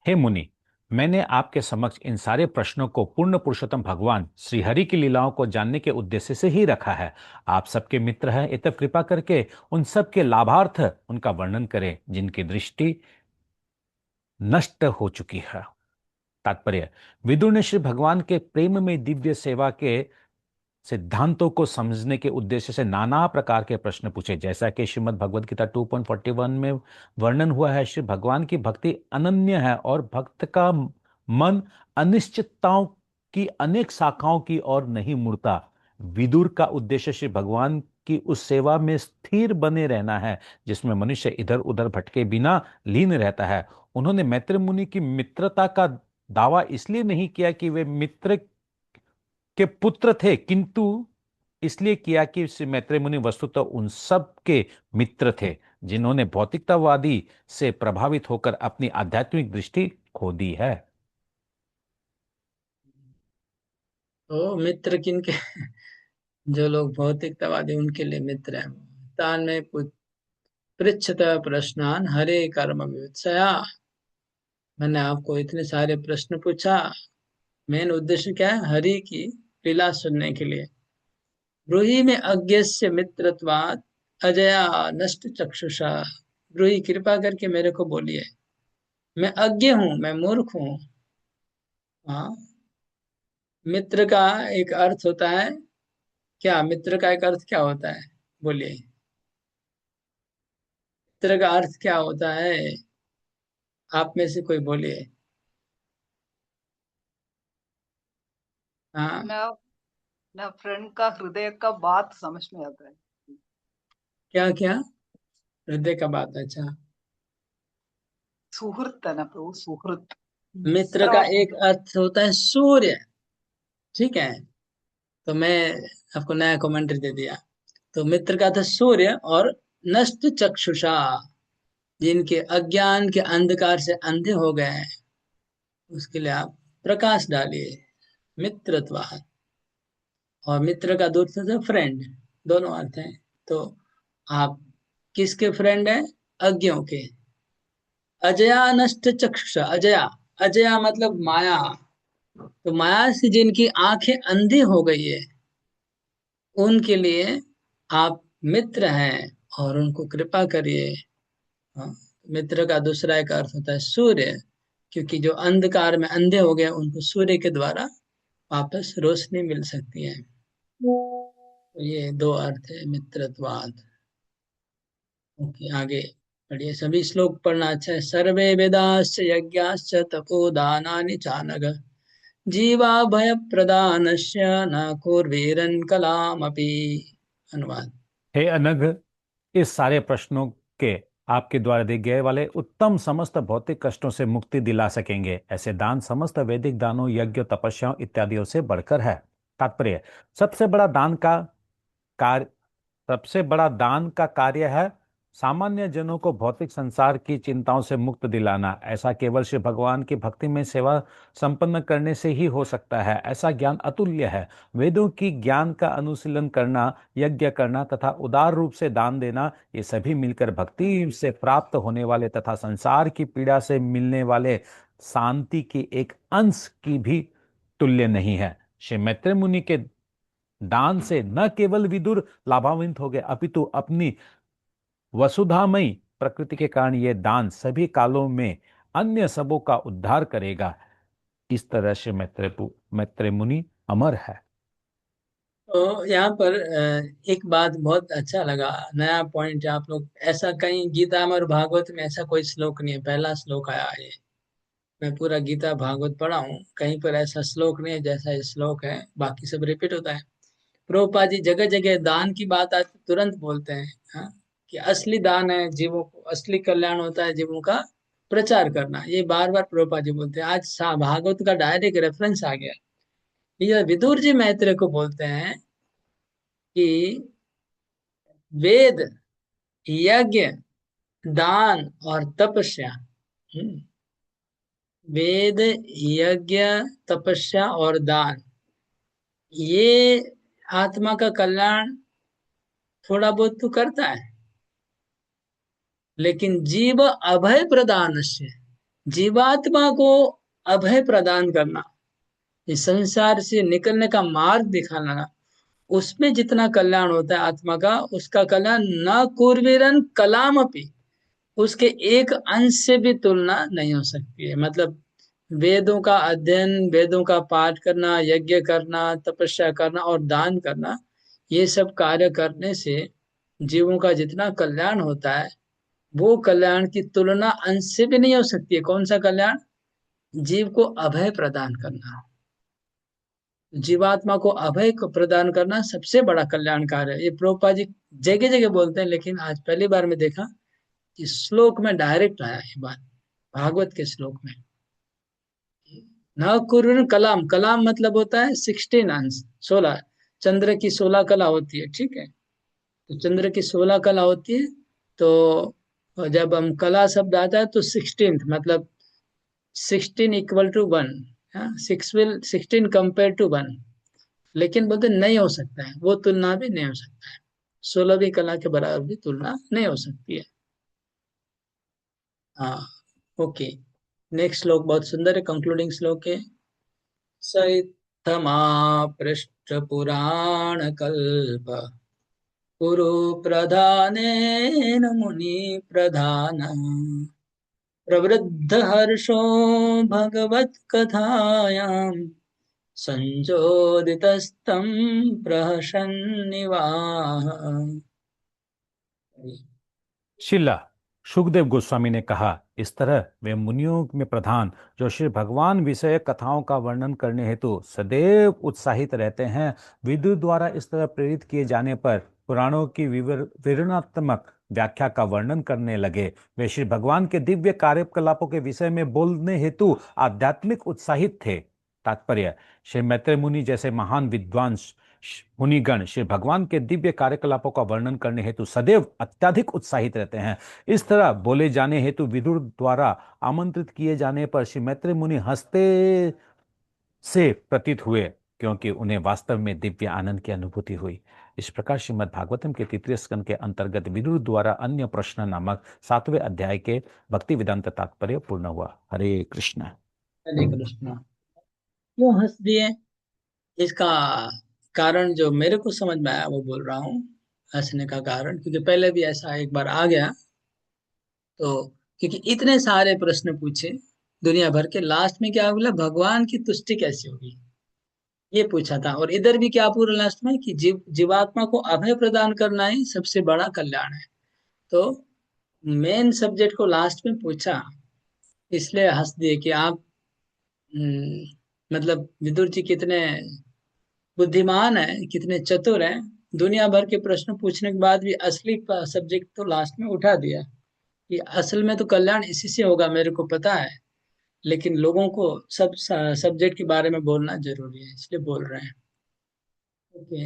हे मुनि, मैंने आपके समक्ष इन सारे प्रश्नों को पूर्ण पुरुषोत्तम भगवान श्री हरि की लीलाओं को जानने के उद्देश्य से ही रखा है। आप सबके मित्र हैं, इतने कृपा करके उन सब के लाभार्थ उनका वर्णन करें जिनकी दृष्टि नष्ट हो चुकी है। तात्पर्य, विदुर ने श्री भगवान के प्रेम में दिव्य सेवा के सिद्धांतों को समझने के उद्देश्य से नाना प्रकार के प्रश्न पूछे। जैसा कि श्रीमद् भगवद गीता 2.41 में वर्णन हुआ है, श्री भगवान की भक्ति अनन्य है और भक्त का मन अनिश्चितताओं की अनेक शाखाओं की ओर नहीं मुड़ता। विदुर का उद्देश्य श्री भगवान की उस सेवा में स्थिर बने रहना है जिसमें मनुष्य इधर उधर भटके बिना लीन रहता है। उन्होंने मैत्री मुनि की मित्रता का दावा इसलिए नहीं किया कि वे मित्र के पुत्र थे, किंतु इसलिए किया कि श्री मैत्रेय मुनि वस्तुतः उन सब के मित्र थे जिन्होंने भौतिकतावादी से प्रभावित होकर अपनी आध्यात्मिक दृष्टि खो दी है। तो मित्र किनके? जो लोग भौतिकतावादी उनके लिए मित्र हैं। तान में पृच्छत प्रश्नान हरे कर्म विवत्सया। मैंने आपको इतने सारे प्रश्न पूछा, मेन उद्देश्य क्या है? हरि की लीला सुनने के लिए। ब्रूहि में अज्ञस्य मित्रत्वात् अजया नष्ट चक्षुषा। ब्रूहि, कृपा करके मेरे को बोलिए, मैं अज्ञ हूँ, मैं मूर्ख हूँ। हाँ, मित्र का एक अर्थ होता है क्या? मित्र का एक अर्थ क्या होता है? बोलिए, मित्र का अर्थ क्या होता है? आप में से कोई बोलिए। हाँ, ना ना फ्रेंड का हृदय का बात समझ में आता है। क्या क्या? हृदय का बात, अच्छा। सुहृत है ना प्रभु, सुहृत। मित्र मित्र का और एक सुहृत। अर्थ होता है सूर्य। ठीक है, तो मैं आपको नया कमेंट्री दे दिया। तो मित्र का था सूर्य, और नष्ट चक्षुषा, जिनके अज्ञान के अंधकार से अंधे हो गए हैं, उसके लिए आप प्रकाश डालिए। मित्रत्व। और मित्र का दूसरा से फ्रेंड, दोनों अर्थ हैं। तो आप किसके फ्रेंड हैं? अज्ञों के। अजया नष्ट चक्षुषा। अजया, अजया मतलब माया। तो माया से जिनकी आंखें अंधी हो गई है, उनके लिए आप मित्र हैं और उनको कृपा करिए। हाँ, मित्र का दूसरा एक अर्थ होता है सूर्य, क्योंकि जो अंधकार में अंधे हो गए उनको सूर्य के द्वारा वापस रोशनी मिल सकती है। तो ये दो अर्थ है मित्रत्वाद। ओके, आगे पढ़िए। सभी श्लोक पढ़ना अच्छा है। सर्वे वेदाश्च यज्ञाश्च तपोदानानि चानघ जीवा भय प्रदानस्य न कुर्वीरन् कलामपि। अनुवाद। हे अनघ, इस सारे प्रश्नों के आपके द्वारा दिए गए वाले उत्तम समस्त भौतिक कष्टों से मुक्ति दिला सकेंगे। ऐसे दान समस्त वैदिक दानों, यज्ञ, तपस्याओं इत्यादियों से बढ़कर है। तात्पर्य, सबसे बड़ा दान का कार्य सबसे बड़ा दान का कार्य है सामान्य जनों को भौतिक संसार की चिंताओं से मुक्त दिलाना। ऐसा केवल श्री भगवान की भक्ति में सेवा संपन्न करने से ही हो सकता है। ऐसा ज्ञान अतुल्य है। वेदों की ज्ञान का अनुशीलन करना, यज्ञ करना तथा उदार रूप से दान देना, ये सभी मिलकर भक्ति से प्राप्त होने वाले तथा संसार की पीड़ा से मिलने वाले शांति की एक अंश की भी तुल्य नहीं है। श्री मैत्रेय मुनि के दान से न केवल विदुर लाभान्वित हो गए, अपितु अपनी वसुधामयी प्रकृति के कारण यह दान सभी कालों में अन्य सबों का उद्धार करेगा। इस तरह से मैत्रेय मुनि अमर है। तो यहाँ पर एक बात बहुत अच्छा लगा, नया पॉइंट। आप लोग ऐसा कहीं गीता में और भागवत में ऐसा कोई श्लोक नहीं है, पहला श्लोक आया है। मैं पूरा गीता भागवत पढ़ा हूँ, कहीं पर ऐसा श्लोक नहीं है जैसा ये श्लोक है। बाकी सब रिपीट होता है। प्रभुपाद जी जगह जगह दान की बात आती तुरंत बोलते हैं, हाँ, कि असली दान है जीवों को, असली कल्याण होता है जीवों का प्रचार करना। ये बार बार प्रभुपाद जी बोलते हैं। आज भागवत का डायरेक्ट रेफरेंस आ गया। ये विदुर जी मैत्रेय को बोलते हैं कि वेद, यज्ञ, दान और तपस्या। वेद, यज्ञ, तपस्या और दान, ये आत्मा का कल्याण थोड़ा बहुत तो करता है, लेकिन जीव अभय प्रदान से, जीवात्मा को अभय प्रदान करना, इस संसार से निकलने का मार्ग दिखाना, उसमें जितना कल्याण होता है आत्मा का, उसका कल्याण न कुर्वीरन कलाम अपि, उसके एक अंश से भी तुलना नहीं हो सकती है। मतलब वेदों का अध्ययन, वेदों का पाठ करना, यज्ञ करना, तपस्या करना और दान करना, ये सब कार्य करने से जीवों का जितना कल्याण होता है, वो कल्याण की तुलना अंश से भी नहीं हो सकती है। कौन सा कल्याण? जीव को अभय प्रदान करना, जीवात्मा को अभय को प्रदान करना सबसे बड़ा कल्याण कार्य है। ये प्रभुपाद जी जगह जगह बोलते हैं, लेकिन आज पहली बार में देखा कि श्लोक में डायरेक्ट आया ये बात, भागवत के श्लोक में। न कुर्वन् कलाम, कलाम मतलब होता है 16 अंश, 16। चंद्र की 16 कला होती है, ठीक है। तो चंद्र की 16 कला होती है, तो जब हम कला शब्द आता है तो 16 मतलब 16 इक्वल टू 1, 16 कंपेयर टू 1। लेकिन बोलते नहीं हो सकता है, वो तुलना भी नहीं हो सकता है, 16वीं कला के बराबर भी तुलना नहीं हो सकती है। हाँ, ओके। नेक्स्ट श्लोक बहुत सुंदर है, कंक्लूडिंग श्लोक है। सैत्थमा पृष्ठ पुराण कल्प कुरु प्रधानेन मुनि प्रधान प्रवृद्ध हर्षो भगवत कथायां संजोदितस्तं प्रहसन्निवाह। शिला सुखदेव गोस्वामी ने कहा, इस तरह वे मुनियों में प्रधान जो श्री भगवान विषय कथाओं का वर्णन करने हेतु सदैव उत्साहित रहते हैं, विदुर द्वारा इस तरह प्रेरित किए जाने पर पुराणों की विवरणात्मक व्याख्या का वर्णन करने लगे। वे श्री भगवान के दिव्य कार्यकलापों के विषय में बोलने हेतु आध्यात्मिक उत्साहित थे। तात्पर्य, श्री मैत्रेय मुनि जैसे महान विद्वान मुनिगण श्री भगवान के दिव्य कार्यकलापों का वर्णन करने हेतु सदैव अत्यधिक उत्साहित रहते हैं। इस तरह बोले जाने हेतु विदुर द्वारा आमंत्रित किए जाने पर श्री मैत्रेय मुनि हंसते से प्रतीत हुए, क्योंकि उन्हें वास्तव में दिव्य आनंद की अनुभूति हुई। इस प्रकार श्रीमद् भागवतम के 3 स्कंद के अंतर्गत विदुर द्वारा अन्य प्रश्न नामक 7वें अध्याय के भक्ति वेदांत तात्पर्य पूर्ण हुआ। हरे कृष्ण। हरे कृष्ण। क्यों हंस दिए? इसका कारण जो मेरे को समझ में आया वो बोल रहा हूँ। हंसने का कारण, क्योंकि पहले भी ऐसा एक बार आ गया, तो क्योंकि इतने सारे प्रश्न पूछे दुनिया भर के, लास्ट में क्या बोला, भगवान की तुष्टि कैसे होगी, ये पूछा था। और इधर भी क्या पूरा लास्ट में कि जीवात्मा को अभय प्रदान करना ही सबसे बड़ा कल्याण है। तो मेन सब्जेक्ट को लास्ट में पूछा, इसलिए हंस दिए कि आप मतलब विदुर जी कितने बुद्धिमान है, कितने चतुर हैं। दुनिया भर के प्रश्न पूछने के बाद भी असली सब्जेक्ट तो लास्ट में उठा दिया कि असल में तो कल्याण इसी से होगा, मेरे को पता है, लेकिन लोगों को सब सब्जेक्ट के बारे में बोलना जरूरी है, इसलिए बोल रहे हैं। ओके।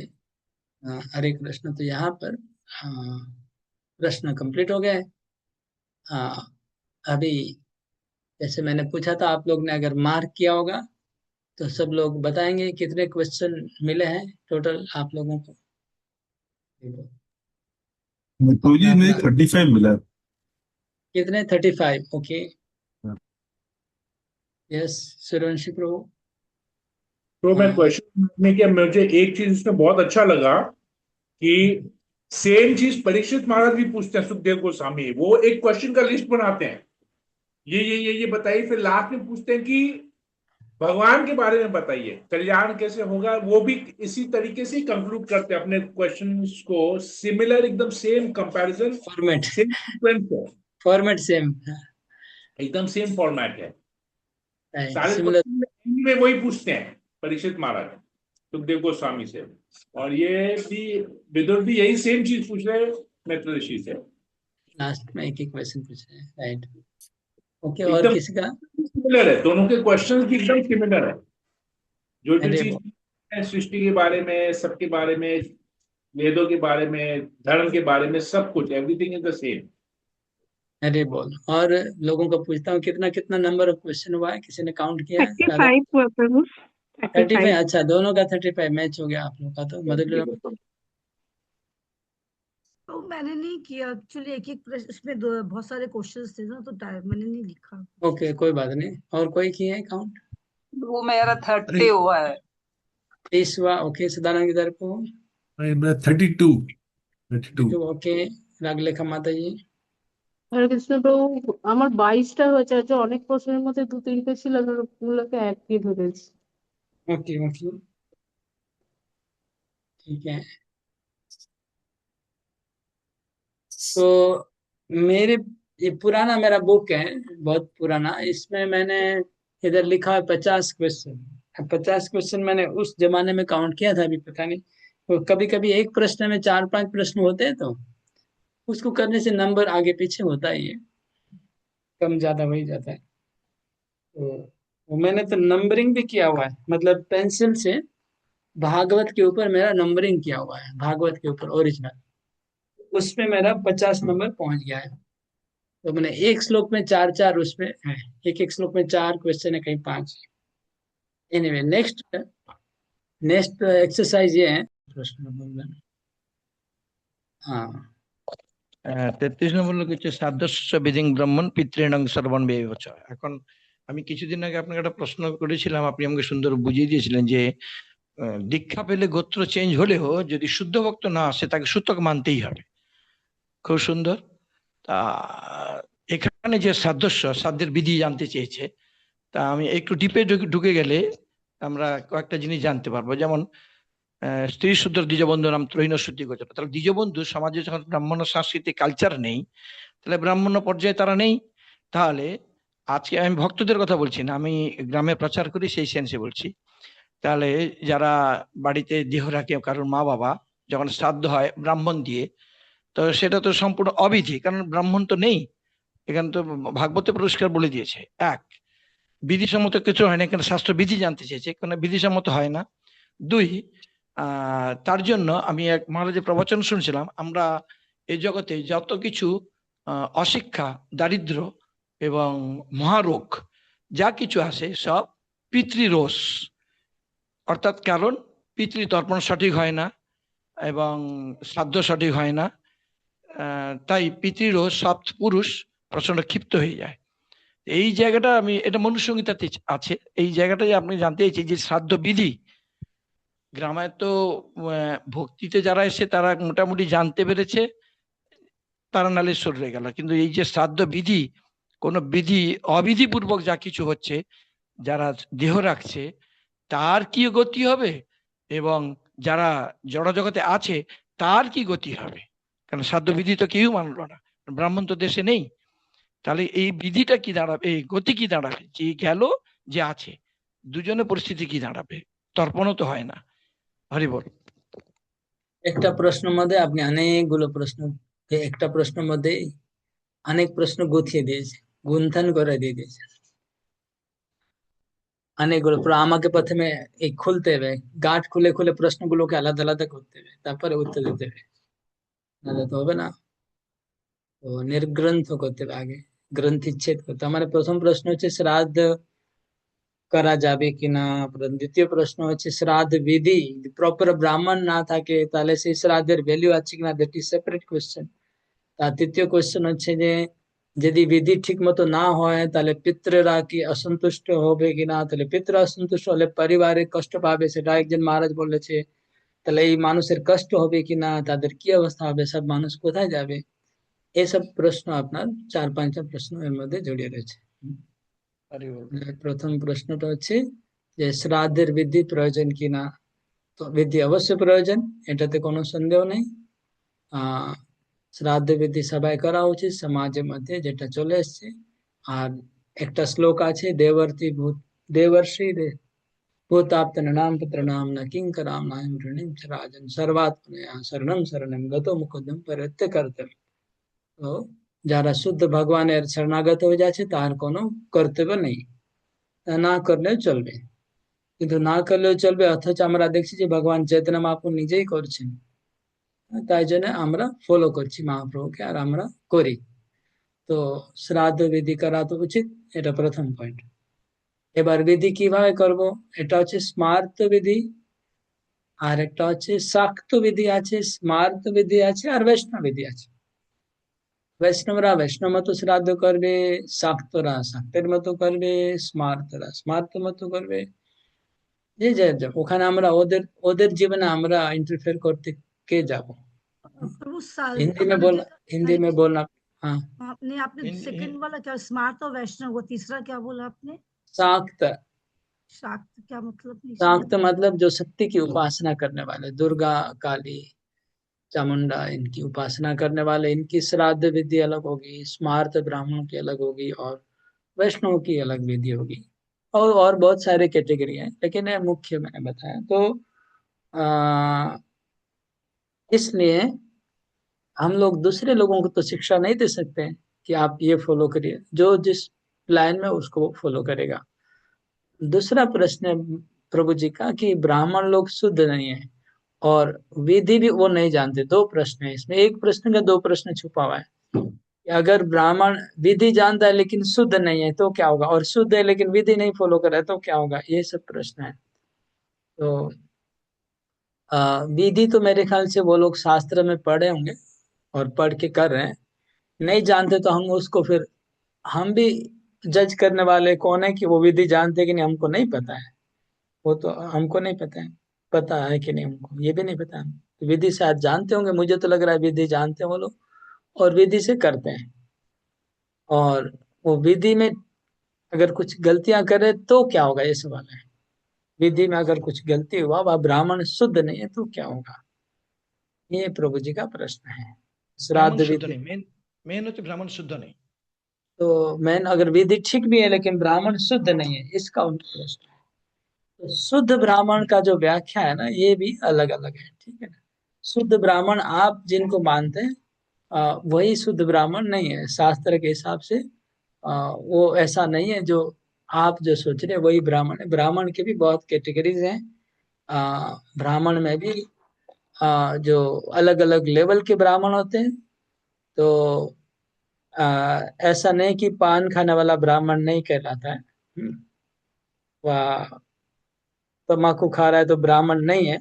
हरे कृष्ण। तो यहाँ पर प्रश्न कंप्लीट हो गए। अभी जैसे मैंने पूछा था, आप लोग ने अगर मार्क किया होगा तो सब लोग बताएंगे कितने क्वेश्चन मिले हैं टोटल आप लोगों को। तो जी अपना मुझे अपना 35 मिला है। कितने? 35। ओके। यस, सूर्यवंशी प्रभु। तो मैं हाँ, क्वेश्चन में क्या, मुझे एक चीज इसमें बहुत अच्छा लगा कि सेम चीज परीक्षित महाराज भी पूछते हैं सुखदेव गोस्वामी, वो एक क्वेश्चन का लिस्ट बनाते हैं, ये बताइए, फिर लास्ट में पूछते हैं कि भगवान के बारे में बताइए, कल्याण कैसे होगा, वो भी इसी तरीके से कंक्लूड करते हैं अपने क्वेश्चंस को। सिमिलर, एकदम same comparison, format same sequence है, फॉर्मेट सेम एकदम सेम फॉर्मेट है। है, सारे सिमिलर। क्वेश्चन में वही पूछते हैं परीक्षित महाराज सुखदेव गोस्वामी से, और ये भी विदुर भी यही सेम चीज पूछ रहे हैं मैत्र ऋषि से। लास्ट में एक ही क्वेश्चन पूछ रहे हैं, राइट। ओके, और एकदम किसी का? सिमिलर है, दोनों के क्वेश्चंस भी एकदम सिमिलर है। जो अरे चीज है सृष्टि के बारे में, सबके बारे में, वेदों के बारे में, धर्म के बारे में, सब कुछ, एवरीथिंग इज द सेम। अरे बोल। और लोगों को पूछता हूँ कितना कितना नंबर ऑफ क्वेश्चन हुआ है, किसी ने काउंट किया है? 35 हुआ प्रभु, 35। 35। अच्छा, दोनों का 35 मैच हो गया आप लोग का। तो मधुकर, तो मैंने नहीं किया एक्चुअली, एक एक प्रश्न इसमें बहुत सारे क्वेश्चंस थे ना, तो टाइम मैंने नहीं लिखा। ओके कोई बात नहीं। और कोई किया है काउंट? वो मेरा 30 हुआ है। 30 हुआ। ओके, सदानंद किधर को? 32। 32। ওকে, রাগলেখা মাতাজি। হরে কৃষ্ণ প্রভু, আমার 22টা হয়েছে। আচ্ছা, অনেক প্রশ্নের মধ্যে 2-3টে ছিল, আমি ওগুলোকে এক দিয়ে ধরেছি। ओके ओके, ठीक है। तो मेरे, ये पुराना मेरा बुक है, बहुत पुराना। इसमें मैंने इधर लिखा है 50 क्वेश्चन। 50 क्वेश्चन मैंने उस जमाने में काउंट किया था, अभी पता नहीं। तो कभी कभी एक प्रश्न में 4-5 प्रश्न होते हैं, तो उसको करने से नंबर आगे पीछे होता ही है, कम ज्यादा हो ही जाता है। तो वो मैंने तो नंबरिंग भी किया हुआ है, मतलब पेंसिल से भागवत के ऊपर मेरा नंबरिंग किया हुआ है, भागवत के ऊपर ओरिजिनल। उसमें मेरा 50 नंबर पहुंच गया है। तो मैंने एक श्लोक में चार चार उसमें है, एक एक श्लोक में 4 क्वेश्चन है, कहीं 5। एनीवे, नेक्स्ट नेक्स्ट एक्सरसाइज ये है, प्रश्न नंबर, हाँ। 33 নম্বর লোক হচ্ছে সাদস্য বিধিং ব্রাহ্মণ পিতৃণং সর্বণ ব্যয়বচ। এখন আমি কিছুদিন আগে আপনাকে একটা প্রশ্ন করেছিলাম, আপনি আমাকে সুন্দর বুঝিয়ে দিয়েছিলেন যে দীক্ষা পেলে গোত্র চেঞ্জ হলেও যদি শুদ্ধ ভক্ত না আসে তাকে সূতক মানতেই হবে। খুব সুন্দর। তা এখানে যে সাধ্যের বিধি জানতে চেয়েছে, তা আমি একটু ডিপে ঢুকে গেলে আমরা কয়েকটা জিনিস জানতে পারবো। যেমন স্ত্রী শূদ্র দ্বিজবন্ধু নাম ত্রৈণ শুদ্ধি গোচর। তাহলে দ্বিজবন্ধু সমাজে যখন ব্রাহ্মণ সাংস্কৃতিক কালচার নেই, তাহলে ব্রাহ্মণ পর্যায়ে তারা নেই। তাহলে আজকে আমি ভক্তদের কথা বলছি না, আমি গ্রামে প্রচার করি সেই সেন্সে বলছি। তাহলে যারা বাড়িতে দেহ রাখে, কারোর মা বাবা যখন শ্রাদ্ধ হয় ব্রাহ্মণ দিয়ে, তো সেটা তো সম্পূর্ণ অবিধি, কারণ ব্রাহ্মণ তো নেই। এখানে তো ভাগবতে পুরস্কার বলে দিয়েছে, এক, বিধিসম্মত কিছু হয় না, এখানে শাস্ত্র বিধি জানতে চেয়েছে, এখানে বিধিসম্মত হয় না। দুই, তার জন্য আমি এক মহারাজের প্রবচন শুনছিলাম, আমরা এই জগতে যত কিছু অশিক্ষা, দারিদ্র এবং মহারোগ যা কিছু আসে সব পিতৃরোষ, অর্থাৎ কারণ পিতৃতর্পণ সঠিক হয় না এবং শ্রাদ্ধ সঠিক হয় না, তাই পিতৃরোষ সব পুরুষ প্রচন্ড ক্ষিপ্ত হয়ে যায়। এই জায়গাটা আমি, এটা মনুসংহিতাতে আছে, এই জায়গাটাই আপনি জানতে চাইছি যে শ্রাদ্ধ বিধি গ্রামে তো ভক্তিতে যারা এসে তারা মোটামুটি জানতে পেরেছে, তারা নালে সরে গেল, কিন্তু এই যে শ্রাদ্ধ বিধি, কোন বিধি অবিধি পূর্বক যা কিছু হচ্ছে, যারা দেহ রাখছে তার কি গতি হবে এবং যারা জড় জগতে আছে তার কি গতি হবে, কারণ শ্রাদ্ধ বিধি তো কেউ মানলো না, ব্রাহ্মণ তো দেশে নেই। তাহলে এই বিধিটা কি দাঁড়াবে, এই গতি কি দাঁড়াবে, যে গেল যে আছে, দুজনের পরিস্থিতি কি দাঁড়াবে? তর্পণও তো হয় না। হরি বল। একটা প্রশ্ন মধ্যে আপনি অনেকগুলো প্রশ্ন, একটা প্রশ্ন মধ্যে অনেক প্রশ্ন গুছিয়ে দিয়েছে, গুন্থন করে দিয়ে দিয়েছে অনেকগুলো। আমাকে প্রথমে এই খুলতে হবে, গাঁট খুলে খুলে প্রশ্নগুলোকে আলাদা আলাদা করতে হবে, তারপরে উত্তর দিতে হবে, নাহলে তো হবে না। তো নির্গ্রন্থ করতে হবে আগে, গ্রন্থিচ্ছেদ করতে। আমার প্রথম প্রশ্ন হচ্ছে শ্রাদ্ধ করা যাবে কিনা, দ্বিতীয় প্রশ্ন হচ্ছে শ্রাদ্ধ বিধি প্রপার ব্রাহ্মণ না থাকে তাহলে সেই শ্রাদ্ধের ভ্যালু আছে কিনা, দ্যাট ইজ সেপারেট কোয়েশ্চেন। তার তৃতীয় কোয়েশ্চেন হচ্ছে যে যদি বিধি ঠিক মতো না হয় তাহলে পিতৃরা কি অসন্তুষ্ট হবে কিনা, তাহলে পিতৃ অসন্তুষ্ট হলে পরিবারে কষ্ট পাবে, সেটা একজন মহারাজ বলেছে। তাহলে এই মানুষের কষ্ট হবে কিনা, তাদের কি অবস্থা হবে, সব মানুষ কোথায় যাবে, এসব প্রশ্ন আপনার 4-5টা প্রশ্ন এর মধ্যে জড়িয়ে রয়েছে। প্রথম প্রশ্নটা হচ্ছে যে শ্রাদ্ধের বিধি প্রয়োজন কিনা। তো বিধি অবশ্যই প্রয়োজন, এটাতে কোনো সন্দেহ নেই। শ্রাদ্ধ বিধি সবাই করা উচিত, সমাজের মধ্যে যেটা চলে এসছে। আর একটা শ্লোক আছে, দেবর্ষি ভূতাপ্ত নাম পুত্র নাম না কিঙ্করাম নাম ঋণিম চ রাজন সর্বাত্মনয়া শরণম শরণম গত মুকুন্দম পরিত্য কর্তব্য। তো যারা শুদ্ধ ভগবানের শরণাগত হয়ে যাচ্ছে তার কোনো কর্তব্য নেই, না করলেও চলবে। কিন্তু না করলেও চলবে, অথচ আমরা দেখছি যে ভগবান চৈতন্য মহাপ্রভু নিজেই করছেন। তাই জন্য আমরা ফলো করছি মহাপ্রভুকে, আর আমরা করি। তো শ্রাদ্ধ বিধি করা তো উচিত, এটা প্রথম পয়েন্ট। এবার বিধি কিভাবে করব, এটা হচ্ছে স্মার্ত বিধি, আর একটা হচ্ছে শাক্ত বিধি আছে, স্মার্ত বিধি আছে, আর বৈষ্ণব বিধি আছে। বৈষ্ণবরা বৈষ্ণব মতো শ্রাদ্ধ করবে, শাক্তরা শাক্তের মতো করবে, স্মার্তরা স্মার্ত মতো করবে। যে যে যে, ওখানে আমরা ওদের ওদের জীবনে আমরা इंटरफेयर करते के যাব। प्रभु साल हिंदी में आपने बोलना, हिंदी में बोलना। हाँ, आपने आपने सेकंड वाला क्या स्मार्ट और वैष्णव, वो तीसरा क्या बोला आपने? शाक्त। शाक्त क्या मतलब नहीं शाक्त समझ? मतलब जो शक्ति की उपासना करने वाले, दुर्गा, काली, चामुंडा, इनकी उपासना करने वाले, इनकी श्राद्ध विधि अलग होगी, स्मार्त ब्राह्मण की अलग होगी, और वैष्णव की अलग विधि होगी। और बहुत सारे कैटेगरी हैं, लेकिन ये मुख्य मैंने बताया। तो इसलिए हम लोग दूसरे लोगों को तो शिक्षा नहीं दे सकते हैं कि आप ये फॉलो करिए, जो जिस लाइन में उसको फॉलो करेगा। दूसरा प्रश्न है प्रभु जी का कि ब्राह्मण लोग शुद्ध नहीं है और विधि भी वो नहीं जानते। दो प्रश्न है इसमें, एक प्रश्न का दो प्रश्न छुपा हुआ है कि अगर ब्राह्मण विधि जानता है लेकिन शुद्ध नहीं है तो क्या होगा, और शुद्ध है लेकिन विधि नहीं फॉलो कर रहा है तो क्या होगा, ये सब प्रश्न है। तो विधि तो मेरे ख्याल से वो लोग शास्त्र में पढ़े होंगे और पढ़ के कर रहे हैं। नहीं जानते तो हम उसको फिर, हम भी जज करने वाले कौन है कि वो विधि जानते कि नहीं, हमको नहीं पता है। वो तो हमको नहीं पता है, पता है कि नहीं हमको ये भी नहीं पता है। तो विधि शायद जानते होंगे, मुझे तो लग रहा है विधि जानते हैं वो लोग और विधि से करते हैं। और वो विधि में अगर कुछ गलतियां करे तो क्या होगा, ये सवाल है। विधि में अगर कुछ गलती हुआ, वह ब्राह्मण शुद्ध नहीं है तो क्या होगा, ये प्रभु जी का प्रश्न है। ब्राह्मण श्राद्ध शुद्ध विधि, नहीं, मेन होते ब्राह्मण शुद्ध नहीं। तो मैन अगर विधि ठीक भी है लेकिन ब्राह्मण शुद्ध नहीं है, इसका उनका प्रश्न है। तो शुद्ध ब्राह्मण का जो व्याख्या है ना, ये भी अलग अलग है, ठीक है ना। शुद्ध ब्राह्मण आप जिनको मानते हैं वही शुद्ध ब्राह्मण नहीं है शास्त्र के हिसाब से। वो ऐसा नहीं है जो आप जो सोच रहे हैं वही ब्राह्मण है। ब्राह्मण के भी बहुत कैटेगरीज हैं। ब्राह्मण में भी जो अलग अलग लेवल के ब्राह्मण होते हैं। तो ऐसा नहीं कि पान खाने वाला ब्राह्मण नहीं कहलाता है, वह तम्बाकू खा रहा है तो ब्राह्मण नहीं है,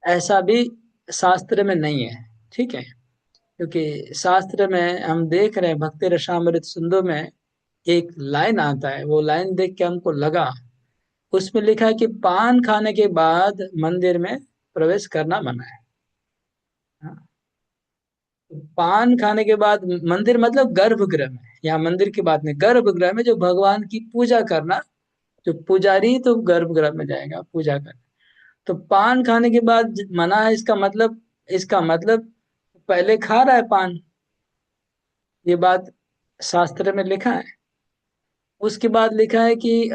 ऐसा भी शास्त्र में नहीं है, ठीक है। क्योंकि शास्त्र में हम देख रहे हैं, भक्ति रसामृत सिंधु में एक लाइन आता है, वो लाइन देख के हमको लगा, उसमें लिखा है कि पान खाने के बाद मंदिर में प्रवेश करना मना है। हाँ, पान खाने के बाद मंदिर मतलब गर्भगृह में, यहाँ मंदिर की बात नहीं, गर्भगृह में जो भगवान की पूजा करना, जो पुजारी तो गर्भगृह में जाएगा पूजा करने। तो पान खाने के बाद मना है, इसका मतलब पहले खा रहा है पान, ये बात शास्त्र में लिखा है। उसके बाद लिखा है कि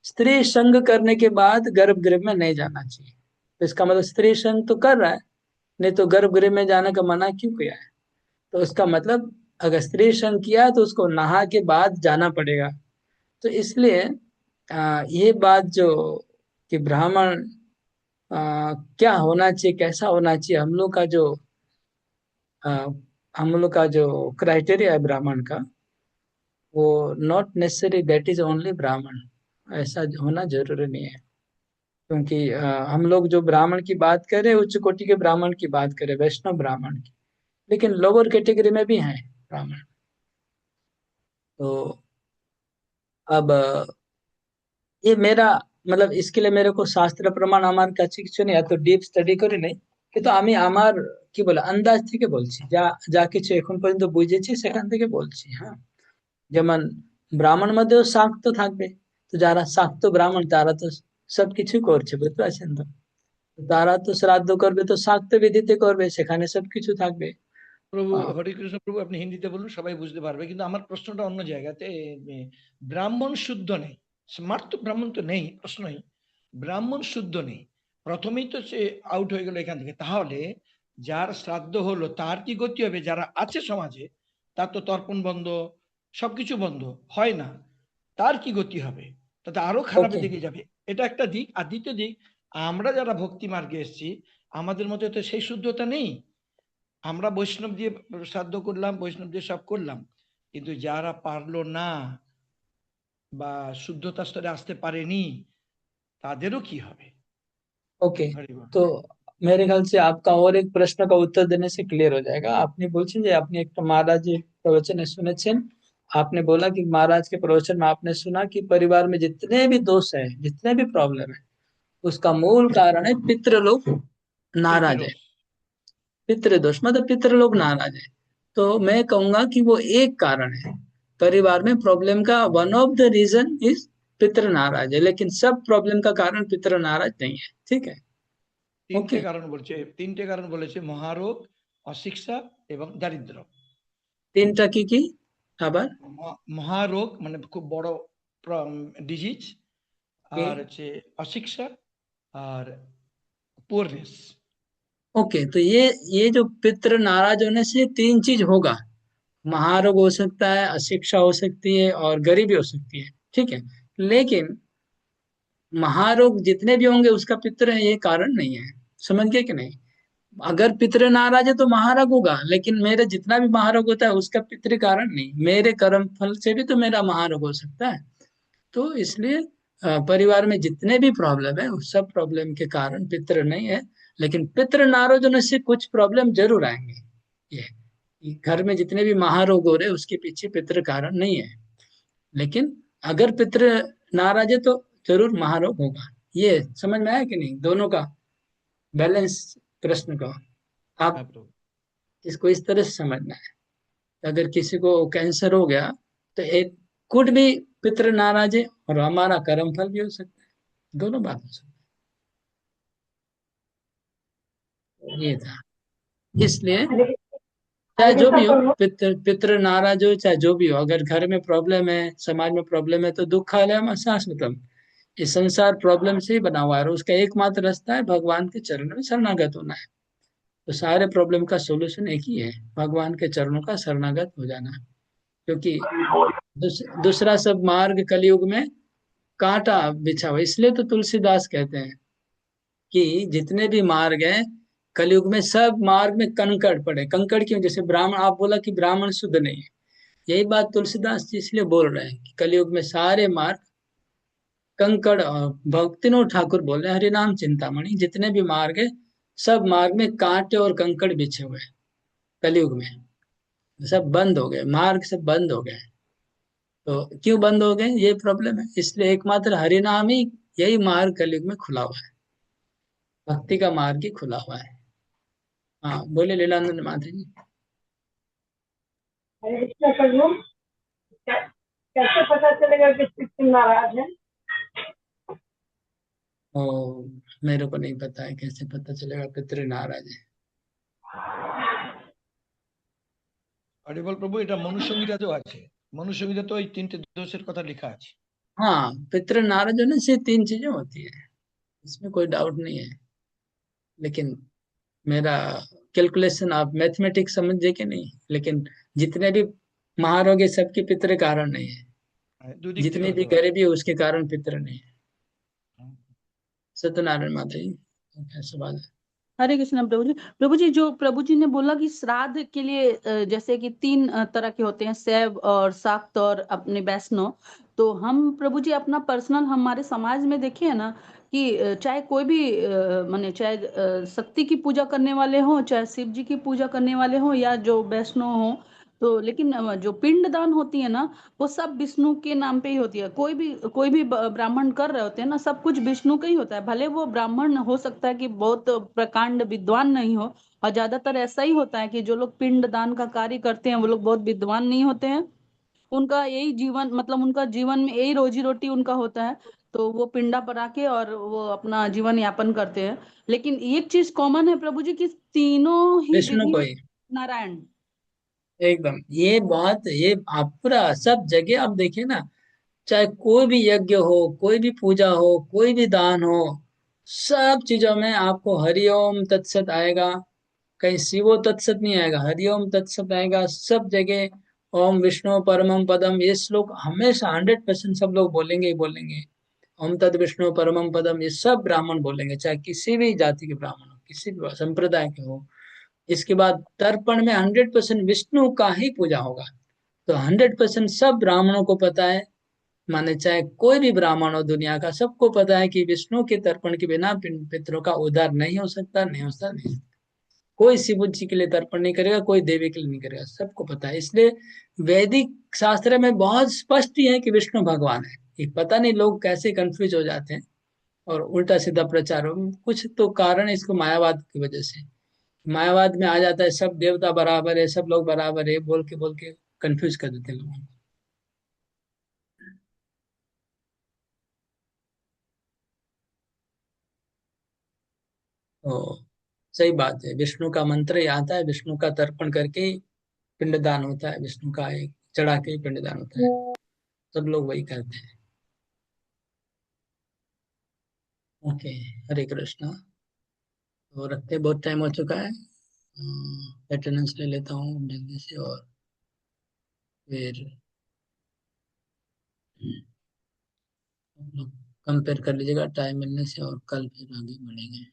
स्त्री संग करने के बाद गर्भगृह में नहीं जाना चाहिए। तो इसका मतलब स्त्री संग तो कर रहा है, नहीं तो गर्भगृह में जाने का मना क्यों किया है। तो उसका मतलब अगर स्त्री संग किया है तो उसको नहा के बाद जाना पड़ेगा। तो इसलिए ये बात जो कि ब्राह्मण क्या होना चाहिए, कैसा होना चाहिए, अ, हम लोग का जो क्राइटेरिया है ब्राह्मण का, वो not necessary that is only ब्राह्मण, ऐसा होना जरूरी नहीं है। क्योंकि हम लोग जो ब्राह्मण की बात करें, उच्च कोटि के ब्राह्मण की बात करें, वैष्णव ब्राह्मण की, लेकिन लोअर कैटेगरी में भी हैं ब्राह्मण। तो अब ये मेरा मतलब, इसके लिए मेरे को শাস্ত্র প্রমাণ আমার কাছে কিছু নেই, এত ডিপ স্টাডি করি নাই, কিন্তু আমি আমার কি বলে আন্দাজ থেকে বলছি, যা যা কিছু এখন পর্যন্ত বুঝেছি সেখান থেকে বলছি। হ্যাঁ, যেমন ব্রাহ্মণ মধ্যেও শাক্ত থাকবে, তো যারা শাক্ত ব্রাহ্মণ তারা তো সবকিছু করছে, বুঝতে পারছেন তো। তারা তো শ্রাদ্ধ করবে তো শাক্ত বিধিতে করবে, সেখানে সবকিছু থাকবে। প্রভু হরে কৃষ্ণ, প্রভু আপনি হিন্দিতে বলুন, সবাই বুঝতে পারবে। কিন্তু আমার প্রশ্নটা অন্য জায়গাতে। ব্রাহ্মণ শুদ্ধ নেই, স্মার্ট তো ব্রাহ্মণ তো নেই, প্রশ্নই ব্রাহ্মণ শুদ্ধ নেই, প্রথমেই তো সে আউট হয়ে গেল এখান থেকে। তাহলে যার শ্রাদ্ধ হলো তার কি গতি হবে? যারা আছে সমাজে তার তো তর্পণ বন্ধ, সবকিছু বন্ধ হয় না, তার কি গতি হবে? তাতে আরো খারাপের দিকে যাবে, এটা একটা দিক। আর দ্বিতীয় দিক, আমরা যারা ভক্তি মার্গে এসেছি আমাদের মধ্যে তো সেই শুদ্ধতা নেই। আমরা বৈষ্ণব দিয়ে শ্রাদ্ধ করলাম, বৈষ্ণব দিয়ে সব করলাম, কিন্তু যারা পারলো না বা শুদ্ধতা স্তরে আসতে পারেনি তাদেরও কি হবে? ওকে, হরি বল। তো मेरे ख्याल से आपका और एक प्रश्न का उत्तर देने से क्लियर हो जाएगा। আপনি বলছেন যে আপনি একটা महाराज प्रवचन শুনেছেন, आपने बोला कि महाराज के प्रवचन में आपने सुना कि परिवार में जितने भी दोष है, जितने भी प्रॉब्लम है, उसका मूल कारण है पितृलोक नाराज है। पितृदोष। पितृदोष मतलब पितृलोक नाराज है। तो मैं कहूंगा कि वो एक कारण है परिवार में प्रॉब्लम का, one of the reason is पितृ नाराज है, लेकिन सब प्रॉब्लम का कारण पितृ नाराज नहीं है। ठीक है, তিনটে ओके। কারণ বলছে, তিনটে কারণ বলেছে, মহারোগ, অশিক্ষা এবং দারিদ্র। তিনটা কি আবার? মহারোগ মানে খুব বড় ডিজিজ, আর হচ্ছে অশিক্ষা আর পুअरनेस। ओके, तो ये जो पितृ नाराज होने से तीन चीज होगा, महारोग हो सकता है, अशिक्षा हो सकती है और गरीबी हो सकती है। ठीक है, लेकिन महारोग जितने भी होंगे उसका पितृ है ये कारण नहीं है। समझ गए कि नहीं? अगर पितृ नाराज है तो महारोग होगा, लेकिन मेरे जितना भी महारोग होता है उसका पितृ कारण नहीं, मेरे कर्म फल से भी तो मेरा महारोग हो सकता है। तो इसलिए परिवार में जितने भी प्रॉब्लम है उस सब प्रॉब्लम के कारण पितृ नहीं है, लेकिन पितृ नाराज होने से कुछ प्रॉब्लम जरूर आएंगे। ये घर में जितने भी महारोग हो रहे हैं उसके पीछे पितृ कारण नहीं है, लेकिन अगर पितृ नाराज है तो जरूर महारोग होगा। ये समझ में आया कि नहीं, दोनों का बैलेंस प्रश्न का? आप इसको इस तरह से समझना है, अगर किसी को कैंसर हो गया तो एक कुड भी पितृ नाराज है और हमारा कर्म फल भी हो सकता है, दोनों बात हो सकती है। ये था, इसलिए चाहे जो भी हो, पितृ नाराज हो चाहे जो भी हो, अगर घर में प्रॉब्लम है, समाज में प्रॉब्लम है, तो दुखालयम शाश्वतम, ये संसार प्रॉब्लम से ही बना हुआ है और उसका एकमात्र रास्ता है भगवान के चरणों में शरणागत होना है। तो सारे प्रॉब्लम का सोल्यूशन एक ही है, भगवान के चरणों का शरणागत हो जाना। क्योंकि दूसरा सब मार्ग कलयुग में कांटा बिछा हुआ, इसलिए तो तुलसीदास कहते हैं कि जितने भी मार्ग हैं कलयुग में, सब मार्ग में कंकड़ पड़े। कंकड़ क्यों? जैसे ब्राह्मण, आप बोला कि ब्राह्मण शुद्ध नहीं है, यही बात तुलसीदास जी इसलिए बोल रहे हैं कि कलयुग में सारे मार्ग कंकड़, भक्तिनोद ठाकुर बोल रहे हैं हरिनाम चिंतामणि, जितने भी मार्ग है सब मार्ग में कांटे और कंकड़ बिछे हुए हैं कलयुग में, सब बंद हो गए, मार्ग सब बंद हो गए। तो क्यों बंद हो गए? ये प्रॉब्लम है, इसलिए एकमात्र हरिनाम ही, यही मार्ग कलयुग में खुला हुआ है, भक्ति का मार्ग ही खुला हुआ है। हाँ बोले लीलानंद माता जी। हरे कृष्ण प्रभु, कैसे पता चलेगा कि पितृ नाराज है? ओ, मेरे को नहीं पता है कैसे पता चलेगा पितृ नाराज है। হরি বল প্রভু, এটা মনুসংহিতাতেও আছে, মনুসংহিতাতে ওই তিনটে দোষের কথা লেখা আছে। हाँ, पितृ नाराज होने से तीन चीजें होती है, इसमें कोई डाउट नहीं है, लेकिन मेरा कैलकुलेशन, आप मैथमेटिक्स समझे कि नहीं, लेकिन जितने भी महारोग है सबके पितृ कारण नहीं है, দুই দিক থেকে जितनी भी হতে পারে। गरीबी है उसके कारण पितृ नहीं है। सत्यनारायण माता जी क्या सवाल है? हरे कृष्ण प्रभु जी। प्रभु जी, जो प्रभु जी ने बोला कि श्राद्ध के लिए जैसे कि तीन तरह के होते हैं, शैव और शाक्त और अपने वैष्णव, तो हम प्रभु जी अपना पर्सनल हमारे समाज में देखे है ना कि चाहे कोई भी माने चाहे शक्ति की पूजा करने वाले हों, चाहे शिव जी की पूजा करने वाले हों, या जो वैष्णव हों, तो लेकिन जो पिंड दान होती है ना वो सब विष्णु के नाम पे ही होती है। कोई भी ब्राह्मण कर रहे होते हैं ना, सब कुछ विष्णु का ही होता है। भले वो ब्राह्मण हो सकता है कि बहुत प्रकांड विद्वान नहीं हो, और ज्यादातर ऐसा ही होता है कि जो लोग पिंड दान का कार्य करते हैं वो लोग बहुत विद्वान नहीं होते हैं, उनका यही जीवन, मतलब उनका जीवन में यही रोजी रोटी उनका होता है, तो वो पिंडा पर आके और वो अपना जीवन यापन करते हैं। लेकिन एक चीज कॉमन है प्रभु जी कि तीनों ही विष्णु विधि को ही, नारायण। एकदम ये बात, ये आप पूरा सब जगह आप देखिए ना, चाहे कोई भी यज्ञ हो, कोई भी पूजा हो, कोई भी दान हो, सब चीजों में आपको हरिओम तत्सत आएगा, कहीं शिवो तत्सत नहीं आएगा, हरिओम तत्सत आएगा सब जगह। ओम विष्णु परमम पदम, ये श्लोक हमेशा 100% सब लोग बोलेंगे ही बोलेंगे। ओम तद विष्णु परमम पदम, ये सब ब्राह्मण बोलेंगे, चाहे किसी भी जाति के ब्राह्मण हो, किसी भी संप्रदाय के हो। इसके बाद तर्पण में 100% विष्णु का ही पूजा होगा। तो 100% सब ब्राह्मणों को पता है, माने चाहे कोई भी ब्राह्मण हो दुनिया का, सबको पता है कि विष्णु के तर्पण के बिना पितरों का उद्धार नहीं हो सकता, नहीं हो सकता, नहीं। कोई शिव जी के लिए तर्पण नहीं करेगा, कोई देवी के लिए नहीं करेगा, सबको पता है। इसलिए वैदिक शास्त्र में बहुत स्पष्ट ही है कि विष्णु भगवान है। ये पता नहीं लोग कैसे कंफ्यूज हो जाते हैं और उल्टा सीधा प्रचार हो। कुछ तो कारण है इसको मायावाद की वजह से। मायावाद में आ जाता है सब देवता बराबर है, सब लोग बराबर है, बोल के कंफ्यूज कर देते हैं लोगों को। तो सही बात है, विष्णु का मंत्र ही आता है, विष्णु का तर्पण करके ही पिंडदान होता है, विष्णु का एक चढ़ा के ही पिंडदान होता है। सब लोग वही करते हैं। ओके, हरे कृष्णा। तो रखते, बहुत टाइम हो चुका है। अटेंडेंस ले लेता हूँ जल्दी से, और फिर आप लोग कंपेयर कर लीजिएगा टाइम मिलने से, और कल फिर आगे बढ़ेंगे।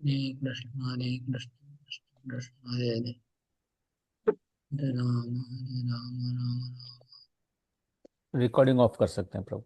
हरे कृष्ण हरे कृष्ण कृष्ण कृष्ण हरे हरे, हरे राम राम राम। रिकॉर्डिंग ऑफ कर सकते हैं प्रभु।